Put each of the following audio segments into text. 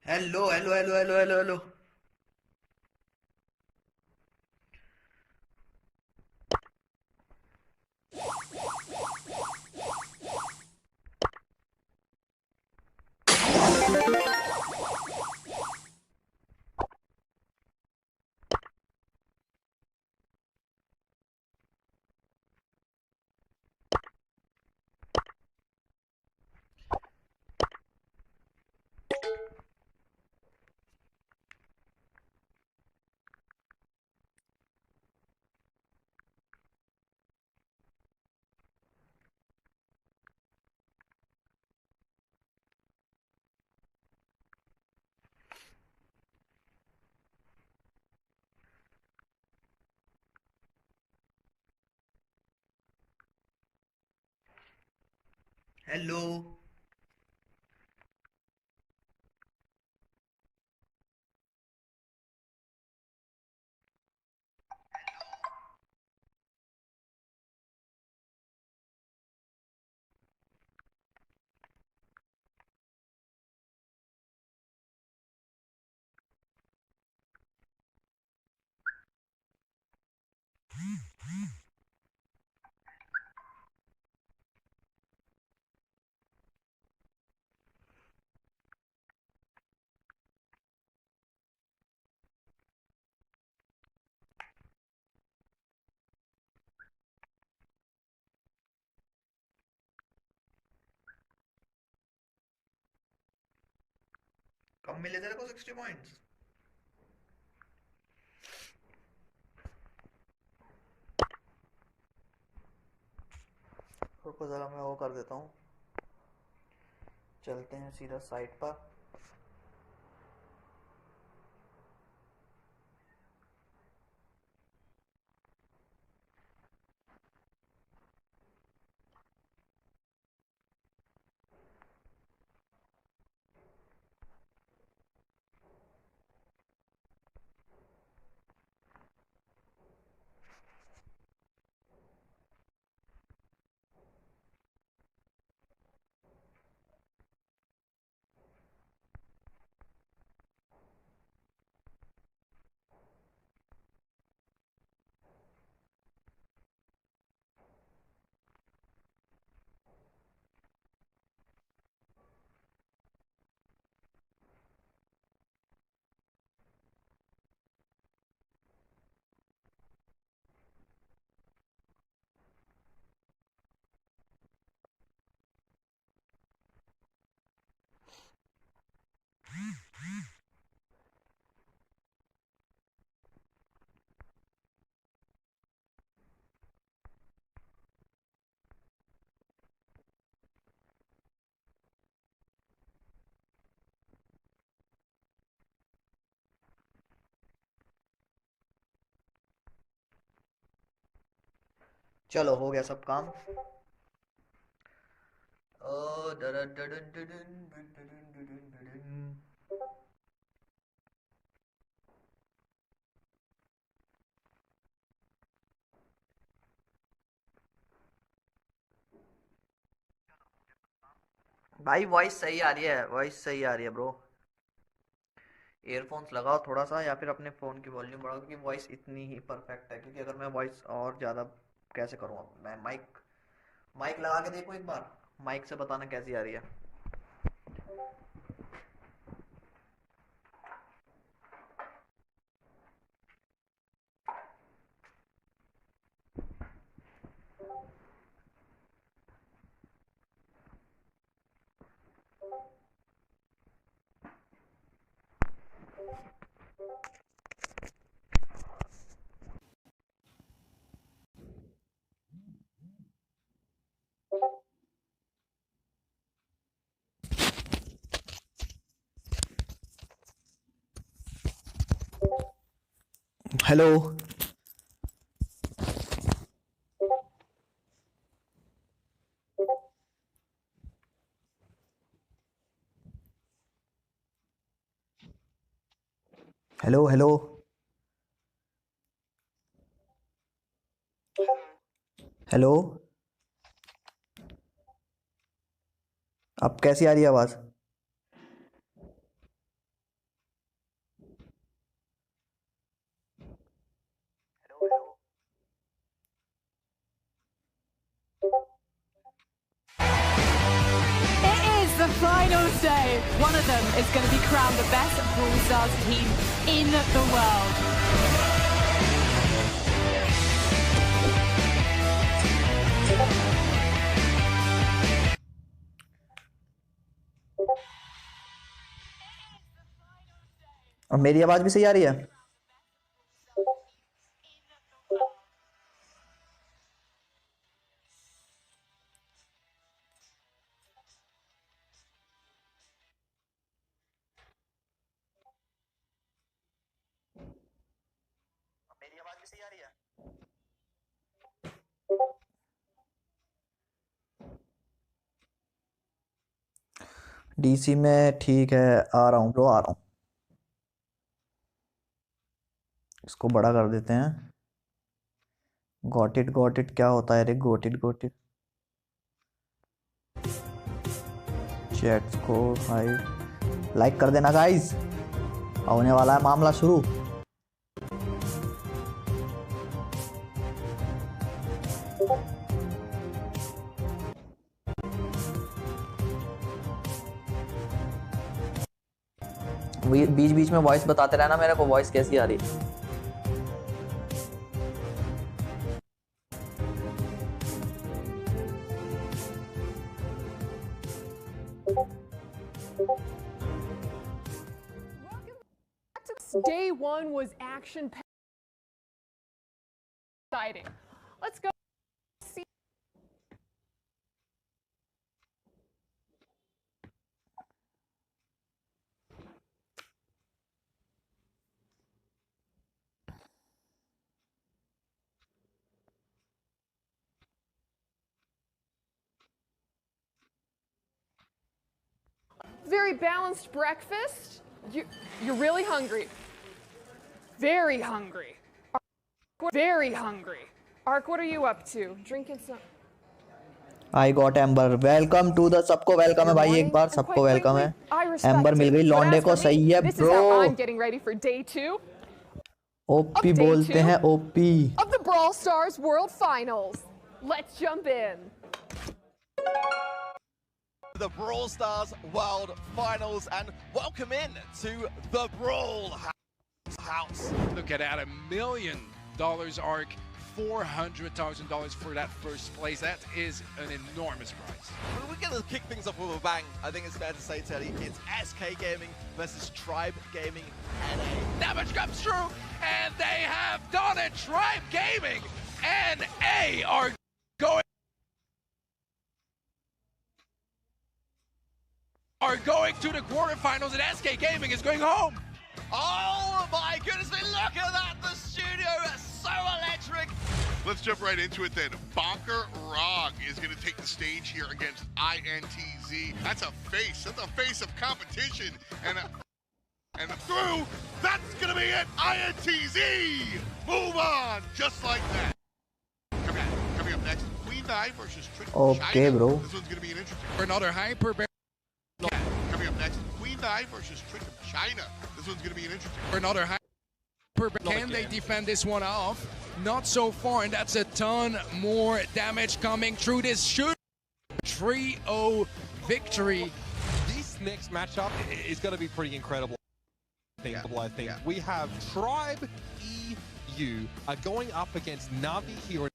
Hello hello hello hello hello hello. Hello. कब मिले तेरे को 60 पॉइंट्स? रुको जरा मैं वो कर देता हूँ। चलते हैं सीधा साइट पर। चलो हो गया सब काम। ओ डरन डरन डरन डरन डरन डरन। भाई वॉइस सही आ रही है, वॉइस सही आ रही है ब्रो। ईयरफोन्स लगाओ थोड़ा सा या फिर अपने फ़ोन की वॉल्यूम बढ़ाओ, क्योंकि वॉइस इतनी ही परफेक्ट है। क्योंकि अगर मैं वॉइस और ज़्यादा कैसे करूँगा, मैं माइक माइक लगा के देखो एक बार। माइक से बताना कैसी आ रही है। Hello hello hello. हेलो। अब कैसी आ रही है आवाज़? day, one of them is going to be crowned the best Brawl Stars team in the world. और मेरी आवाज भी सही आ रही है? मेरी आवाज भी सही आ रही है? डीसी में ठीक है, आ रहा हूँ ब्रो, आ रहा हूँ। इसको बड़ा कर देते हैं। गॉट इट क्या होता है रे? गॉट इट चैट्स को हाइड लाइक कर देना गाइस, होने वाला है मामला शुरू। बीच बीच में वॉइस बताते रहना मेरे को, वॉइस कैसी आ रही है। Day one was action exciting. Let's go see. Very balanced breakfast. You're really hungry. Very hungry. Very hungry. Ark, what are you up to? Drinking some. I got Amber. Welcome to the सबको welcome है भाई, एक बार सबको welcome है। Amber मिल गई लौंडे को, सही है bro. I'm getting ready for day 2. OP बोलते हैं, OP. Of the Brawl Stars World Finals. Let's jump in. The Brawl Stars World Finals, and welcome in to the Brawl House. Look at that, $1 million Ark, $400,000 for that first place. That is an enormous prize. Well, we're going to kick things off with a bang. I think it's fair to say, Teddy, it's SK Gaming versus Tribe Gaming NA. Damage comes through, and they have done it. Tribe Gaming NA are going to the quarterfinals, and SK Gaming is going home. Oh my goodness me, look at that! The studio is so electric! Let's jump right into it then. Bonker Rog is going to take the stage here against INTZ. That's a face of competition. And through, that's going to be it! INTZ! Move on, just like that. Coming up next, Queen Nai versus Trick Okay, China. bro. This one's going to be an interesting For another hyper bear. Coming up next, Queen Nai versus Trick of China. This one's going to be an interesting For another hyper bear. Can they defend this one off? Not so far, and that's a ton more damage coming through this shoot. 3-0 victory. This next matchup is going to be pretty incredible. I think we have Tribe EU are going up against Navi here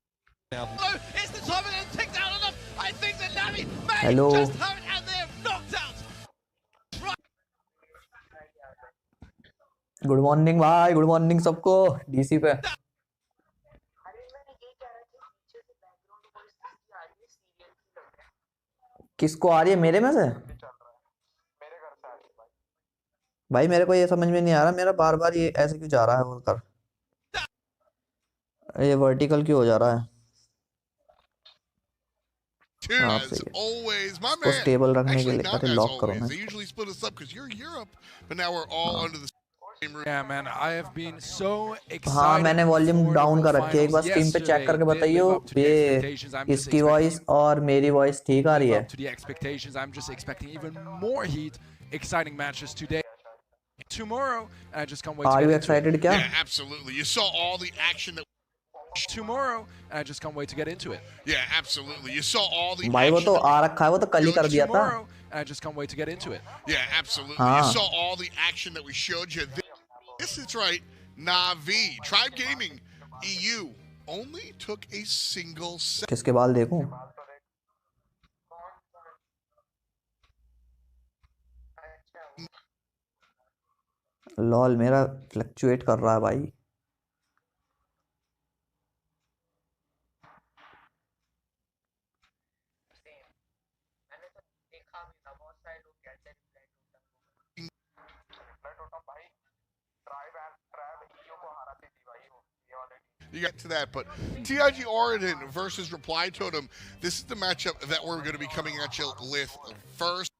now. Hello, it's the time and ticked out enough. I think that Navi may Hello. just have it, and they're knocked out. Good morning भाई, good morning सबको DC पे। किसको आ रही है, मेरे में से? भाई मेरे को ये समझ में नहीं आ रहा, मेरा बार बार ये ऐसे क्यों जा रहा है बोलकर, ये वर्टिकल क्यों हो जा रहा है? As always, my इसको man. स्टेबल रखने के Actually, लिए not अरे as लॉक करो always. ना। They usually split us up because you're Europe, but now we're all under the same roof. Yeah, man, I have been so excited. हाँ मैंने volume down कर रखी है, एक बार स्क्रीन पे चेक करके बताइए ये इसकी वॉइस और मेरी वॉइस ठीक आ रही है? To the expectations, I'm just expecting even more heat, exciting matches today, tomorrow, and I just can't wait. Are to you get into it. excited क्या? Yeah, absolutely. You saw all the action that tomorrow, and I just can't wait to get into it. Yeah, absolutely. You saw all the भाई वो action तो that आ रखा है, वो तो कल ही कर दिया था। Tomorrow, and I just can't wait to get into it. Yeah, absolutely. हाँ। You saw all the action that we showed you. This is right. Navi, Tribe Gaming, EU only took a single set. किसके बाल देखूं? Lol मेरा fluctuate कर रहा है भाई। You got to that, but TIG Origin versus Reply Totem. This is the matchup that we're going to be coming at you with first.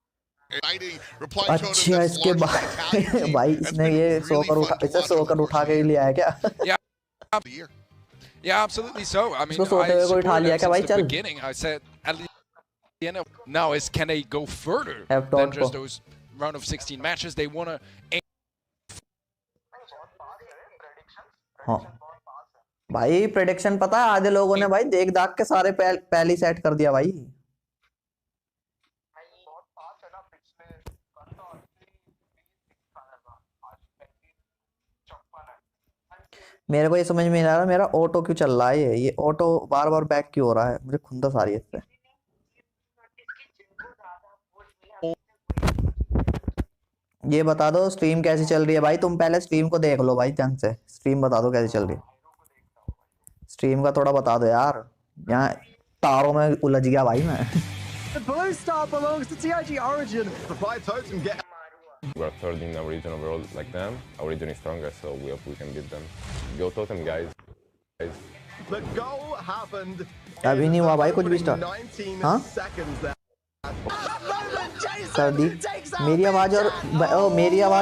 Reply Totem. अच्छा इसके बाद भाई इसने ये सोकर उठा के लिया है क्या? Yeah, absolutely so. I mean, इसको सोते हुए कोई उठा लिया क्या भाई? चल। beginning, I said at the end of now is can they go further Have than dot just को। those round of 16 matches? They want to aim. हाँ भाई प्रेडिक्शन पता है आधे लोगों ने भाई देख दाग के सारे पहले सेट कर दिया भाई। मेरे को ये समझ में नहीं आ रहा मेरा ऑटो क्यों चल रहा है। ये ऑटो बार बार बैक क्यों हो रहा है? मुझे खुंदस आ रही है इससे। ये बता दो स्ट्रीम कैसी चल रही है भाई? तुम पहले स्ट्रीम को देख लो भाई ढंग से। स्ट्रीम बता दो कैसी चल रही है। स्ट्रीम का थोड़ा बता दो यार, यहाँ तारों में उलझ गया भाई मैं। The blue star belongs to TIG Origin. Reply Totem get. We're third in our region overall like them. Our region is stronger, so we hope we can beat them. Go Totem, guys. The goal happened. अभी नहीं हुआ भाई कुछ भी start. 19 हाँ seconds there. कर दी। मेरी आवाज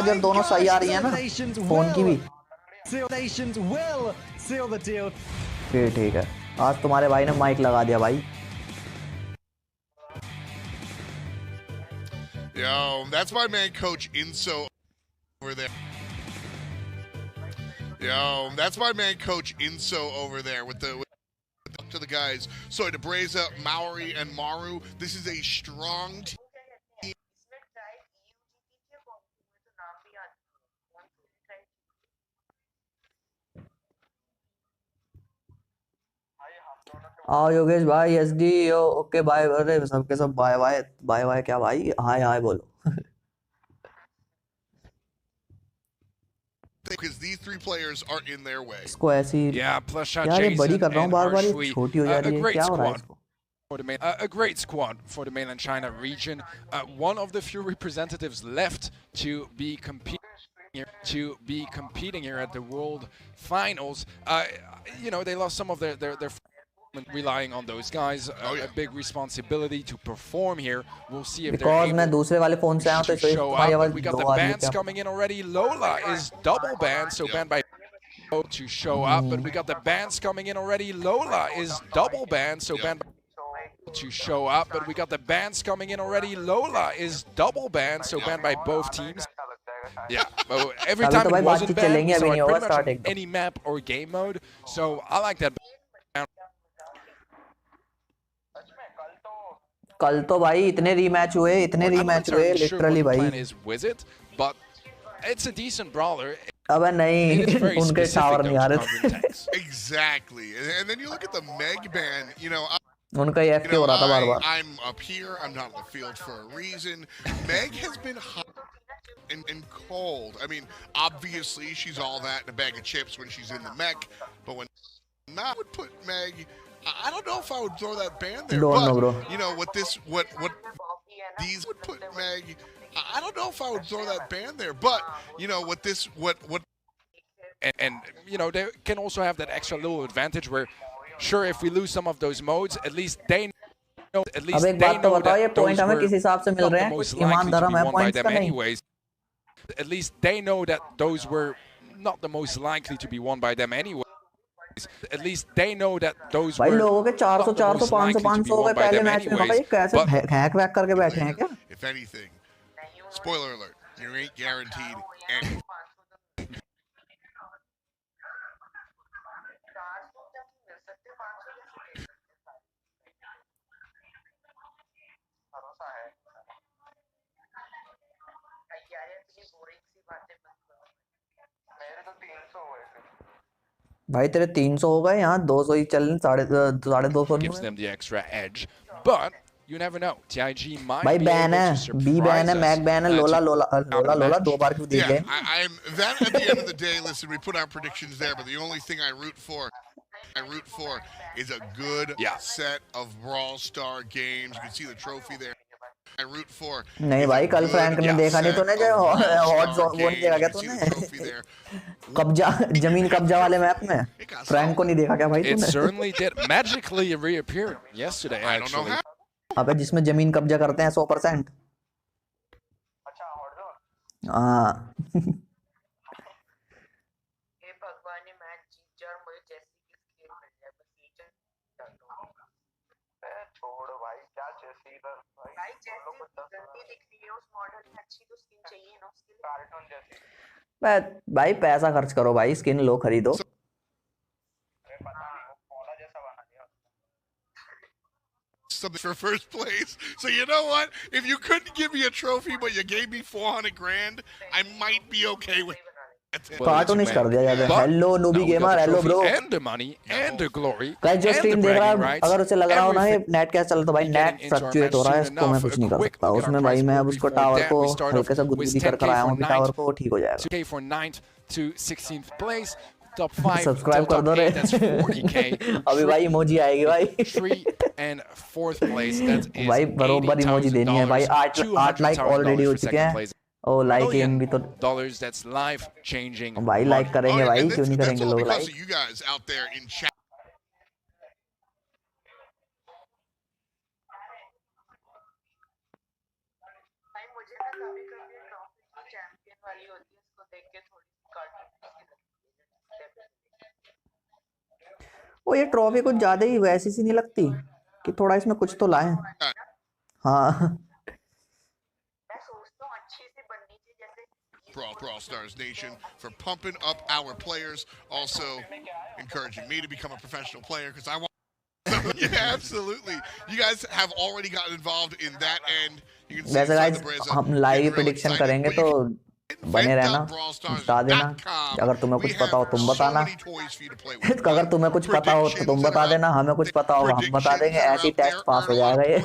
और दोनों सही आ रही है ना फोन की भी? फिर ठीक है। आज तुम्हारे भाई ने माइक लगा दिया भाई। Yo, that's my man, Coach Inso over there. Yo, that's my man, Coach Inso over there with the to the guys. So to Breza, Maori, and Maru, this is a strong team. आओ योगेश भाई SD okay bye. अरे सबके सब bye bye bye bye क्या भाई? हाय हाय बोलो। Because these three players are in their way. इसको ऐसी plus यार ये बड़ी कर रहा हूँ बार बार, ये छोटी हो जा रही है, क्या हो रहा है इसको? A great squad for the mainland China region. One of the few representatives left to be competing here at the World Finals. You know, they lost some of their relying on those guys. A big responsibility to perform here. We'll see if they're able मैं दूसरे वाले phone से आया तो show up. We got the bans coming in already. Lola is double banned, so banned by to show up. But we got the bans coming in already. Lola is double banned, so banned by to show up. But we got the bans coming in already. Lola is double banned, so banned by both teams. Yeah, but every time it wasn't banned, so pretty much on any map or game mode. So I like that. कल तो भाई इतने rematch हुए literally भाई। but it's a decent brawler. अबे नहीं उनके tower नहीं आ रहे थे। Exactly, and then you look at the Meg ban. You know, उनका ये एफके हो रहा था बार-बार। I'm up here. I'm not on the field for a reason. Meg has been hot and cold. I mean, obviously she's all that in a bag of chips when she's in the mech, but when I would put Meg. I don't know if I would throw that ban there, but you know what these would put Meg. I don't know if I would throw that ban there, but you know what and you know they can also have that extra little advantage where, sure, if we lose some of those modes, at least they know that those were not the most likely to be won by them anyways. At least they know that those were not the most likely to be won by them anyway. At least they know that those भाई were लोगों के 400 400 500 500 के पहले match में भाई कैसे hack वैक करके बैठे हैं क्या? If anything, spoiler alert, you ain't guaranteed anything. भाई तेरे 300 हो गए, यहाँ 200 ही चल, 250 नहीं Gives हुए। them the extra edge, but you never know. TIG might भाई be बैन able to है, बी बैन surprise है, us मैक बैन है, लोला to लोला out लोला a लोला match. 2 बार क्यों दी Yeah, game? I'm that at the end of the day. Listen, we put our predictions there, but the only thing I root for is a good set of Brawl Star games. You can see the trophy there. I root for नहीं is a भाई, कल Frank ने good देखा नहीं set तूने, of जो Brawl hot Star वो नहीं देखा games. क्या You can see तूने? the trophy there. कब्जा, जमीन कब्जा वाले मैप में It got फ्रैंक को stolen. नहीं देखा क्या भाई It तूने? certainly did. Magically reappeared yesterday, I don't know actually. how. अबे जिसमें जमीन कब्जा करते हैं 100%। हाँ। भाई पैसा खर्च करो भाई, स्किन लो खरीदो। Something for first place. So you know what? If you couldn't give me a trophy, but you gave me 400 grand, I might be okay with it. Cartoonish कर दिया जाता है। Hello noobie gamer, hello bro. And the money and the glory. Guys जो and the stream देख रहा bragging है, rights, अगर उसे लग रहा हो ना ये everything. नेट कैसे चलता, भाई net Getting into our fluctuate हो रहा है, match इसको मैं soon कुछ नहीं कर enough. सकता। Quick look at उसमें our भाई prize मैं pool अब उसको before टावर that. को We start हल्के off सा with गुदगुदी कर 10K कर आया for हूँ, अभी टावर 9th, को ठीक हो जाएगा। 2K for 9th to 16th place. Top 5 subscribe till कर दो top रे। 8, that's 40K. अभी भाई इमोजी आएगी भाई। 3 and 4th place, that is भाई बरोबर इमोजी देनी है भाई। 8 लाइक ऑलरेडी हो $200,000 for चुके second हैं। place. ओ लाइक एम भी तो $1 that's life changing. भाई लाइक करेंगे Oh, भाई, and क्यों नहीं that's करेंगे all लोग because like? of you guys out there in chat. ओ ये ट्रॉफी कुछ ज्यादा ही वैसी सी नहीं लगती कि थोड़ा इसमें कुछ तो लाएं। हाँ। Brawl Stars Nation for pumping up our players, also encouraging me to become a professional player because I want. Yeah, absolutely. You guys have already gotten involved in that end. You can see वैसे inside the guys Breza हम live getting real prediction excited, करेंगे but तो you बने रहना, बता देना। अगर तुम्हें कुछ पता हो तुम बताना। अगर तुम्हें कुछ पता हो तो तुम बता देना, हमें कुछ पता होगा हम बता देंगे। ऐसे ही टेस्ट पास हो जाएगा ये।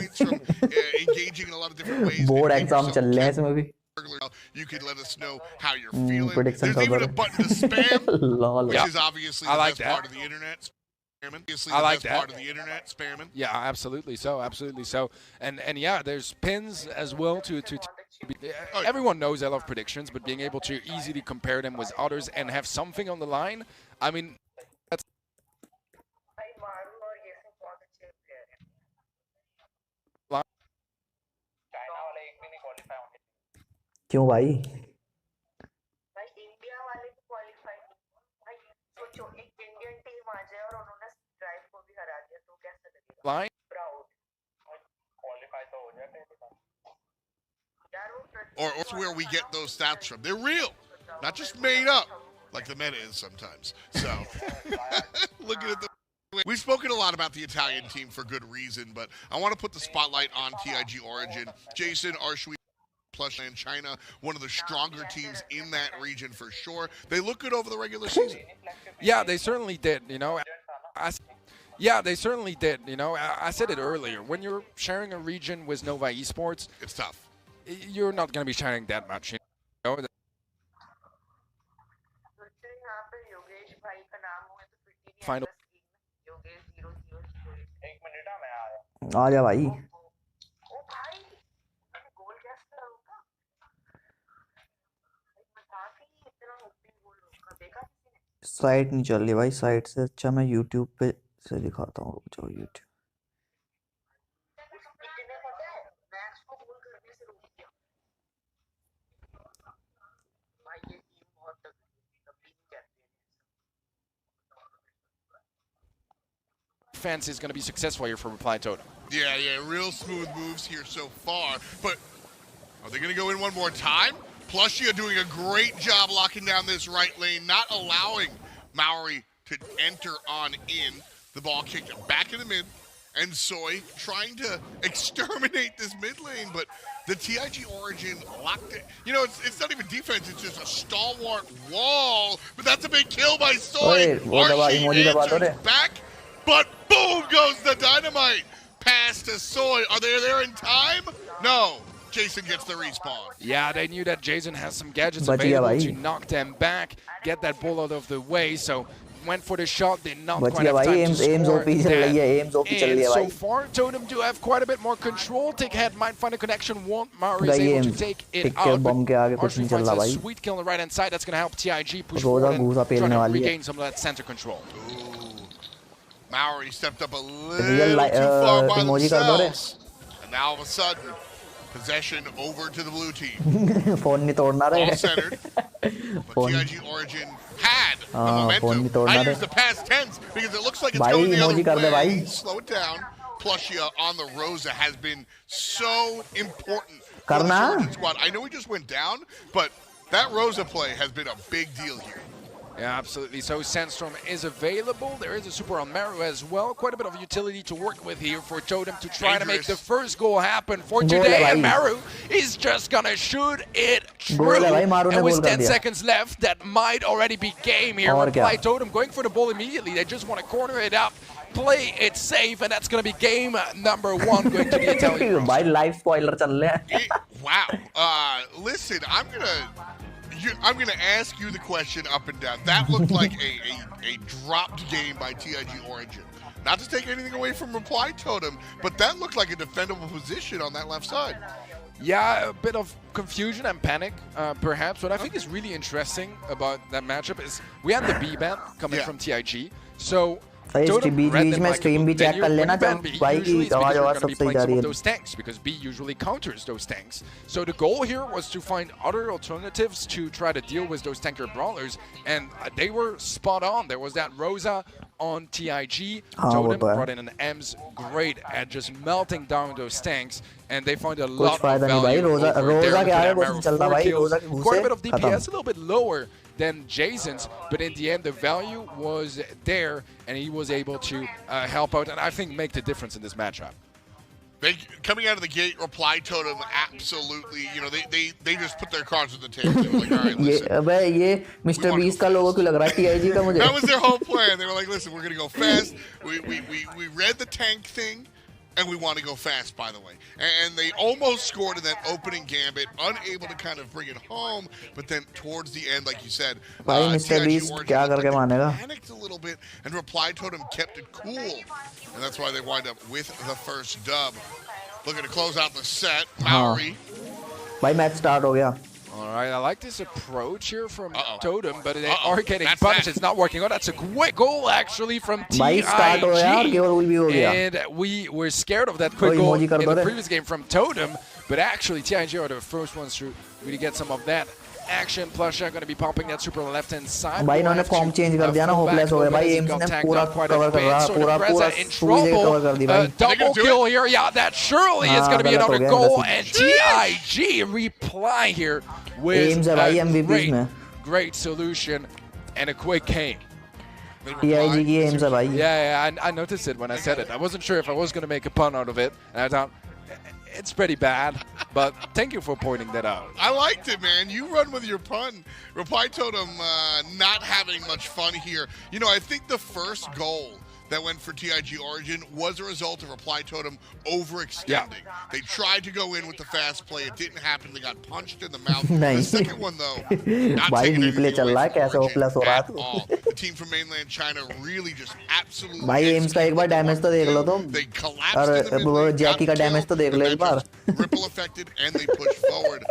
बोर्ड एग्जाम चल रहे हैं इसमें भी। You could let us know how you're feeling. Prediction There's even a cover. button to spam, Lol. which Yeah. is obviously the I like best that. part of the internet. Spamming. Obviously I the like best that. part of the internet, spamming. Yeah, absolutely so, absolutely so. And yeah, there's pins as well everyone knows I love predictions, but being able to easily compare them with others and have something on the line, I mean, that's क्यों भाई? line. Or it's where we get those stats from. They're real, not just made up, like the meta is sometimes. So, looking at the. We've spoken a lot about the Italian team for good reason, but I want to put the spotlight on TIG Origin. Jason, Arshui, Plush, and China, one of the stronger teams in that region for sure. They look good over the regular season. Yeah, they certainly did, you know. Yeah, they certainly did, you know. I said it earlier. When you're sharing a region with Nova Esports, it's tough. You're not going to be sharing that much, you know. Final. आ जा भाई। Site नहीं चल रही भाई, site से अच्छा मैं YouTube पे से दिखाता हूँ। रुक जाओ YouTube. Defense is going to be successful here for Reply Totem. Yeah, real smooth moves here so far. But are they going to go in one more time? Plushia doing a great job locking down this right lane, not allowing Maori to enter on in. The ball kicked back in the mid. and Soy trying to exterminate this mid lane, but the TIG Origin locked it. You know, it's not even defense, it's just a stalwart wall, but that's a big kill by Soy. Archie answers back, but boom goes the dynamite. Pass to Soy. Are they there in time? No. Jason gets the respawn. Yeah, they knew that Jason has some gadgets available to knock them back, get that ball out of the way, so went for the shot, did not quite have time to score that. And so far, Totem do have quite a bit more control. Take head, might find a connection, won't. Maori is able to take it out. Archie finds a sweet kill on the right-hand side. That's going to help TIG push forward and try to regain some of that center control. Ooh. Maori stepped up a little too far by themselves. And now all of a sudden, possession over to the blue team. All centered. But TIG Origin had the momentum. I use the past tense because it looks like it's going the other way. Slow it down. Plushia on the Rosa has been so important for the Surgeon squad. I know we just went down, but that Rosa play has been a big deal here. Yeah, absolutely. So Sandstorm is available. There is a super on Maru as well. Quite a bit of utility to work with here for Totem to try to make the first goal happen for today. And Maru is just going to shoot it through. And with 10 seconds left, that might already be game here. Reply Totem going for the ball immediately. They just want to corner it up, play it safe, and that's going to be game number 1 going to the Italian. Live spoiler chal raha hai. Wow. Listen, I'm gonna ask you the question up and down. That looked like a dropped game by TIG Origin. Not to take anything away from Reply Totem, but that looked like a defendable position on that left side. Yeah, a bit of confusion and panic, perhaps. What I think is really interesting about that matchup is we had the B ban coming from TIG. So बीच में stream भी check कर लेना जब भाई की आवाज सब सही जा रही है. Those tanks because B usually counters those tanks. So the goal here was to find other alternatives to try to deal with those tanker brawlers, and they were spot on. There was that Rosa on TIG. Totem brought in an Ems, great at just melting down those tanks, and they found a lot of value over there. Quite a bit of DPS, a little bit lower than Jason's, but in the end the value was there and he was able to help out and I think make the difference in this matchup. They coming out of the gate, Reply Totem absolutely, you know, they just put their cards on the table. They were like, all right, listen. ये Mr. Beast का लोगो क्यों लग रहा है TIG का मुझे? That was their whole plan. They were like, listen, we're gonna go fast. We read the tank thing. And we want to go fast, by the way. And they almost scored in that opening gambit, unable to kind of bring it home. But then towards the end, like you said, TIG Origin panicked a little bit, and Reply Totem kept it cool. And that's why they wind up with the first dub. Looking to close out the set, Maori. भाई match start हो गया. All right, I like this approach here from Totem, but they are getting punished. It's not working out. That's a quick goal, actually, from TIG. And we were scared of that quick goal in the previous game from Totem, but actually TIG are the first ones to really get some of that action. Plushia going to be popping that super left-hand side. भाई इन्होंने form change कर दिया ना, hopeless हो गया भाई. AIIMS ने पूरा कवर कर रहा, पूरा स्वीज कवर कर दी भाई. Double kill here. Yeah, that surely is going to be another goal. And TIG reply here with a great solution and a quick game. TIG की एम्स है भाई. Yeah, I noticed it when I said it. I wasn't sure if I was going to make a pun out of it, and I thought it's pretty bad, but thank you for pointing that out. I liked it, man. You run with your pun. Reply Totem not having much fun here. You know, I think the first goal that went for TIG Origin was a result of Reply Totem overextending. They tried to go in with the fast play. It didn't happen. They got punched in the mouth. The second one, though, not taking anything away from Origin at all. The team from mainland China really just absolutely भाई AIIMS का एक बार damage तो देख लो तुम. They collapsed in the mid-lane, जैकी का damage तो देख लो एक बार. Ripple affected, and they pushed forward.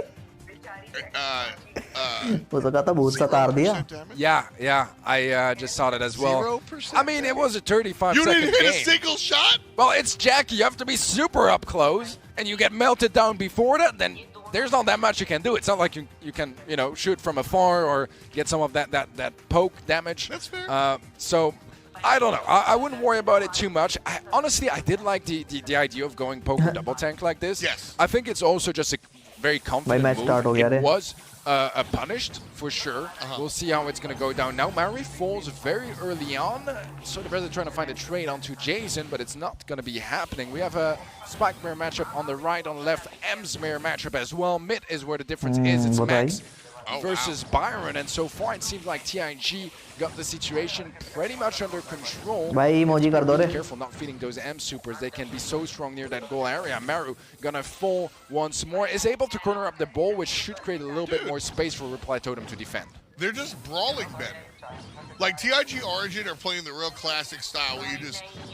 Yeah, I just saw that as well. 0%. I mean, it was a 35-second game. You didn't hit a single shot? Well, it's Jackie. You have to be super up close, and you get melted down before that, then there's not that much you can do. It's not like you can, you know, shoot from afar or get some of that poke damage. That's fair. So I don't know. I wouldn't worry about it too much. Honestly, I did like the idea of going poker double tank like this. Yes. I think it's also just a very confident match start हो गया move. रे. It was punished for sure. We'll see how it's going to go down. Now Mary falls very early on. So the brother trying to find a trade onto Jason, but it's not going to be happening. We have a Spike mirror matchup on the right, on the left, M's mirror matchup as well. Mid is where the difference is. It's Max versus Byron, and so far it seems like TIG got the situation pretty much under control. भाई emoji कर दो रे. Be careful not feeding those M supers. They can be so strong near that goal area. Maru gonna fall once more. Is able to corner up the ball, which should create a little bit more space for Reply Totem to defend. They're just brawling better. Like TIG Origin are playing the real classic style where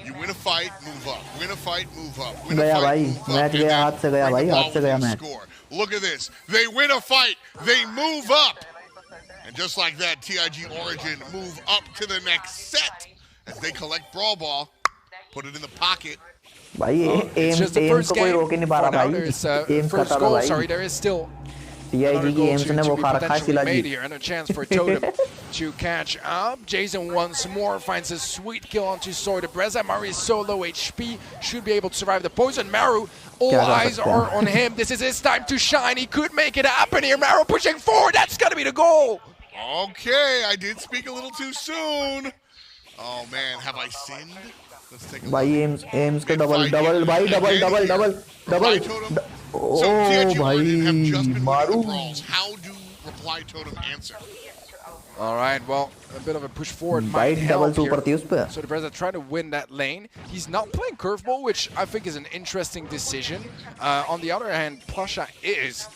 you win a fight, move up, win a fight, move up, win a गया fight, भाई. move up, match and गया then हाथ से गया bring भाई. the हाथ ball से गया within match. score. Look at this. They win a fight, they move up. And just like that, TIG Origin move up to the next set as they collect Brawl Ball, put it in the pocket. भाई It's just the aim first को कोई game. रोक ही नहीं पा For रहा now, भाई. there's Aim first खत्म है goal. भाई. Sorry, there is still TIG another की goal aims ने to वो be खा रखा है potentially Shila made ji. here, and a chance for Totem to catch up. Jason once more finds a sweet kill onto Sword. Breza Maru is so low HP, should be able to survive the poison. Maru, all eyes are on him. This is his time to shine. He could make it happen here. Maru pushing forward. That's gonna be the goal. Okay, I did speak a little too soon. Oh man, have I sinned? Let's take a look. भाई aims के double Mid-fight double here. भाई double Again double here. double Reply double. Totem. Oh So TIG Origin have just भाई been winning मारू. the brawls. How do Reply Totem answer? All right, well, a bit of a push forward भाई might double help super थी here. उस पे. So the Breza trying to win that lane. He's not playing curveball, which I think is an interesting decision. On the other hand, Plasha is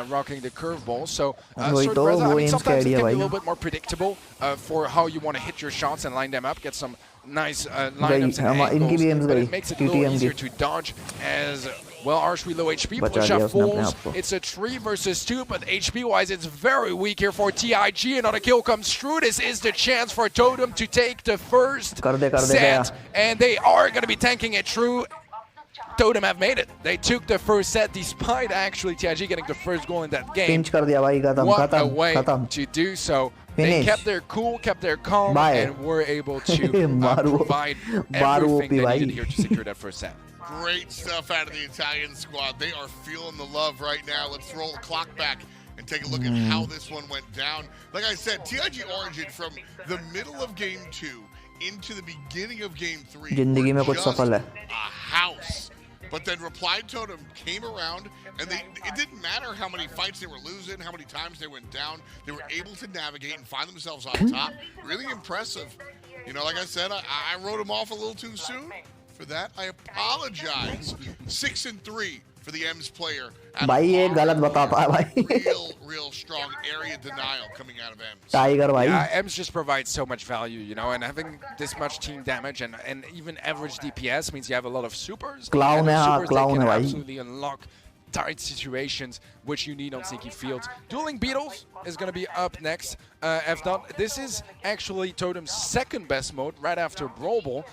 rocking the curveball. So, वही so तो, Breza, I वो mean, aims sometimes का it idea can be a भाई. little bit more predictable for how you want to hit your shots and line them up, get some nice lineups and इनकी भी angles, aims but गई. it makes it a little TTM easier की. to dodge as well. Arshwi low HP, बचा Plasha दिया उसने अपने falls. आप को. It's a 3 versus 2, but HP-wise, it's very weak here for TIG. Another kill comes through. This is the chance for Totem to take the first कर दे set, गया. and they are going to be tanking it through. Totem have made it. They took the first set despite actually TIG getting the first goal in that game. Pinch कर दिया भाई. खत्म What a खत्म way खत्म. to do so. They Finish. kept their cool, kept their calm, Bye. and were able to मारू. provide मारू everything they भाई. needed here to secure that first set. Great stuff out of the Italian squad. They are feeling the love right now. Let's roll the clock back and take a look at how this one went down. Like I said, TIG Origin from the middle of game 2 into the beginning of game 3 जिंदगी में were कुछ just सफल है. a house. But then Reply Totem came around, and it didn't matter how many fights they were losing, how many times they went down. They were able to navigate and find themselves on top. Really impressive. You know, like I said, I wrote them off a little too soon. For that, I apologize. 6-3 for the M's player. भाई ये गलत बताता है भाई. Real strong area denial coming out of M's. Tiger भाई. Yeah, M's just provides so much value, you know, and having this much team damage and even average DPS means you have a lot of supers. Clown and है, हाँ, supers, they clown can है भाई. absolutely unlock tight situations, which you need on sneaky fields. Dueling Beetles is going to be up next. This is actually Totem's second best mode right after Brawl Ball.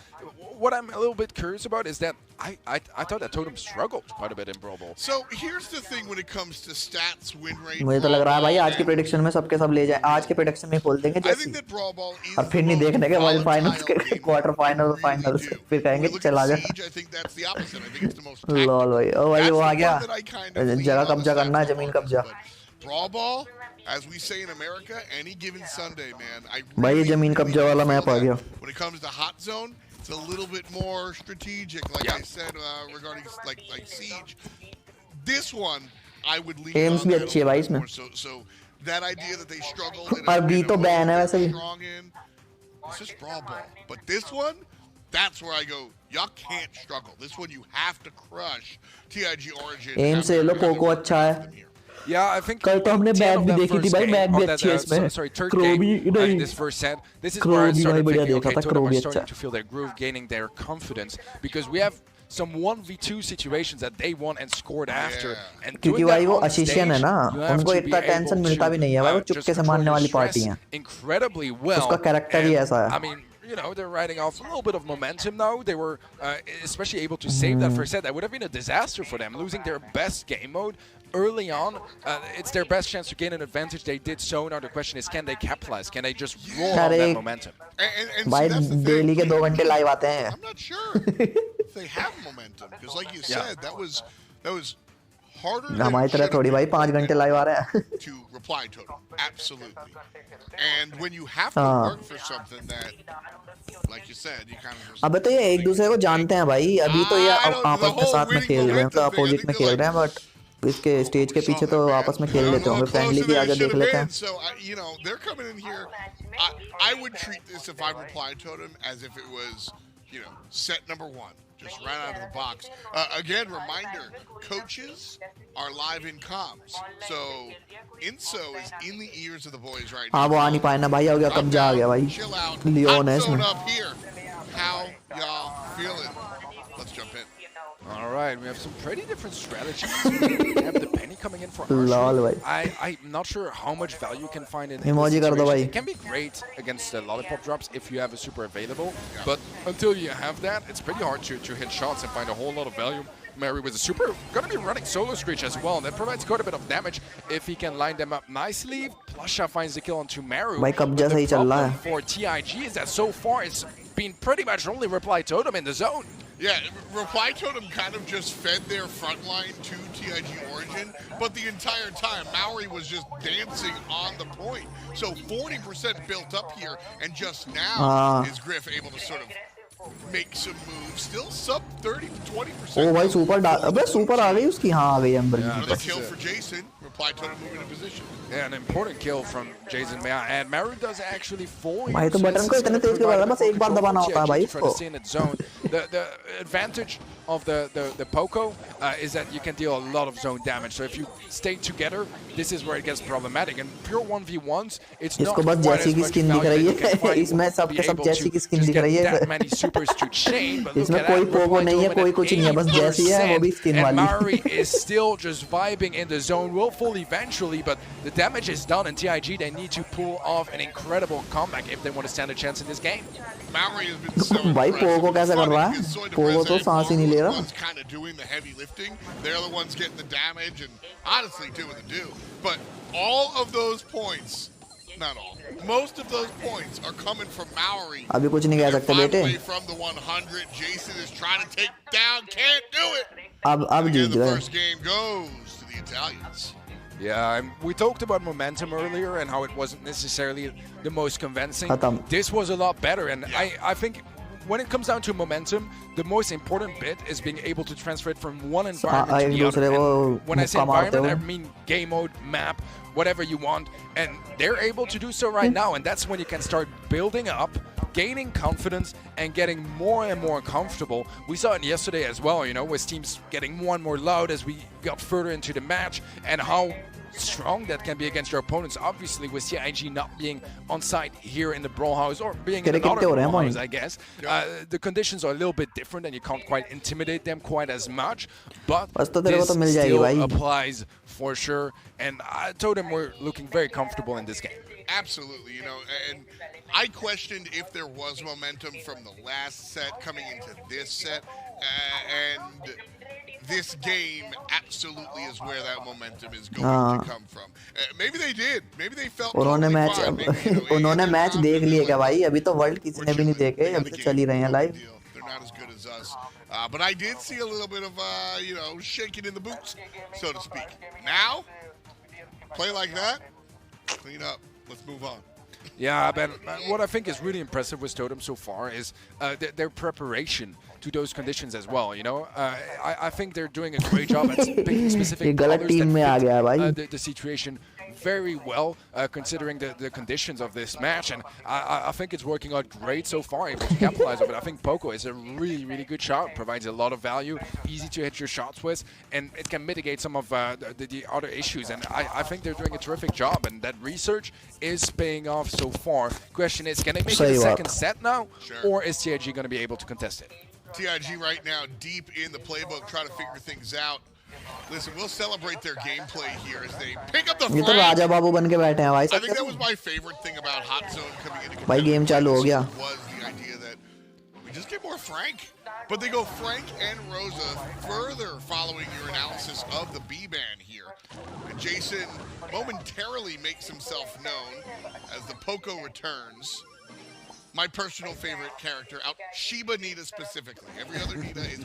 What I'm a little bit curious about is that I thought that Totem struggled quite a bit in Brawl Ball. So here's the thing when it comes to stats, win rate. मुझे तो लग रहा है भाई आज के prediction में सबके सब ले जाए. आज के प्रेडिक्शन में खोल देंगे I जैसे. think that Brawl Ball is और फिर नहीं देखने के बाद फाइनल्स के क्वार्टर फाइनल और फाइनल्स फिर कहेंगे कि चला जा. I think that's the opposite. I think it's the most lol भाई. ओ भाई वो आ गया. That's the one that I kind of lean जगह on the कब्जा करना है, stats जमीन on कब्जा. but Brawl Ball, as we say in America, any given Sunday, man. भाई ये जमीन कब्जा वाला feel मैप आ that गया. When it comes to Hot Zone, it's a little bit more strategic, like I said regarding like Siege. This one, I would lean Aims on भी that a अच्छी है little भाई bit इसमें. more. So that idea that they struggled in और B in तो a ban है way वैसे they're भी. strong in, it's just Brawl Ball. But this one, that's where I go, y'all can't struggle. This one you have to crush. TIG Origin. एम से लो cocoa अच्छा है. Yeah, I think कल तो हमने at the end bag of भी that देखी थी first भाई. game, बैग भी of that, अच्छी है इसमें. sorry, third क्रो game भी in नहीं. this first set. This is crow where I भी भाई started बढ़िया thinking, देखा okay, था. क्रो Totem भी are अच्छा. starting to feel their groove, gaining their confidence, because we have some 1v2 situations that they won and scored after. And क्योंकि doing भाई that वो on अशिशियन है stage, ना. you have उनको to be इतना able tension to, मिलता भी नहीं है भाई. वो just चुपके से control मारने your वाली stress पार्टी हैं. incredibly well. उसका कैरेक्टर ही And, ऐसा है. I mean, you know, they're riding off a little bit of momentum now. They were especially able to save that first set. That would have been a disaster for them, losing their best game mode early on. It's their best chance to gain an advantage. They did so. Now the question is, can they capitalize? Can they just roll on that momentum? And भाई see, that's the thing. Daily के 2 घंटे live आते हैं. I'm not sure if they have momentum because, like you said, that was harder हमारी than तरह should थोड़ी have भाई been 5 घंटे लाइव आ रहे हैं to reply totem. Absolutely. And when you have to हाँ work for something that, like you said, you kind of just अबे तो ये एक दूसरे को जानते हैं भाई अभी तो ये I don't. The आपस में whole साथ में winning खेल रहे हैं मतलब momentum thing. I opposite think में they're खेल like, रहे हैं बट इसके स्टेज के पीछे तो something, आपस में man. खेल They're a लेते little होंगे फ्रेंडली closer की than आजा it should देख have लेते been. हैं So you know, they're coming in here. I would treat this if I replied totem as if it was, you know, set number 1. Just right out of the box. Again, reminder, coaches are live in comms. So, Inso is in the ears of the boys right now. हाँ वो आ नहीं पाए ना भाई हो गया Calm कब्जा आ down, गया भाई chill out. लियोन है Hot इसमें zone up here. How y'all feeling? Let's jump in. All right, we have some pretty different strategies. We have the penny coming in for lol archery. भाई I'm not sure how much value you can find in this Emoji कर दो situation. भाई It can be great against the lollipop drops if you have a super available, but until you have that, it's pretty hard to hit shots and find a whole lot of value. Mary with a super, gonna be running solo screech as well. That provides quite a bit of damage if he can line them up nicely. Plusha finds the kill onto Maru. भाई कब्जा सही चल रहा है For TIG is that so far it's been pretty much only reply totem in the zone. Yeah, Reply Totem kind of just fed their front line to TIG Origin, but the entire time, Maori was just dancing on the point. So 40% built up here, and just now is Griff able to sort of make some moves. Still sub 30 to 20%. ओ भाई super डाल अबे super आ गई उसकी हाँ आ गई amber की Another kill for Jason. Reply Totem moving in position. Yeah, an important kill from Jason Maya, and Maru does actually fall. भाई तो बटन को इतने तेज क्यों कर रहा है बस एक बार दबाना होता है भाई इसको The advantage of the Poco is that you can deal a lot of zone damage. So if you stay together, this is where it gets problematic. And pure 1v1s, it's not इसको बस quite जैसी as की much skin दिख value रही that you can है find इसमें to सब be के सब able जैसी to की स्किन just दिख get रही है that many supers to chain. But look इसमें at कोई that, पोगो Reply नहीं है Totem कोई at कुछ नहीं है बस जैसी है वो भी स्किन 80%, and वाली Mari is still just vibing in the zone. Will fall eventually, but the damage is done, and TIG, they need to pull off an incredible comeback if they want to stand a chance in this game. Maori has been so भाई impressive. Pogo कैसे कर रहा है It's funny because Pogo तो Soy सांस ही नहीं ले Depressa रहा and Paul are the ones kind of doing the heavy lifting. They're the ones getting the damage and honestly doing the do. But all of those points, not all, most of those points are coming from Maori. अभी कुछ नहीं कह They're सकते 5 बेटे away from the 100. Jason is trying to take down, can't do it. अब And again, Jeet the गए first game goes to the Italians. Yeah, we talked about momentum earlier and how it wasn't necessarily the most convincing. खत्म This was a lot better, and I think when it comes down to momentum, the most important bit is being able to transfer it from one environment to एक the other. दूसरे को And when I say मुक्का मारते environment, I हो mean game mode, map, whatever you want, and they're able to do so right now, and that's when you can start building up, gaining confidence, and getting more and more comfortable. We saw it yesterday as well, you know, with teams getting more and more loud as we got further into the match, and how strong that can be against your opponents. Obviously, with CIG not being on site here in the Brawl House or being in another Brawl House, I guess, the conditions are a little bit different and you can't quite intimidate them quite as much. But this still applies for sure. And I told them we're looking very comfortable in this game. Absolutely, you know, and I questioned if there was momentum from the last set coming into this set, and this game absolutely is where that momentum is going to come from. Maybe they did. Maybe they felt उन्होंने totally match fine. Maybe, you know, उन्होंने match देख लिए क्या भाई अभी तो world किसी ने भी नहीं देखे अभी तो चल ही रहे हैं live They're not as good as us. But I did see a little bit of, you know, shaking in the boots, so to speak. Now, play like that, clean up. Let's move on. Yeah, but what I think is really impressive with Totem so far is their preparation to those conditions as well. You know, I think they're doing a great job at picking specific colors that fit the situation very well, considering the conditions of this match, and I think it's working out great so far, able to capitalize on it. I think Poco is a really, really good shot, provides a lot of value, easy to hit your shots with, and it can mitigate some of the other issues, and I think they're doing a terrific job, and that research is paying off so far. Question is, can they make it a second set now, or is TIG going to be able to contest it? TIG right now deep in the playbook, trying to figure things out. Listen, we'll celebrate their gameplay here as they pick up the ये तो राजा बाबू बन के बैठे हैं भाई I think that was my favorite thing about Hot Zone coming into भाई game चालू हो गया was the idea that we just get more Frank. But they go Frank and Rosa further following your analysis of the B-ban here. And Jason momentarily makes himself known as the Poco returns. My personal favorite character out, Shiba Nita specifically. Every other Nita is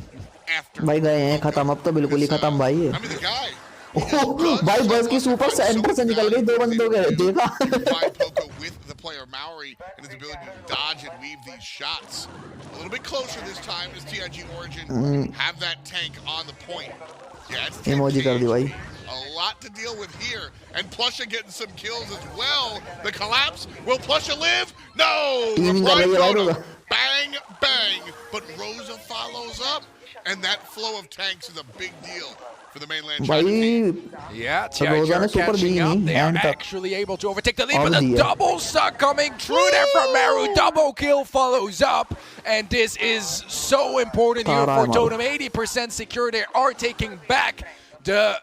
after. भाई गए हैं खत्म अब तो बिल्कुल ही खत्म भाई I mean, the guy भाई बस की सुपर सेंटर से निकल गई, 2 बंदों के देखा। Combine Poco with the player Maori and his ability to dodge and weave these shots. A little bit closer this time as TIG Origin have that tank on the point. Yeah, it's 10 Emoji कर दी भाई। a lot to deal with here, and Plusha getting some kills as well. The collapse, will Plusha live? No! Teaming कर रही है भाई लोग। Bang, bang, but Rosa follows up, and that flow of tanks is a big deal for the mainland China team. भाई Yeah, TIG are catching up. They are actually able to overtake the lead, but the double suck coming true there from Maru. Double kill follows up, and this is so important here for Totem. 80% secure. They are taking back the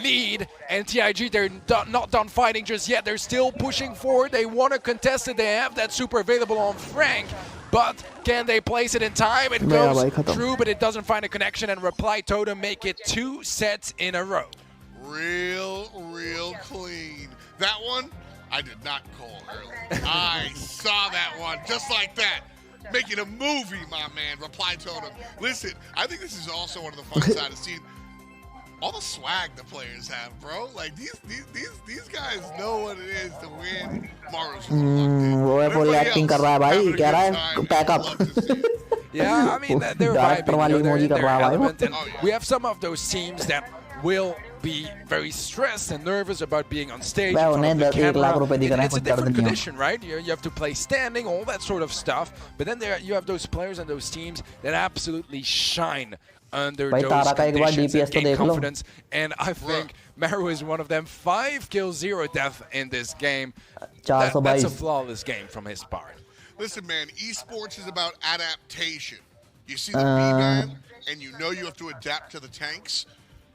lead, and TIG, they're not done fighting just yet. They're still pushing forward. They want to contest it. They have that super available on Frank, but can they place it in time? It goes through, but it doesn't find a connection, and Reply Totem make it 2 sets in a row. Real clean. That one, I did not call early. I saw that one, just like that. Making a movie, my man, Reply Totem. Listen, I think this is also one of the fun sides of seeing all the swag the players have, bro. Like these guys know what it is to win. Maru's वो है full acting कर रहा है भाई, कह रहा है pack up. Yeah, I mean they're vibing, you know, they're in their element, and we have some of those teams that will be very stressed and nervous about being on stage in front of the camera. It's a different condition, right? You have to play standing, all that sort of stuff. But then you have those players and those teams that absolutely shine under those conditions and gain confidence. And I think Maru is one of them. 5 kills, 0 death in this game. That's a flawless game from his part. Listen, man, esports is about adaptation. You see the B-man, and you know you have to adapt to the tanks.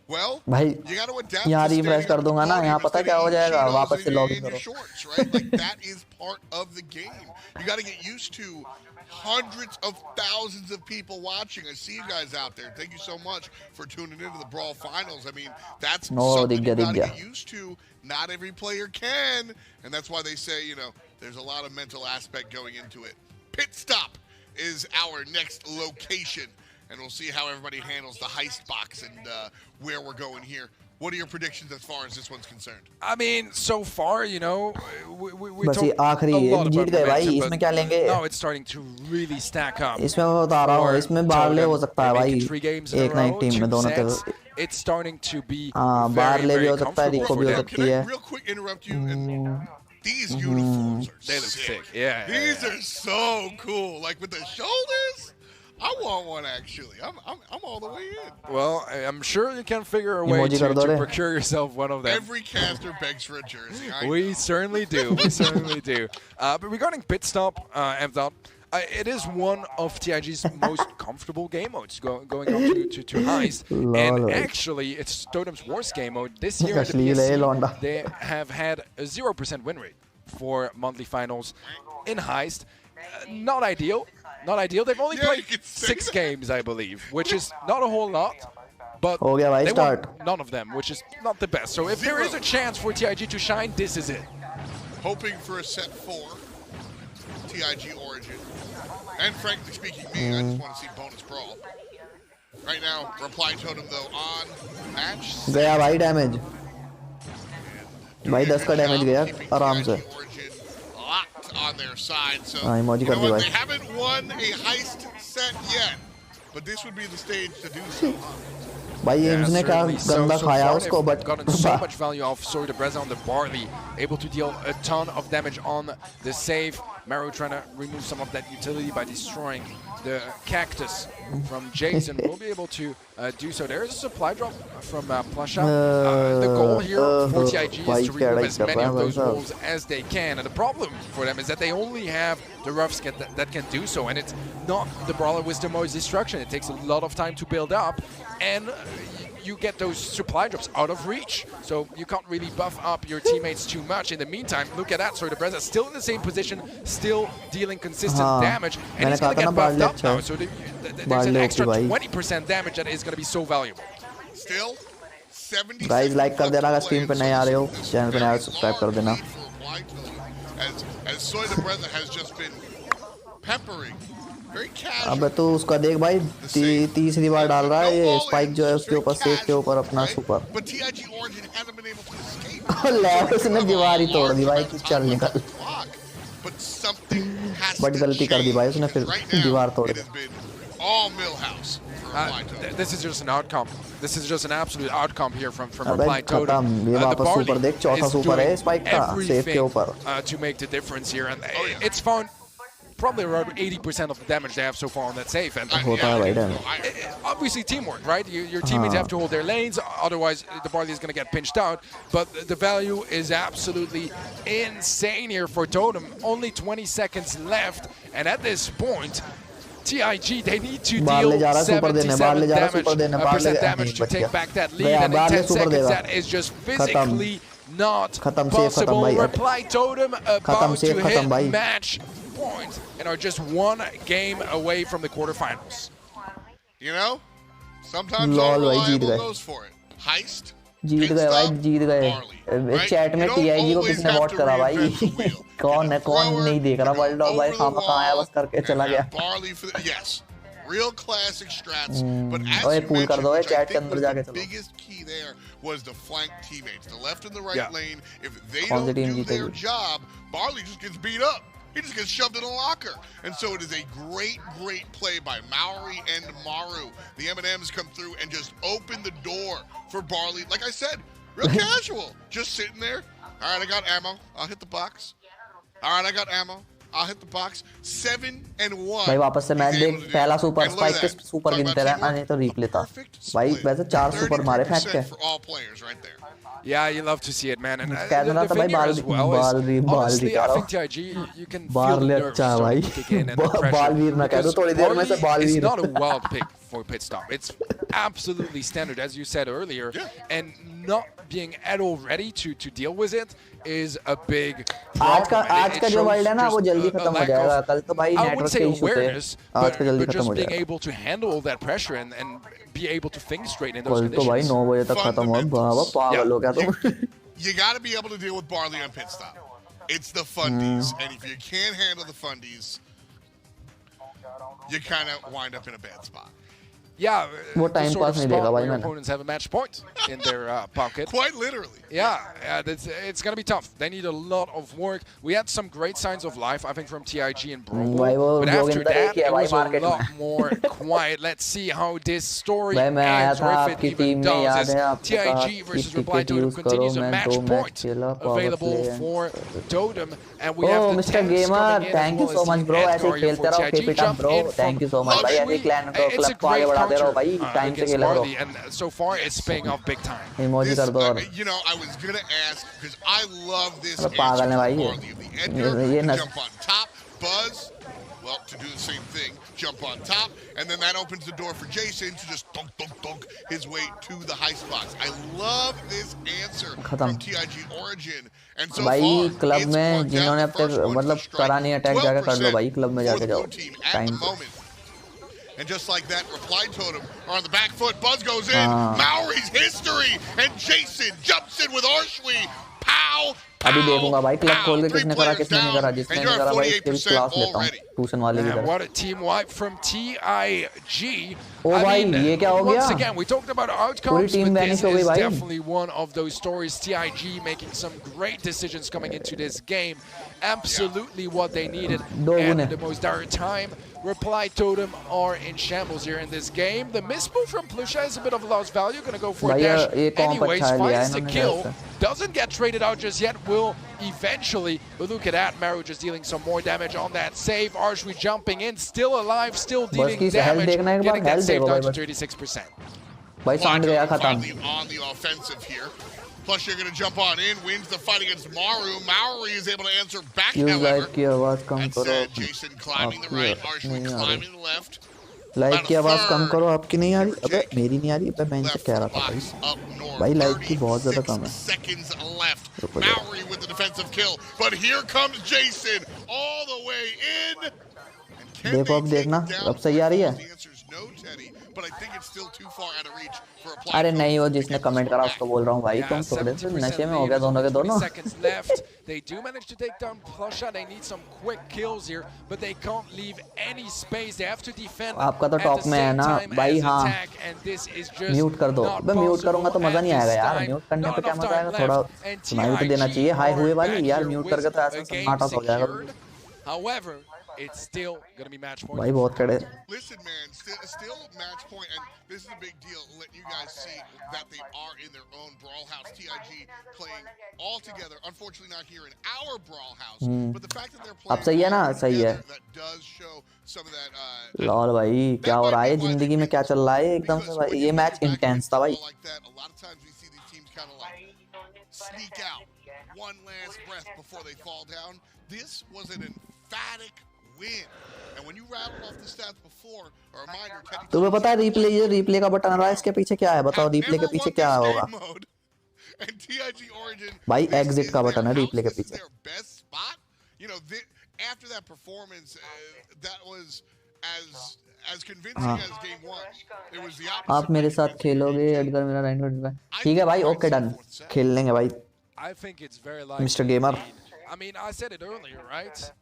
Well, you got to adapt यहाँ refresh कर दूंगा ना, यहाँ पता क्या हो जाएगा, वापस से लॉगिन करो। Shorts, right? Like that is part of the game. You got to get used to hundreds of thousands of people watching. I see you guys out there. Thank you so much for tuning into the Brawl Finals. I mean, that's something you got to get used to. Not every player can, and that's why they say, you know, there's a lot of mental aspect going into it. Pit Stop is our next location, and we'll see how everybody handles the heist box and where we're going here. What are your predictions as far as this one's concerned? I mean, so far, you know, we बस ये आखिरी जीत गए भाई, इसमें क्या लेंगे? Now it's starting to really stack up. इसमें मैं बता रहा हूँ, इसमें बारले हो सकता है भाई, एक ना एक टीम में दोनों तरफ। It's starting to be barley भी हो सकता है, रिको भी हो सकती है। Real quick interrupt you. And these uniforms are they look sick. Yeah. These are so cool. Like with the shoulders. I want one actually. I'm all the way in. Well, I'm sure you can figure a way to procure yourself one of them. Every caster begs for a jersey. We certainly do. We certainly do. But regarding Pit Stop, it is one of TIG's most comfortable game modes, going up to heist. And actually, it's Totem's worst game mode. This year in the PC, they have had a 0% win rate for monthly finals in heist. Not ideal. Not ideal. They've only played 6 games, I believe, which is not a whole lot. But they won none of them, which is not the best. So if there is a chance for TIG to shine, this is it. Hoping for a set 4, TIG Origin. And frankly speaking, I just want to see bonus brawl. Right now, Reply Totem though on match. गया भाई damage, भाई 10 का damage गया आराम से। On their side, so you know what, they haven't won a heist set yet, but this would be the stage to do so. भाई इसने क्या गंदा खाया उसको, but gotten so much value off Soy de Breza on the Barley, able to deal a ton of damage on the save. Maru trying to remove some of that utility by destroying the cactus from Jason. Will be able to do so. There is a supply drop from Plusha. The goal here for TIG is to remove as many of those walls as they can. And the problem for them is that they only have the roughs that can do so. And it's not the Brawler with the most destruction. It takes a lot of time to build up. And you get those supply drops out of reach. So you can't really buff up your teammates too much. In the meantime, look at that. So the Breza still in the same position, still dealing consistent damage. And he's going to get buffed up now. So there's an extra 20% damage that is going to be so valuable. Still, 70. Guys, like कर देना, अगर stream पे नहीं आ रहे हो, channel पे नया subscribe कर देना। As Soy de Breza has just been peppering very casual. अबे तो उसका देख भाई, तीसरी बार डाल रहा है ये स्पाइक जो है उसके ऊपर, सेफ के ऊपर अपना super. But TIG Origin hasn't been able to escape. Lab उसने दीवार ही तोड़ दी भाई कि चल निकल। But something has बड़ी to गलती कर दी भाई उसने, फिर Right now, दीवार तोड़ it the. has been all Millhouse for Reply Totem. This is just an outcome. This is just an absolute outcome here from अबे Reply Totem. खत्म, ये वापस सुपर देख, चौथा सुपर है स्पाइक का सेफ के ऊपर। To make the difference here, and it's found probably around 80% of the damage they have so far on that safe. And होता है भाई damage. obviously teamwork, right? Your teammates have to hold their lanes, otherwise the Barley is going to get pinched out. But the value is absolutely insane here for Totem. Only 20 seconds left, and at this point, TIG, they need to deal 77% damage to take back that lead, and in 10 seconds that is just physically not possible. Reply Totem about to hit match point and are just one game away from the quarterfinals. You know, sometimes unreliable goes for it. Heist. जीत गए भाई, जीत गए। Chat में TIG को किसने vote करा भाई? कौन है, कौन नहीं देख रहा वर्ल्ड ऑफ भाई, खामा कहाँ आया बस करके चला गया। Yes, real classic strats. But as ओए you पूल कर दो, mentioned, चैट के I अंदर think जाके the चलो। biggest key there was the flank teammates, the left and the right Yeah. lane. If they कौन सी don't टीम do their जीतेगी? job, Barley just gets beat up. He just gets shoved in a locker. And so it is a great, great play by Maori and Maru. The M&Ms come through and just open the door for Barley. Like I said, real casual. Just sitting there. All right, I got ammo. I'll hit the box. All right, I got ammo. I'll hit the box. 7-1. भाई वापस से match देख, पहला super spike के super गिनते रहे, नहीं तो रिप्ले था भाई। वैसे 4 सुपर मारे फेंक के। for all players right there. Yeah, you love to see it, man. And कहना the था भाई thing here as well is, honestly, I think बाल TIG, you can feel बाल the ले nerves अच्छा है भाई। starting to kick in and the pressure. Baalveer ना कह दो, Because थोड़ी देर में से Barley is Baalveer. not a wild pick for pit stop. It's absolutely standard, as you said earlier. And not being at all ready to deal with it is a big problem. आज का जो world है ना वो जल्दी खत्म हो जाएगा। कल तो भाई I wouldn't नेटवर्क say के इशू थे, awareness, आज का जल्दी but खत्म हो just being जाएगा। able to handle all that pressure and be able to think straight in those कल तो भाई conditions. 9 बजे तक खत्म हो, बाबा पागल हो गया तुम। You got to be able to deal with Barley on pit stop. It's the fundies, and if you can't handle the fundies, you kind of wind up in a bad spot. Yeah, वो the time sort of pass नहीं spot देगा where भाई your मैंने। opponents have a match point in their pocket. Quite literally. Yeah, it's going to be tough. They need a lot of work. We had some great signs of life, I think, from TIG and Brawl, भाई वो but after Joginder that, एक ही है it भाई was a market lot में। more quiet. Let's see how this story भाई मैं आया ends, था or if it आपकी even टीम में, does, याद as है आपने कहा TIG कि versus Reply ticket Totem use करो, continues a मैं match 2 मैच point खेला power available play. for Totem, and we Oh, have the Mr. tanks Gamer, coming in, thank you as so well much, as bro. the ऐसे Edgar खेलते for रहो, TIG. keep it up, Jump bro. in Thank you from so much भाई, ऐसे Luxury. Clan को It's club a को आगे great बढ़ाते रहो counter भाई, टाइम से against खेला करो। Barley, and so far it's paying off big time. Emoji कर दो और। You know, I was going to ask, because I love this अबे answer पागल है from भाई ये। Barley. The Edgar, ये to नस। jump on top, Buzz, well, to do the same thing, jump on top, and then that opens the door for Jason to just dunk, dunk, dunk his way to the high spots. I love this answer from TIG Origin. And so भाई far, club it's में marked down जिन्होंने the अब तक first one to मतलब strike. करा नहीं attack जाके कर लो भाई, क्लब में 12% जाके for the जाओ blue team at time the से। moment. And just like that, Reply Totem are on the back foot. Buzz goes in. Maori's history. And Jason jumps in with Arshwi. Pow! अभी देखूंगा भाई club खोल के किसने करा किसने नहीं करा, जिसने नहीं करा भाई इसके भी क्लास लेता हूँ ट्यूशन वाले की And तरह। what a team wipe from TIG. ओ भाई ये क्या हो गया? Once again, we talked about outcomes, team but vanish this हो गई is भाई। definitely one of those stories. TIG making some great decisions coming into this game. Absolutely what they needed. And the most dire time. Reply Totem are in shambles here in this game. The mismove from Plusha is a bit of lost value. Gonna go for a dash anyways. Finds the kill. Doesn't get traded out just yet. Will eventually. But look at that. Maru just dealing some more damage on that save. Arshwi jumping in. Still alive. Still dealing damage. Getting that save down to 36%. भाई सांड गया खत्म। On the offensive here. Plus, you're going to jump on in, wins the fight against Maru. Maori is able to answer back, however. की आवाज कम That करो। said, Jason climbing the right, Arshwi climbing the left. Like की आवाज कम करो, आपकी नहीं आ रही? अबे मेरी नहीं आ रही, अबे मैं इनसे कह रहा था भाई। भाई लाइक की बहुत ज्यादा कम है। Seconds left. Maori with the defensive kill, but here comes Jason all the way in. देखो अब देखना, अब सही आ रही है। The answer is no, Teddy. but I think it's still too far out of reach for a अरे नहीं, वो to जिसने get this कमेंट one करा back. उसको बोल रहा हूँ भाई, तुम थोड़े से नशे में हो गया दोनों के दोनों. 20 seconds left. They do manage to take down Plusha. They need some quick kills here, but they can't leave any space. They have to defend आपका तो at टॉप the में है same ना time भाई. as हाँ, attack, and this is just mute कर दो. not अबे म्यूट करूंगा तो possible मजा नहीं at आएगा this यार. time. म्यूट करने Not पे क्या enough मजा time आएगा, थोड़ा left, and सुनाई तो देना TIG चाहिए. हाई हुए are वाली back यार, here म्यूट with करके तो a ऐसा game स्मार्ट आउट हो जाएगा. secured. However, it's still gonna be match point. भाई बहुत कड़े. Listen, man, still match point, and this is a big deal. Let you guys see that they are in their own brawl house. TIG playing all together. Unfortunately, not here in our brawl house, but the fact that they're playing अब सही है ना? all सही है. together, that does show some of that. Lol भाई क्या हो रहा है जिंदगी में, क्या चल रहा है एकदम से भाई. ये मैच इंटेंस था भाई. Like that, a lot of times we see these teams kind of like sneak out one last breath before they fall down. This was an emphatic win. And when you rattled off the stats before, a reminder, तुम्हें पता है replay, ये replay का button आ रहा है, इसके पीछे क्या है बताओ? रिप्ले के पीछे क्या होगा भाई? एग्जिट का बटन है रिप्ले के पीछे. after that performance, that was as convincing हाँ. as game one. It was the opposite. आप मेरे साथ खेलोगे एडगर, मेरा 925. ठीक है भाई, ओके डन, खेल लेंगे भाई. I think it's very likely. Mr. Gamer. I mean, I said it earlier, right?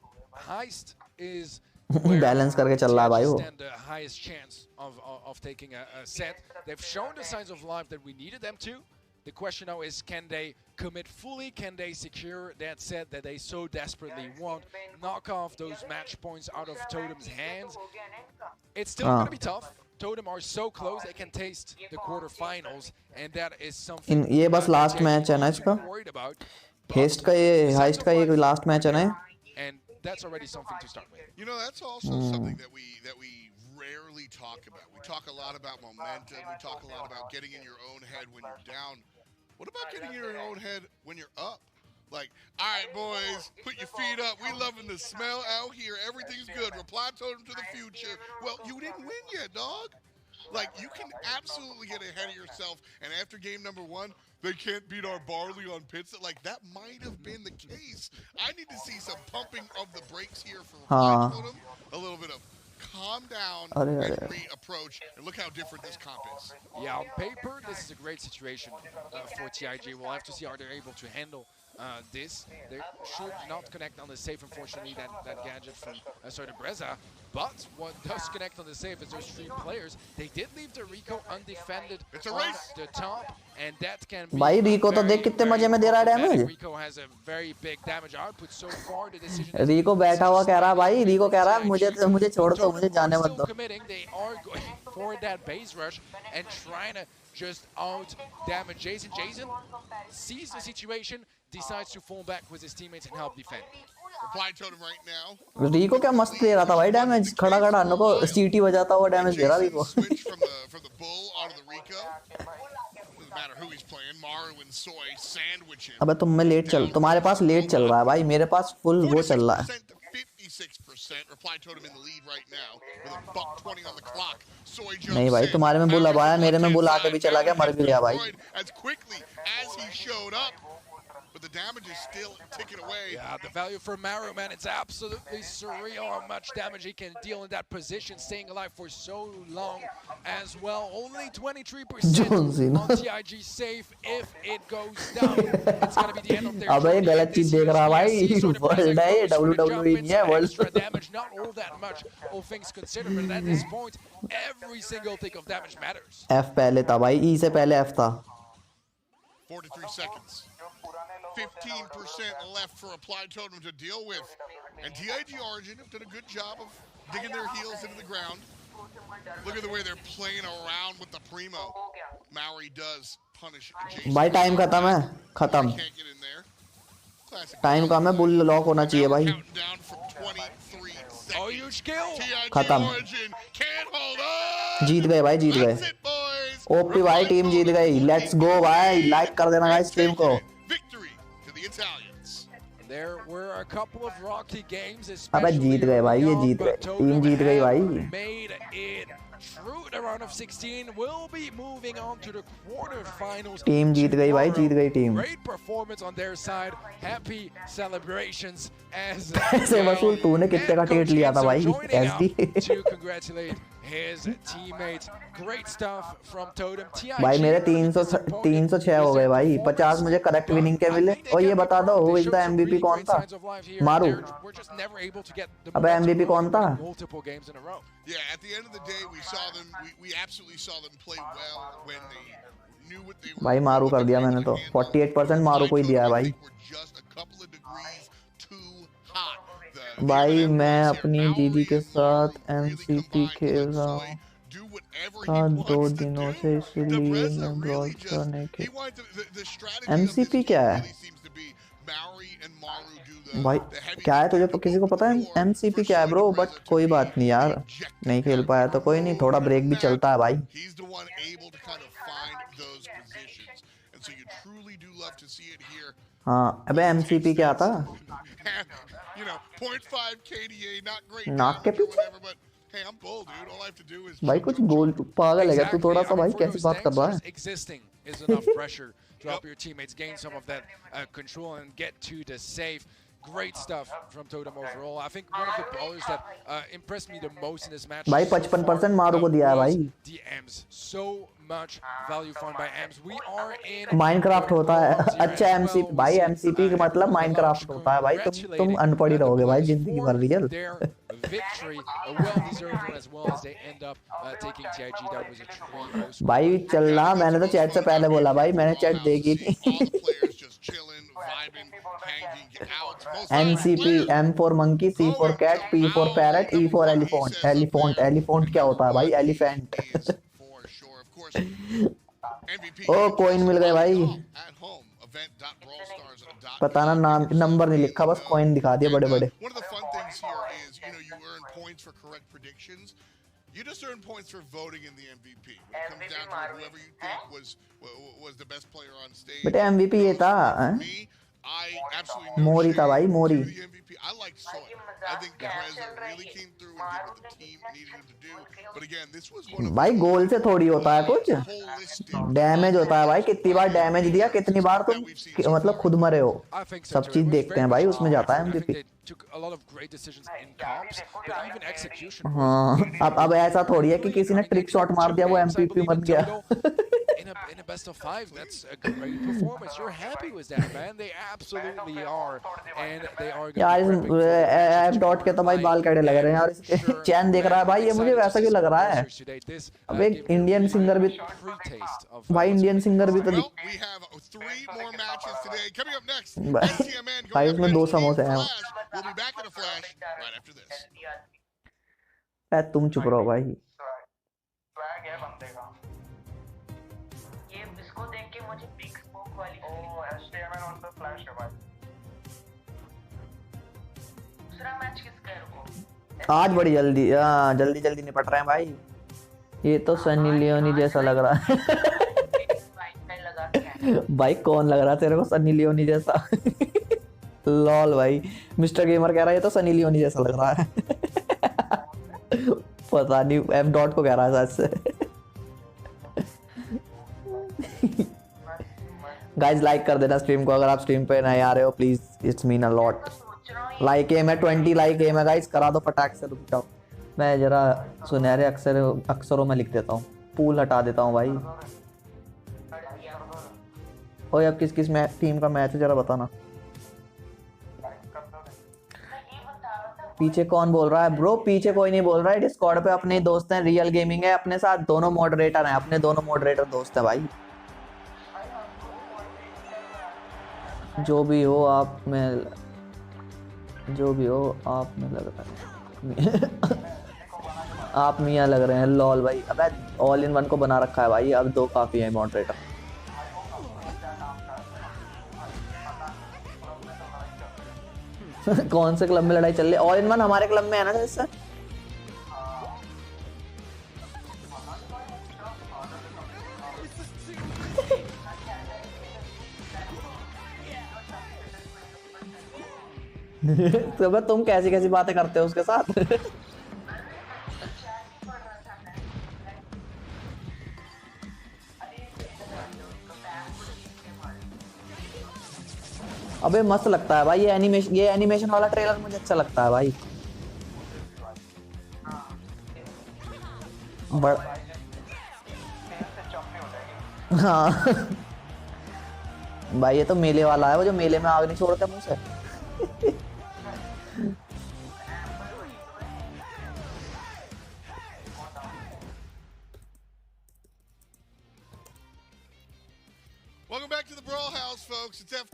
Heist is balance करके चल रहा है भाई वो. stand the highest chance of taking a set. They've shown the signs of life that we needed them to. The question now is, can they commit fully? Can they secure that set that they so desperately want? Knock off those match points out of Totem's hands. It's still going to be tough. Totem are so close, they can taste the quarterfinals, and that is something. ये बस last match है ना इसका. Worried about. Haste का ये, heist का ये last match है ना. And that's already something to start with. You know, that's also something that we rarely talk about. We talk a lot about momentum. We talk a lot about getting in your own head when you're down. What about getting in your own head when you're up? Like, all right, boys, put your feet up. We loving the smell out here. Everything's good. Reply totem to the future. Well, you didn't win yet, dog. Like, you can absolutely get ahead of yourself. And after game number one, they can't beat our barley on pits. Like, that might have been the case. I need to see some pumping of the brakes here for Reply Totem. A little bit of calm down and reapproach. And look how different this comp is. Yeah, on paper, this is a great situation for TIG. We'll have to see how they're able to handle this. They should not connect on the safe, unfortunately, that gadget from Breza. But what does connect on the safe is those three players. They did leave the Rico undefended on the top, and that can be भाई रिको तो देख कितने मजे में दे रहा है damage. Rico has a very big damage output so far. The decision रिको बैठा हुआ कह रहा है भाई, रिको कह रहा है मुझे छोड़ दो, मुझे जाने मत दो. They are going for that base rush and trying to just out damage Jason. Jason sees the situation, decides to fall back with his teammates and help defend. Reply Totem right now. रिको क्या मस्त दे रहा था भाई damage, खड़ा खड़ा अन्नो को सीटी बजाता हुआ डैमेज दे रहा रिको. Switch from the bull onto the Rico. Doesn't matter who he's playing. Maru and Soy sandwich him. अबे तुम्हारे पास लेट चल रहा है भाई, मेरे पास फुल वो चल रहा है. 56%. Reply Totem in the lead right now with a buck 20 on the clock. Soy नहीं भाई, तुम्हारे में बुल अब आया, मेरे में बुल आके भी चला गया, मर भी गया भाई. As quickly as he showed up. But the damage is still ticking away. Yeah, the value for Maru, man, it's absolutely surreal how much damage he can deal in that position, staying alive for so long as well. Only 23% on TIG safe. If it goes down, it's going to be the end of their अबे ये गलत चीज देख रहा भाई. World है ये, WWE नहीं है world. Extra damage, not all that much, all things considered, but at this point, every single tick of damage matters. F पहले था भाई, E से पहले F था. 43 seconds. 15% left for Reply Totem to deal with. And TIG Origin have done a good job of digging their heels into the ground. Look at the way they're playing around with the Primo. Maui does punish Jason. भाई time खत्म है, खत्म. Can't get in there. Classic. Time कम है, बुल lock होना चाहिए भाई. Counting down from 23 seconds. Oh, huge kill. TIG खत्म. Origin can't hold on. जीत गए भाई, जीत गए. ओपी भाई, टीम जीत गई. लेट्स गो भाई, लाइक कर देना गाइस स्ट्रीम को. Victory to the Italians. There were a couple of rocky games, अबे जीत गए भाई, ये जीत गए, टीम जीत गई भाई. made it through the round of 16. We'll be moving on to the quarterfinals. Team जीत गई भाई, जीत गई team. Great performance on their side. Happy celebrations as पैसे वसूल तूने कितने का टिकट लिया था भाई SD? to congratulate his teammates. Great stuff from Totem. TIG भाई मेरे 306 हो गए भाई, 50 मुझे करेक्ट विनिंग के मिले। और ये बता दो हु इज द एमवीपी कौन था? मारू। अबे एमवीपी कौन था? Yeah, at the end of the day, we absolutely saw them play well when they knew what they were. भाई मारू कर दिया मैंने तो, 48% मारू को ही दिया है भाई। Just a couple of degrees too hot. भाई मैं अपनी दीदी के साथ एमसीपी खेल रहा हूँ 2 दिनों से, इसलिए मैं ब्रॉल स्टार नहीं खेल। एमसीपी क्या है भाई? क्या है तुझे किसी को पता है एमसीपी क्या है ब्रो? बट कोई बात नहीं यार, नहीं खेल पाया तो कोई नहीं, थोड़ा ब्रेक भी चलता है भाई। हाँ अबे एमसीपी क्या था? नाक के पीछे भाई कुछ गोल पागल है क्या तू थोड़ा सा भाई? कैसी बात कर रहा है? Drop your teammates, gain some of that control and get to the save. Great stuff from Totem overall. I think one of the brawlers that impressed me the most in this match. भाई 55% मारू को दिया है भाई। The Ems, so much value found by Ems. We are in Minecraft होता है अच्छा MCP भाई, एमसीपी का मतलब माइनक्राफ्ट होता है भाई। तुम अनपढ़ ही रहोगे भाई जिंदगी भर real. victory, a well-deserved one as well as they end up taking TIG down with a trio. भाई चल रहा, मैंने तो चैट से पहले बोला भाई, मैंने चैट देखी थी। NCP, M for monkey, C for cat, P for parrot, E for elephant. Elephant क्या होता है भाई? एलिफेंट। ओ कॉइन मिल गए भाई। पता ना नाम नंबर नहीं लिखा, बस कॉइन दिखा दिए बड़े बड़े। You just earn points for voting in the MVP. When it comes down to whoever you think was the best player on stage. बेटे MVP ये था I absolutely मोरी था भाई, मोरी। I like Soy. I think Grezza really came through and did what the team needed him to do. But again, this was one of भाई गोल से थोड़ी होता है कुछ, डैमेज होता है भाई। कितनी बार डैमेज दिया, कितनी बार तुम मतलब खुद मरे हो, सब चीज देखते हैं भाई, उसमें जाता है MVP। हाँ अब ऐसा थोड़ी है कि किसी ने ट्रिक शॉट मार दिया वो MVP बन गया। In a best of 5, that's a great performance. You're happy with that, man. They absolutely are, and they are. यार एफ डॉट के तो भाई बाल कड़े लग रहे हैं और इसके चैन देख रहा है भाई, ये मुझे वैसा क्यों लग रहा है? अब एक इंडियन सिंगर भी भाई, इंडियन सिंगर भी तो भाई उसमें 2 समोसे हैं। तुम चुप रहो भाई। आज बड़ी जल्दी निपट रहे हैं भाई। ये तो सनी लियोनी जैसा लग रहा है। भाई कौन लग रहा है तेरे को सनी लियोनी जैसा? लॉल भाई, मिस्टर गेमर कह रहा है ये तो सनी लियोनी जैसा लग रहा है। पता नहीं, एफ डॉट को कह रहा है शायद से। गाइज लाइक कर देना स्ट्रीम को, अगर आप स्ट्रीम पे नए आ रहे हो please, it's mean a lot. Like M है 20 लाइक एम है गाइज, करा दो फटाक से। रुक जाओ मैं जरा सुनहरे अक्षरों में लिख देता हूँ, पूल हटा देता हूँ भाई। ओए अब किस किस टीम का मैच है जरा बताना। पीछे कौन बोल रहा है ब्रो? पीछे कोई नहीं बोल रहा है, डिस्कॉर्ड पे अपने दोस्त हैं, रियल गेमिंग है अपने साथ, दोनों मॉडरेटर हैं, अपने दोनों मॉडरेटर दोस्त हैं भाई। जो भी हो आप में लग रहा है आप मियाँ लग रहे हैं। लॉल भाई, अबे ऑल इन वन को बना रखा है भाई, अब 2 काफी है मॉडरेटर। कौन से क्लब में लड़ाई चल रही है? ऑल इन वन हमारे क्लब में है ना जैसे। तो तुम कैसी कैसी बातें करते हो उसके साथ? अबे मस्त लगता है भाई ये एनिमेशन वाला ट्रेलर मुझे अच्छा लगता है भाई। हाँ भाई ये तो मेले वाला है, वो जो मेले में आग नहीं छोड़ते मुंह से। Welcome back to the Brawl House, folks. It's F.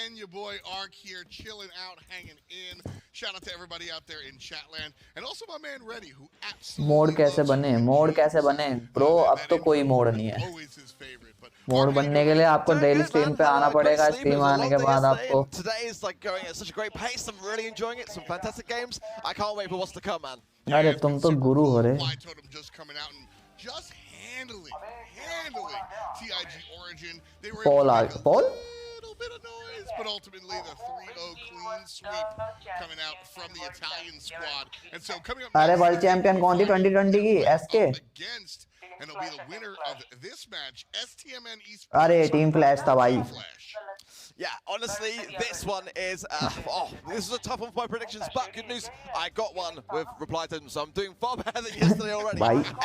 and your boy Ark here, chilling out, hanging in. Shout out to everybody out there in Chatland, and also my man Reddy, who absolutely mode कैसे बने, mode कैसे बने bro? अब तो कोई mode नहीं है। always his favorite. But mode बनने के लिए आपको डेली स्ट्रीम पे आना पड़ेगा, स्ट्रीम आने के बाद आपको। Today is like going at such a great pace. I'm really enjoying it. Some fantastic games. I can't wait for what's to come, man. अरे तुम तो गुरु हो रे। Fly Totem just coming out and just handling TIG Origin. They were able to make a little bit of noise, but ultimately the 3-0 clean sweep coming out from the Italian squad. And so coming up अरे world champion कौन थी 2020 की? SK. against, and it'll be the winner of this match, STMN Esports. अरे team flash था भाई। Yeah, honestly, this one is, this is a tough one for my predictions, but good news, I got one with reply to them, so I'm doing far better than yesterday already.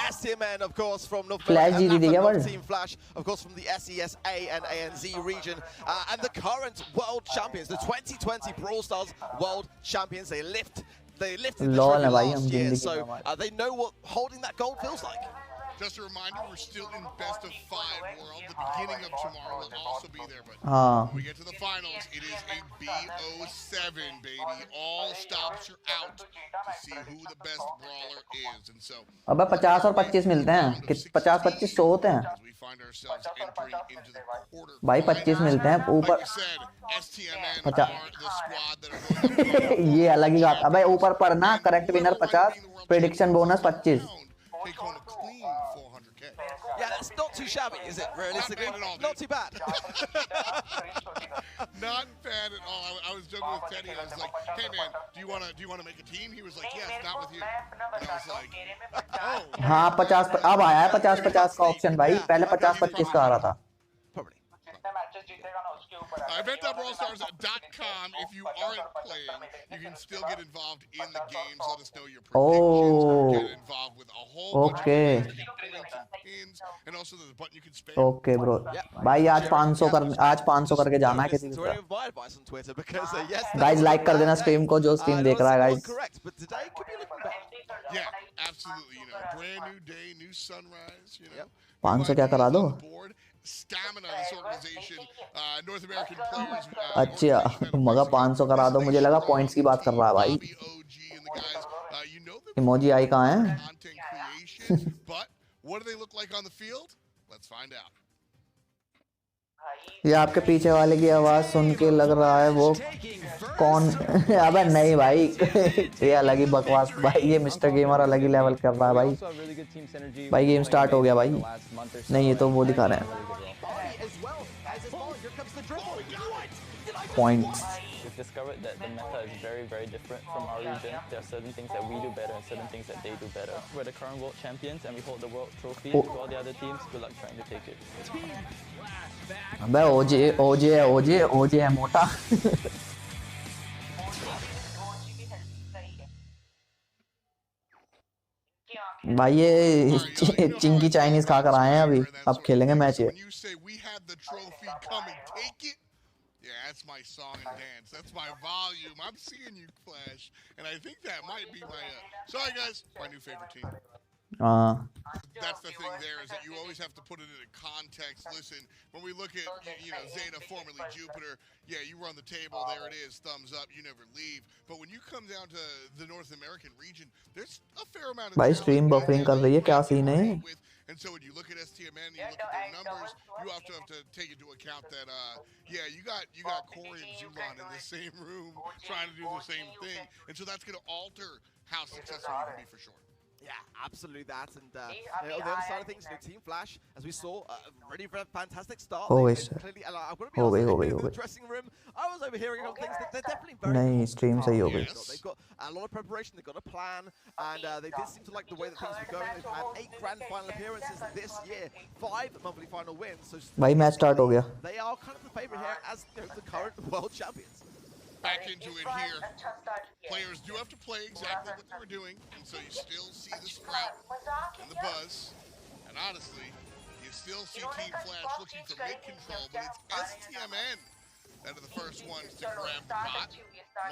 STMN, of course, from North Team Flash, of course, from the SESA and ANZ region, and the current world champions, the 2020 Brawl Stars world champions. They lifted the trophy last year, so they know what holding that gold feels like. Just a reminder, we're still in best of 5 world. The beginning of tomorrow will also be there, but when we get to the finals, it is a BO7, baby. All stops are out to see who the best brawler is, and so. अबे 50 और 25 मिलते हैं, 50-25 100 होते हैं। We find ourselves entering into the quarter. भाई 25 मिलते हैं ऊपर। STMN are the squad that are going up. ये अलग ही बात। अबे ऊपर पर ना correct winner 50, prediction bonus 25। Take home a clean 400K. Yeah, that's not too shabby, is it? Realistically, Not bad at all, not too bad. Not bad at all. I was joking with Teddy. I was like, "Hey man, do you wanna make a team?" He was like, "Yes, not with you." And I was like, "Oh." हाँ 50 अब आया है 50-50 का option भाई, पहले 50-25 का आ रहा था। Event.brawlstars.com. If you aren't playing, you can still get involved in the games. Let us know your predictions. Get involved with a whole bunch of things. Points and pins, and also there's a button you can spam. Okay bro भाई आज 500 करके जाना है किसी को। Guys like कर देना stream को जो स्ट्रीम देख रहा है guys. Yeah, absolutely. You know, brand new day, new sunrise. You know, 500 क्या करा दो? Stamina, this organization, North American players. अच्छा मगर 500 करा दो, मुझे लगा पॉइंट्स की बात कर रहा है भाई। इमोजी आई कहाँ है? But what do they look like on the field? Let's find out. ये आपके पीछे वाले की आवाज सुन के लग रहा है वो कौन? अबे नहीं भाई ये अलग ही बकवास भाई, ये मिस्टर गेमर अलग ही लेवल कर रहा है भाई। भाई गेम स्टार्ट हो गया भाई। नहीं ये तो वो दिखा रहे हैं points. We've discovered that the meta is very, very different from our region. There are certain things that we do better and certain things that they do better. We're the current world champions and we hold the world trophy. To all the other teams, good luck trying to take it. अबे ओजे है मोटा। भाई ये Chinki Chinese खा कर आए हैं अभी, अब खेलेंगे मैच ये। Yeah, that's my song and dance. That's my volume. I'm seeing you, Flash, and I think that might be my. Sorry, guys, my new favorite team. That's the thing there is that you always have to put it in context. Listen, when we look at Zeta, formerly Jupiter, yeah, you run the table. There it is, thumbs up. You never leave. But when you come down to the North American region, there's a fair amount of. भाई stream buffering कर रही है, क्या scene है? And so when you look at STMN, you look at their numbers, you have to take into account that, yeah, you got Corey and Zulon in the same room trying to do the same thing, and so that's going to alter how successful you can be for sure. Yeah, absolutely that. And on the other side of things, Team Flash, as we saw, really fantastic start. हो गई They sir, clearly, I'm going to be हो honest, गई in the dressing room, I was overhearing on things that they're definitely very नहीं stream सही हो गई. They've got a lot of preparation, they've got a plan, and they did seem to like the way that things were going. They've had 8 grand final appearances this year, 5 monthly final wins. So भाई match start हो गया. they are kind of the favorite here as the current world champions. Back into it here. Players do have to play exactly what they were doing, and so you still see the sprout and the buzz. And honestly, you still see Team Flash looking for mid-control, but it's STMN that are the first ones to grab the bot.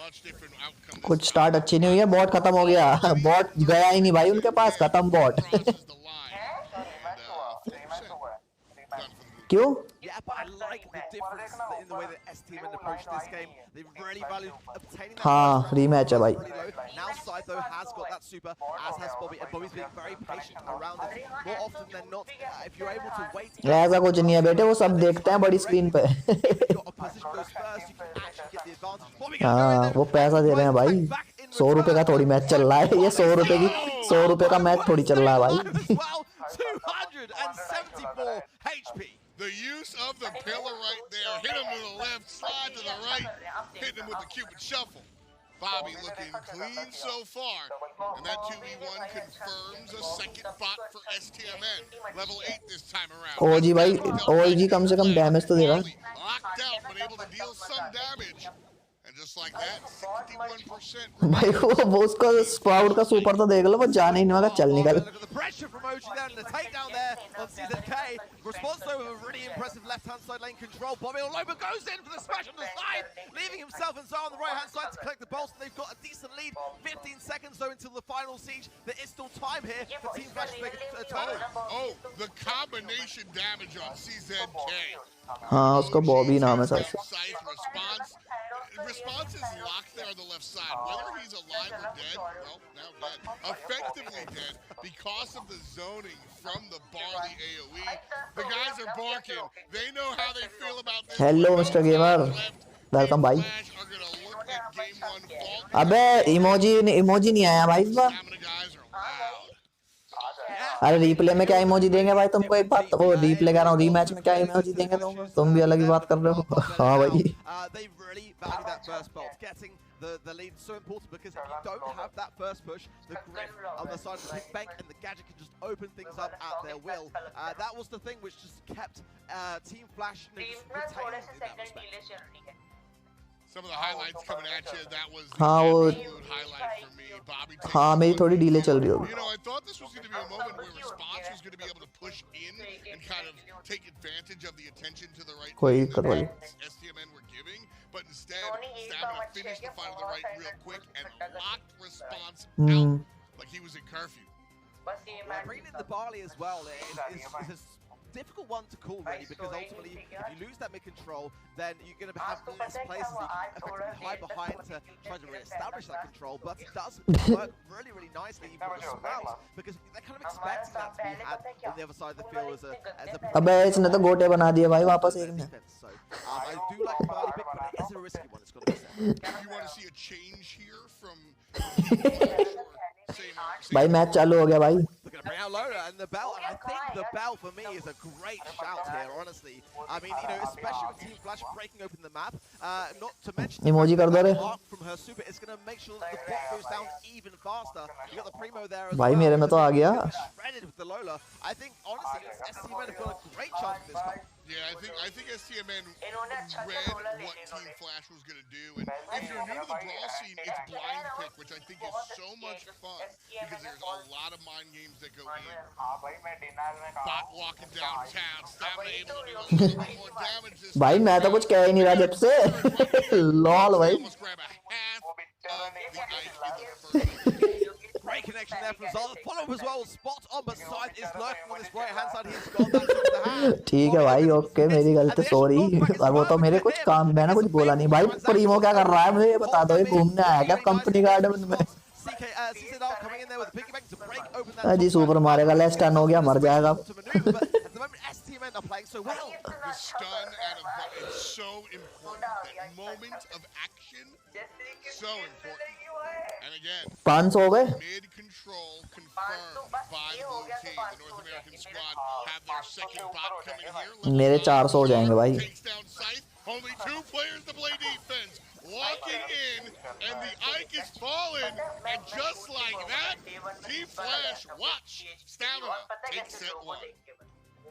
Much different outcome. कुछ start अच्छी नहीं हुई है, bot खत्म हो गया. Bot गया ही नहीं भाई उनके पास, खत्म बॉट. क्यों? Yeah, but I like the difference in the way that STMN approached this game. They really valued obtaining that. हाँ रीमैच है भाई. Now Scytho has got that super, as has Bobby, and Bobby's being very patient around it. More often than not, if you're able to wait. ऐसा कुछ नहीं है बेटे, वो सब देखते हैं बड़ी स्क्रीन पे. हाँ वो पैसा दे रहे हैं भाई. 100 रुपए का थोड़ी मैच चल रहा है, ये 100 रुपए का मैच थोड़ी चल रहा है भाई. 274 HP. The use of the pillar right there. Hit him to the left, slide to the right. Hitting him with the Cupid shuffle. Bobby looking clean so far. And that 2v1 confirms a second bot for STMN. Level 8 this time around. OG भाई, OG कम से कम damage तो देगा. Locked out, but able to deal some damage. And just like that, 61%. भाई वो उसका sprout का super तो देख लो, वो जाने ही नहीं वाला, चल निकल. The pressure from OG there and the takedown there on CZK. Response though with a really impressive left-hand side lane control. Bobby Oloba goes in for the smash on the side, leaving himself and Zara on the right-hand side to collect the bolster. They've got a decent lead. 15 seconds though until the final siege. There is still time here for Team Flash to make a turn. Oh, the combination damage on CZK. हाँ उसका बॉबी नाम है sir. Response is locked there on the left side. Whether he's alive or dead, well, now dead. Effectively dead because of the zoning from the Barley AoE. The guys are barking. They know how they feel about this. Hello Mr. Gamer. Welcome भाई. अबे emoji नहीं आया भाई इस बार. अरे replay में क्या emoji देंगे भाई तुमको? एक बात वो रीप्ले कर रहा हूँ, रीमैच में क्या इमोजी देंगे तुमको? तुम भी अलग ही बात कर रहे हो. हाँ भाई. They really value that first bolt. Getting the lead is so important because if you don't have that first push, the grip on the side of the big bank and the gadget can just open things up at their will. That was the thing which just kept Team Flash retaining in that respect. Some of the highlights coming at you. That was the हाँ वो highlight for me. Bobby. हाँ मेरी थोड़ी delay चल रही होगी. You know, I thought this was going to be a moment where Response was going to be able to push in and kind of take advantage of the attention to the right कोई that करवा ली. STMN were giving, but instead Stamina finished the fight on the right real quick and locked Response out like he was in curfew. Bringing in the Barley as well is a difficult one to call really, because ultimately if you lose that mid control, then you're going to have less places that you can effectively hide behind to try to re-establish that control. But it does work really nicely even with the sprouts, because they're kind of expecting that to be had on the other side of the field as a अबे इसने तो गोटे बना दिए भाई वापस एक ने. So I do like the Barley pick, but it is a risky one. It's got to be said. If you want to see a change here from भाई मैच चालू हो गया भाई. They're going to bring out Lola and the bell, and I think the bell for me is a great shout here, honestly. I mean, you know, especially with Team Flash breaking open the map, not to mention Emoji कर दो रे. from her super, it's going to make sure that the bot goes down even faster. You got the Primo there as भाई well. मेरे में तो आ गया. Shredded with the Lola. I think, honestly, STMN have got a great chance at this one. Yeah, I think STMN read what Team Flash was going to do. And if you're new to the Brawl scene, it's blind pick, which I think is so much fun because there's a lot of mind games that go in. Bot walking downtown, Stamina able to do a little bit more damage this भाई मैं तो कुछ कह ही नहीं रहा जब से. Lol भाई. almost grab a half of the ice in the first. Great connection there from Zala. Follow as well. Spot on, but Scythe is lurking on this right hand side. He's got that to the hand. ठीक है भाई, okay मेरी गलती, sorry. और वो तो मेरे कुछ काम, मैंने कुछ बोला नहीं भाई. प्रीमो क्या कर रहा है मुझे ये बता दो. ये घूमने आया क्या कंपनी गार्डन में? अजी सुपर मारेगा, लेस टर्न हो गया, मर जाएगा. are playing so well. The stun out of it's so important. That moment of action, so important. And again, 500 हो गए mid control confirmed by the blue team. The North American squad have their second bot coming here. मेरे 400 हो जाएंगे भाई. Takes down Scythe. Only 2 players to play defense. Walking in, and the Ike is fallen, and just like that, Team Flash, watch, stamina, takes set 1.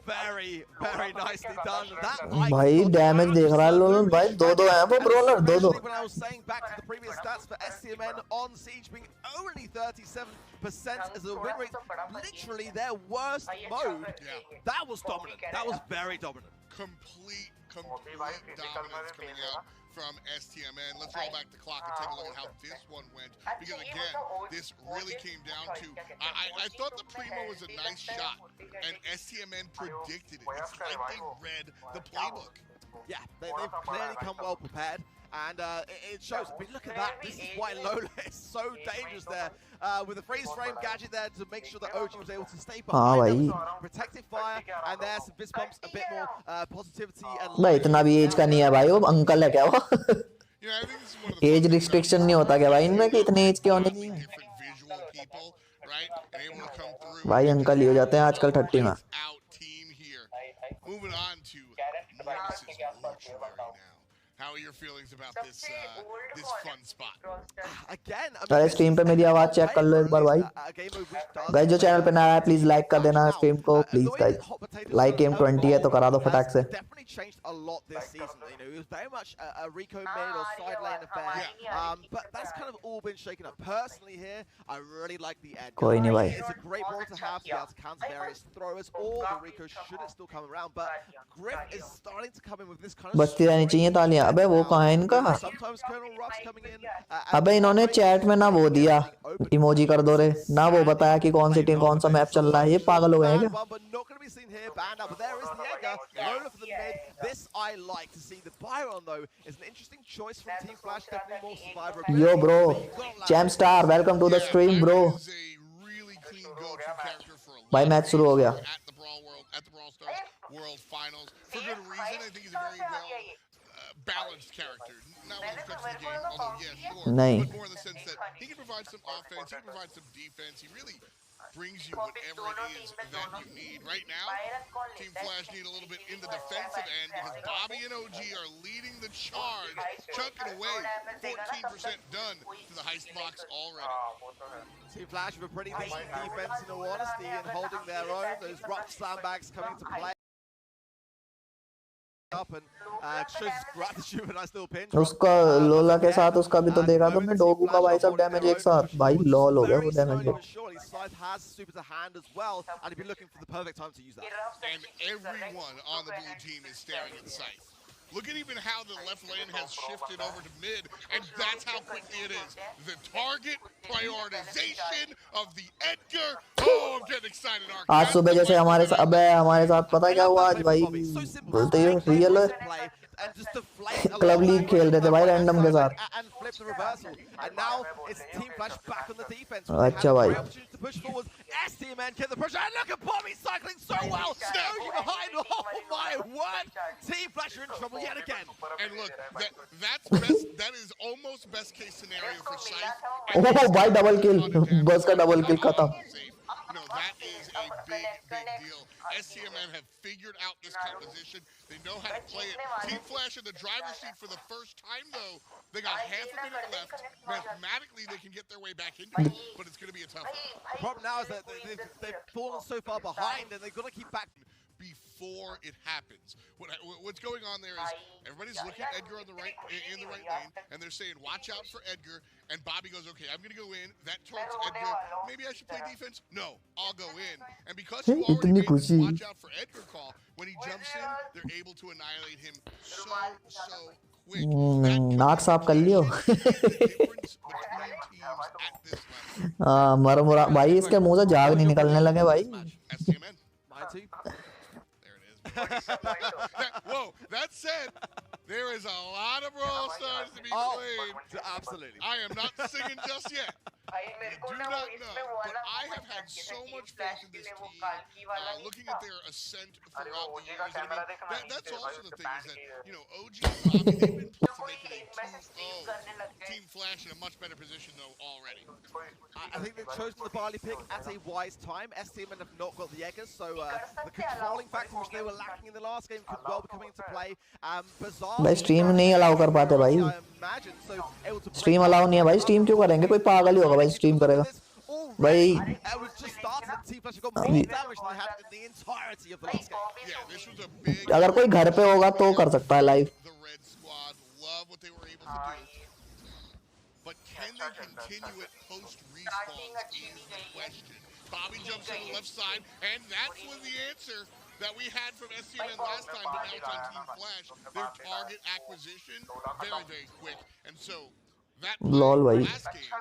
Very, very nicely done. That भाई damage देख रहा है लोगों भाई 2-2 हैं वो brawler 2-2. When I was saying back to the previous stats for STMN on Siege being only 37% as a win rate, literally their worst mode. Yeah. That was dominant. That was very dominant. Complete dominance coming out from STMN. Let's roll back the clock and take a look at how this one went. Because again, this really came down to, I thought the Primo was a nice shot, and STMN predicted it. It's like they read the playbook. Yeah, they've clearly come well prepared. And it shows. I mean, look at that. This is why Lola is so dangerous there. With a freeze frame gadget there to make sure that OG was able to stay behind them. Protective fire, and there's some fist bumps, a bit more positivity. And भाई इतना भी as का नहीं है भाई वो uncle है क्या वो एज रिस्ट्रिक्शन नहीं होता क्या भाई इनमें कि इतने एज के होने की भाई अंकल ही हो जाते हैं आजकल 30 में. Moving on to Morris's mortuary now. How are your feelings about this this fun spot? Again, अरे स्ट्रीम पे मेरी आवाज चेक कर लो एक बार भाई. गाइस जो चैनल पे नया है प्लीज लाइक कर देना स्ट्रीम को प्लीज गाइस. लाइक एम 20 है तो करा दो फटाक से. Definitely changed a lot this season. You know, it was very much a Rico mid or side lane affair. But that's kind of all been shaken up. Personally here, I really like the edge. कोई नहीं भाई. It's a great ball to have to be able to counter various throwers or the Rico should it still come around. But Griff is starting to come in with this kind of. बचती रहनी चाहिए तालियां. अबे वो कहाँ है इनका? अबे इन्होंने चैट में ना वो दिया इमोजी कर दो रे ना वो बताया कि कौन सी टीम कौन सा मैप चल रहा है. ये पागल हो गए हैं क्या? Yo bro, Champ Star, welcome to the stream bro. भाई मैच शुरू हो गया. At the Brawl Stars World Finals for good reason. I think he's a very balanced character. Not when it comes to the game, although yeah, sure. But more in the sense that he can provide some offense, he can provide some defense. He really brings you whatever it is that you need. Right now, Team Flash need a little bit in the defensive end because Bobby and OG are leading the charge, chunking away, 14% done to the heist box already. Team Flash with a pretty decent defense in all honesty and holding their own. Those rock sandbags coming to play. Up and shows gratitude with a nice little pinch. उसका लोला के साथ उसका भी तो देखा तुमने डोगू का भाई सब डैमेज एक साथ भाई लॉल हो गया वो damage. Surely Scythe has super to hand as well and he'd be looking for the perfect time to use that. And everyone on the blue team is staring at Scythe. Look at even how the left lane has shifted over to mid, and that's how quickly it is. The target prioritization of the Edgar. Oh, I'm getting excited. आज सुबह जैसे हमारे साथ पता क्या हुआ आज भाई बोलते ही रियल क्लब लीग खेल रहे थे भाई रैंडम के साथ. अच्छा भाई. STMN get the push and look at Bobby cycling so well. Stogie behind. Oh my word! Team Flash are in trouble yet again. And look, that's best. That is almost best case scenario for Scythe. Oh भाई double kill बस का double kill खत्म. No, that is a big deal. STMN have figured out this composition. They know how to play it. Team Flash in the driver's seat for the first time, though. They got half a minute left. Mathematically, they can get their way back into it, but it's going to be a tough one. The problem now is that they've fallen so far behind, and they've got to keep back. Before it happens, what's going on there is everybody's looking at Edgar on the right in the right lane, and they're saying, "Watch out for Edgar." And Bobby goes, "Okay, I'm gonna go in. That targets Edgar. Maybe I should play defense. No, I'll go in." And because you already made this watch out for Edgar call, when he jumps in, they're able to annihilate him so quick. नाक साफ कर लियो. मरमुरा भाई इसके मुंह से झाग नहीं निकलने लगे भाई. Whoa, that said, there is a lot of Brawl Stars to be played. Absolutely. I am not singing just yet. do not know, but I have had so much faith in this team. Looking at their ascent throughout the years, and I mean, that's also the thing is that, you know, OG and Bobby, they've been to make it a 2-0. Team Flash in a much better position, though, already. I think they've chosen the barley pick at a wise time. STMN have not got the Yeggers, so the controlling factor which they were lacking in the last game could well be coming into play. Bizarre. भाई stream नहीं allow कर पाते भाई, stream allow नहीं है भाई, stream क्यों करेंगे, कोई पागल ही होगा भाई स्ट्रीम करेगा भाई। अगर कोई घर पे होगा तो कर सकता है live. But can they continue it post-respawns is the question. Bobby jumps to the left side, and that's when the answer that we had from STMN last time, but now it's on Team Flash. Their target acquisition, very, very quick. And so, that last game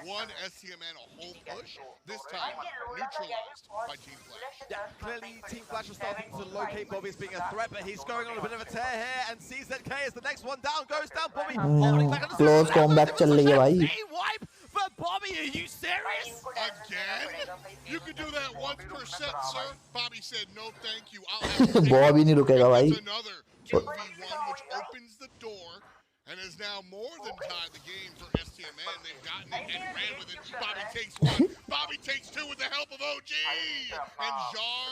won STMN a whole push. This time, neutralized by Team Flash. Yeah, clearly Team Flash is starting to locate Bobby as being a threat, but he's going on a bit of a tear here, and CZK is the next one down, goes down, Bobby holding back on the close comeback चल रही है भाई। wipe for Bobby, are you serious? Again? You could do that once per set, sir. Bobby said, no thank you, I'll have to Bobby नहीं रुकेगा भाई। another 2v1, which opens the door and is now more than tied the game for STMN. They've gotten it and ran with it. Bobby takes one. Bobby takes two with the help of OG. And Jar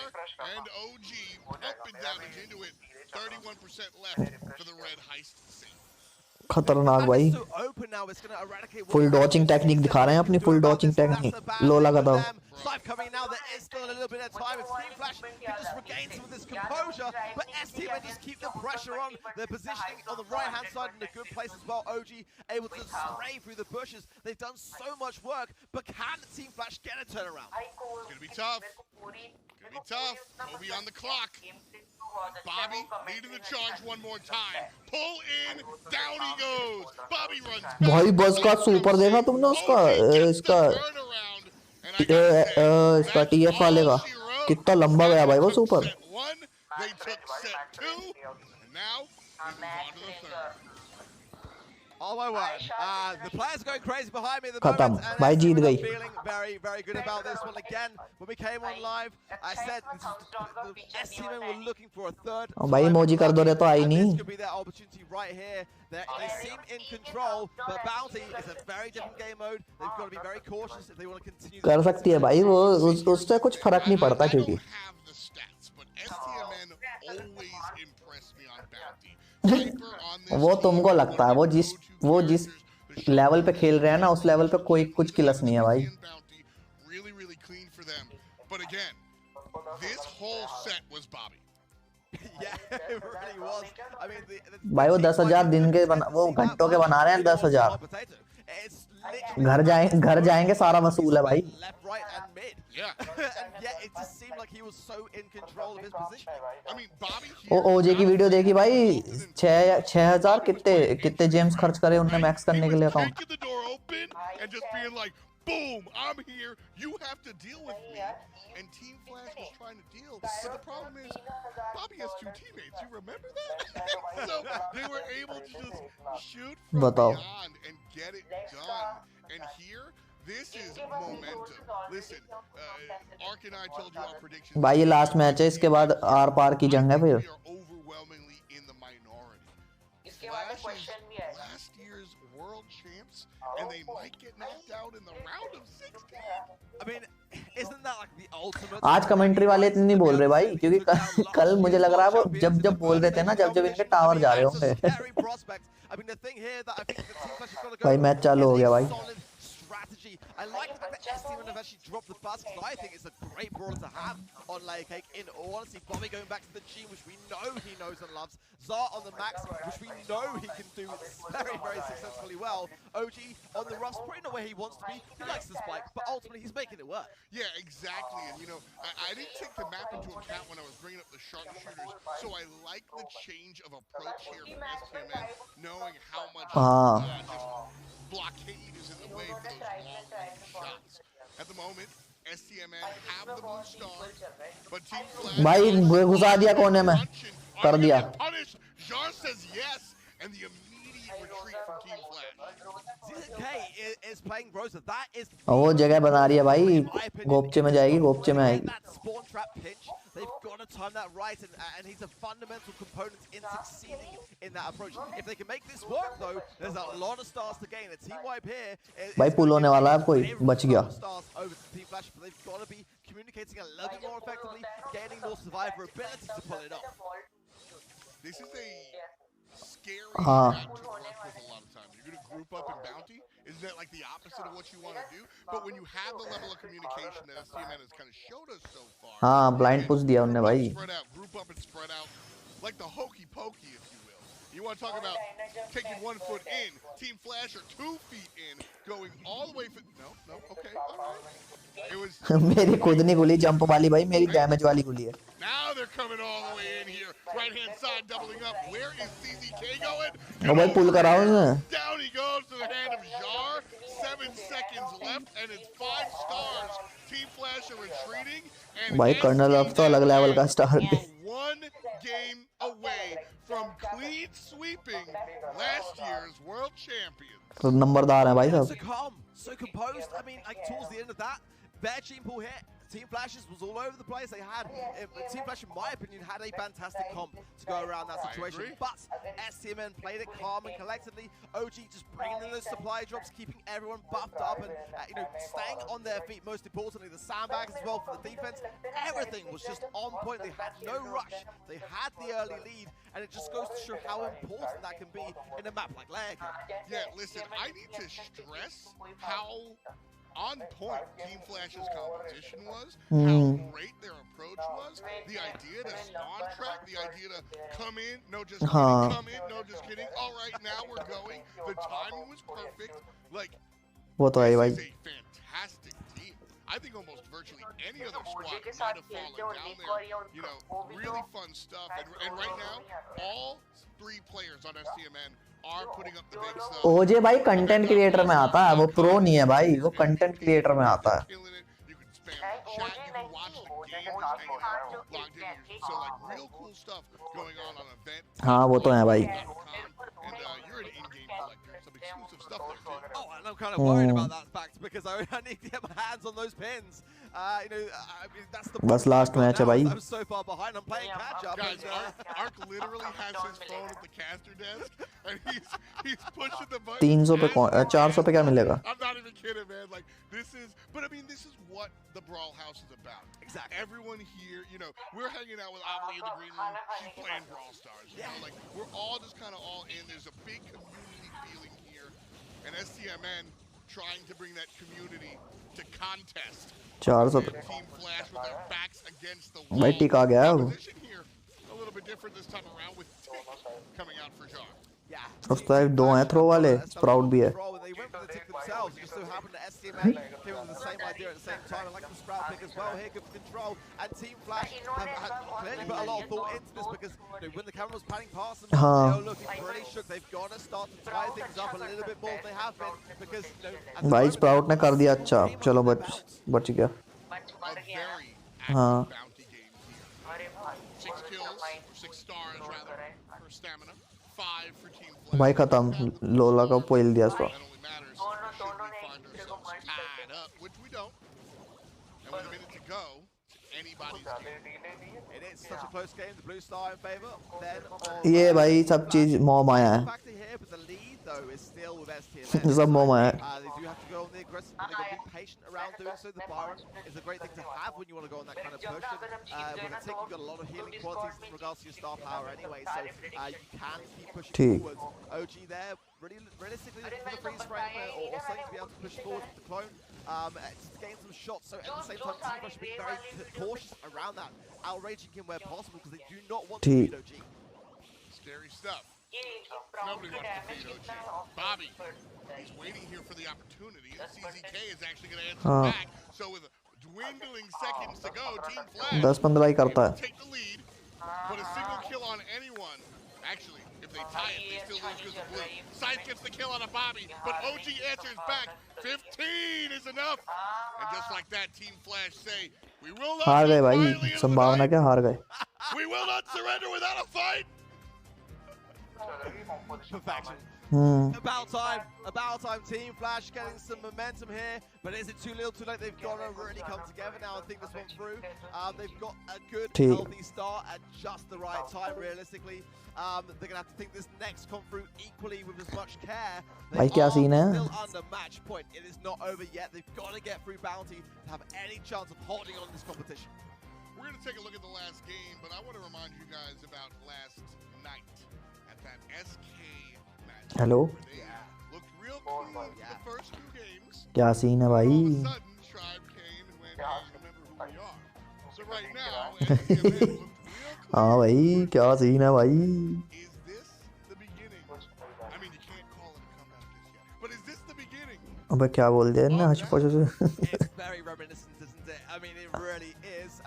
and OG pumping damage into it. 31% left for the red heist scene. खतरनाक भाई, full डॉचिंग technique दिखा रहे हैं अपनी, full डॉचिंग technique लो लगा था। Snipe coming now, there is still a little bit of time. If Team Flash can just regain some of this composure, but STMN just keep the pressure on. They're positioning on the right-hand side in a good place as well. OG able to stray through the bushes. They've done so much work, but can Team Flash get a turnaround? It's gonna be tough. Gonna be tough. Kobe on the clock. Bobby needing the charge one more time. Pull in, down he goes. Bobby runs back. भाई बस का super देखा तुमने उसका, इसका TF वाले का कितना लंबा गया भाई वो super. They took set 2, and now we move on to the third. Oh my word. The players are going crazy behind me at the खत्म moment. And भाई, जीत गई। feeling very, very good about this one. Again, when we came on live, I said the STMN were looking for a third. भाई emoji कर दो रे तो आई And नहीं। this could be their opportunity right here. They seem in control, but Bounty is a very different game mode. They've got to be very cautious if they want to continue. कर सकती है भाई वो, उससे कुछ फर्क नहीं पड़ता क्योंकि वो तुमको लगता है वो जिस लेवल पे खेल रहे हैं ना, उस लेवल पे कोई कुछ किलस नहीं है भाई। भाई वो 10,000 दिन के वो घंटों के बना रहे हैं 10,000। घर जाएंगे सारा वसूल है भाई। वो ओजे की वीडियो देखी भाई, 6,000 कितने जेम्स खर्च करे उन्होंने मैक्स करने के लिए account. Boom! I'm here. You have to deal with me. And Team Flash was trying to deal, but the problem is Bobby has 2 teammates. You remember that? So they were able to just shoot from beyond and get it done. And here, this is momentum. Listen, Ark and I told you our predictions. भाई ये last match है, इसके बाद are पार की जंग है फिर। Overwhelmingly in the minority. Flash is last year's world champs, and they might get knocked out in the round of 16. I mean, isn't that like the ultimate? आज कमेंट्री वाले इतने नहीं बोल रहे भाई, क्योंकि कल मुझे लग रहा है वो जब बोल रहे थे ना, जब इनके टावर जा रहे होंगे। भाई मैच चालू हो गया भाई। I like the fact that STMN have actually dropped the bus, because I think it's a great brawler to have on Layer Cake. In all honesty, Bobby going back to the G, which we know he knows and loves. Zar on the max, which we know he can do very, very successfully well. OG on the roughs, pretty not where he wants to be. He likes the spike, but ultimately he's making it work. Yeah, exactly. And you know, I didn't take the map into account when I was bringing up the sharpshooters, so I like the change of approach here from STMN, knowing how much just blockade is in the way for those long-range shots. At the moment, STMN have the blue star, but Team Flash भाई घुसा दिया कोने में, कर दिया। Jar says yes, and the immediate retreat from Team Flash. ZK is playing Rosa. That is वो जगह बना रही है भाई, गोपचे में जाएगी, गोपचे में आएगी. that spawn trap pinch. They've got to time that right, and he's a fundamental component in succeeding in that approach. If they can make this work, though, there's a lot of stars to gain. A team wipe here. भाई पुल होने वाला है, कोई बच गया. Stars over to Team Flash, but they've got to be communicating a little bit more effectively, gaining more survivability to pull it off. This is a scary strat to work with a lot of times. You're going to group up in bounty. Isn't that like the opposite of what you want to do? But when you have the level of communication that STMN has kind of showed us so far. हाँ, blind push दिया उन्होंने भाई. Spread out, group up and spread out, like the hokey pokey, if you will. You want to talk about taking 1 foot in, Team Flash are 2 feet in, going all the way for no, okay, all right. It was मेरी खुद नहीं खुली jump वाली भाई, मेरी damage वाली खुली है. now they're coming all the way in here. Right hand side doubling up. Where is CZK going? वो भाई पुल कराओ उसे. Down he goes to the hand of Jar. 7 seconds left and it's 5 stars. Team Flash are retreating and भाई colonel अब तो अलग level का star है. 1 game away from clean sweeping last year's world champions. तो नंबरदार है भाई So साहब. calm, so composed. I mean, like towards the end of that, their team pool hit. Team Flashes was all over the place. They had Team Flash, in my opinion, had a fantastic comp to go around that situation. But STMN played it calm and collectedly. OG just bringing in those supply drops, keeping everyone buffed up and staying on their feet. Most importantly, the sandbags as well for the defense. Everything was just on point. They had no rush. They had the early lead, and it just goes to show how important that can be in a map like Leg. Yeah, listen, I need to stress how on point Team Flash's competition was, how great their approach was, the idea to spawn track, the idea to come in, no just kidding, come in, no just kidding, all right, now we're going, the timing was perfect, like, वो तो है भाई. this is a fantastic team. I think almost virtually any other squad might have fallen down there, really fun stuff, and right now, all 3 players on STMN are putting up the big stuff. ओजे भाई content creator में आता है, वो pro नहीं है भाई, वो कंटेंट क्रिएटर में आता है. You can spam the chat, you can watch the game, just hanging out, logged in. So like real cool stuff going on event. हाँ वो तो है भाई. And you're an in-game collector, some exclusive stuff there too. Oh, and I'm kind of worried about that fact because I need to get my hands on those pins. I mean, that's the बस last match है भाई. I'm so far behind. I'm playing catch up. Guys, Ark literally has his phone at the caster desk, and he's pushing the button. 300 पे 400 पे क्या मिलेगा? I'm not even kidding, man. Like this is, but I mean, this is what the Brawl House is about. Exactly. Everyone here, we're hanging out with Amelie in the green room. She's playing Brawl Stars. Like we're all just kind of all in. There's a big community feeling here, and STMN trying to bring that community to contest. 400 Team Flash with their backs against the भाई wall. टिक आ गया अब. Position here a little bit different this time around with Tick coming out for Jar. Yeah. उसका 2 हैं throw वाले, sprout भी है. They went for the tick themselves. It just so happened that STMN came with the same idea at the same time. I like the sprout pick as well here, good control. And Team Flash have clearly put a lot of thought into this because when the camera was panning past them, they were looking pretty shook. They've got to start to tie things up a little bit more than they have been because भाई sprout ने कर दिया अच्छा. चलो बच गया. A very active bounty game here. 6 kills, 6 stars rather, for stamina. 5 for Team Flash. भाई खत्म. लोला का पोइल दिया उसको. That only matters should we find ourselves tied up, which we don't. And with a minute to go, anybody's game. it is such a close game. The blue star in favor. Then ये भाई सब चीज mom आया है. factor here, but the lead though is still with STMN. सब mom आया है. They do have to go on the aggressive, but they've got to be patient around doing so. The Byron is a great thing to have when you want to go on that kind of push. And with a tick, you've got a lot of healing qualities in regards to your star power anyway, so you can keep pushing forwards. OG there, really realistically looking for the freeze frame or something to be able to push forward with the clone. Just to gain some shots, so at the same time, Team Flash should be very cautious around that, outraging him where possible because they do not want to beat OG. Scary stuff. Nobody wants to beat OG. Bobby, he's waiting here for the opportunity, and CZK is actually going to answer back. So with dwindling seconds to go, Team Flash 10-15 ही करता है. take the lead, but a single kill on anyone. Actually, if they tie it, they still lose because of blue. Scythe gets the kill on a Bobby, but OG answers back. 15 is enough. And just like that, Team Flash say, we will not हार गए भाई. violently into the संभावना night. क्या हार गए. We will not surrender without a fight. Perfection. About time. Team Flash getting some momentum here, but is it too little, too late? They've got to really come together now and think this one through. They've got a good, healthy start at just the right time, realistically. They're gonna have to think this next come through equally with as much care. They are still under match point. It is not over yet. They've got to get through Bounty to have any chance of holding on this competition. We're going to take a look at the last game, but I want to remind you guys about last night at that SK match. Hello. They looked real clean for the first few games. क्या scene है भाई? All of a sudden, Tribe came and went, hey, remember who we are. So right now, SK looked real clean. हाँ भाई, क्या scene है भाई? Is this the beginning? I mean, you can't call it a comeback just yet, but is this the beginning? अबे क्या बोल दिया ना हर्ष पहुंचे से? It's very reminiscent, isn't it? I mean, it really is.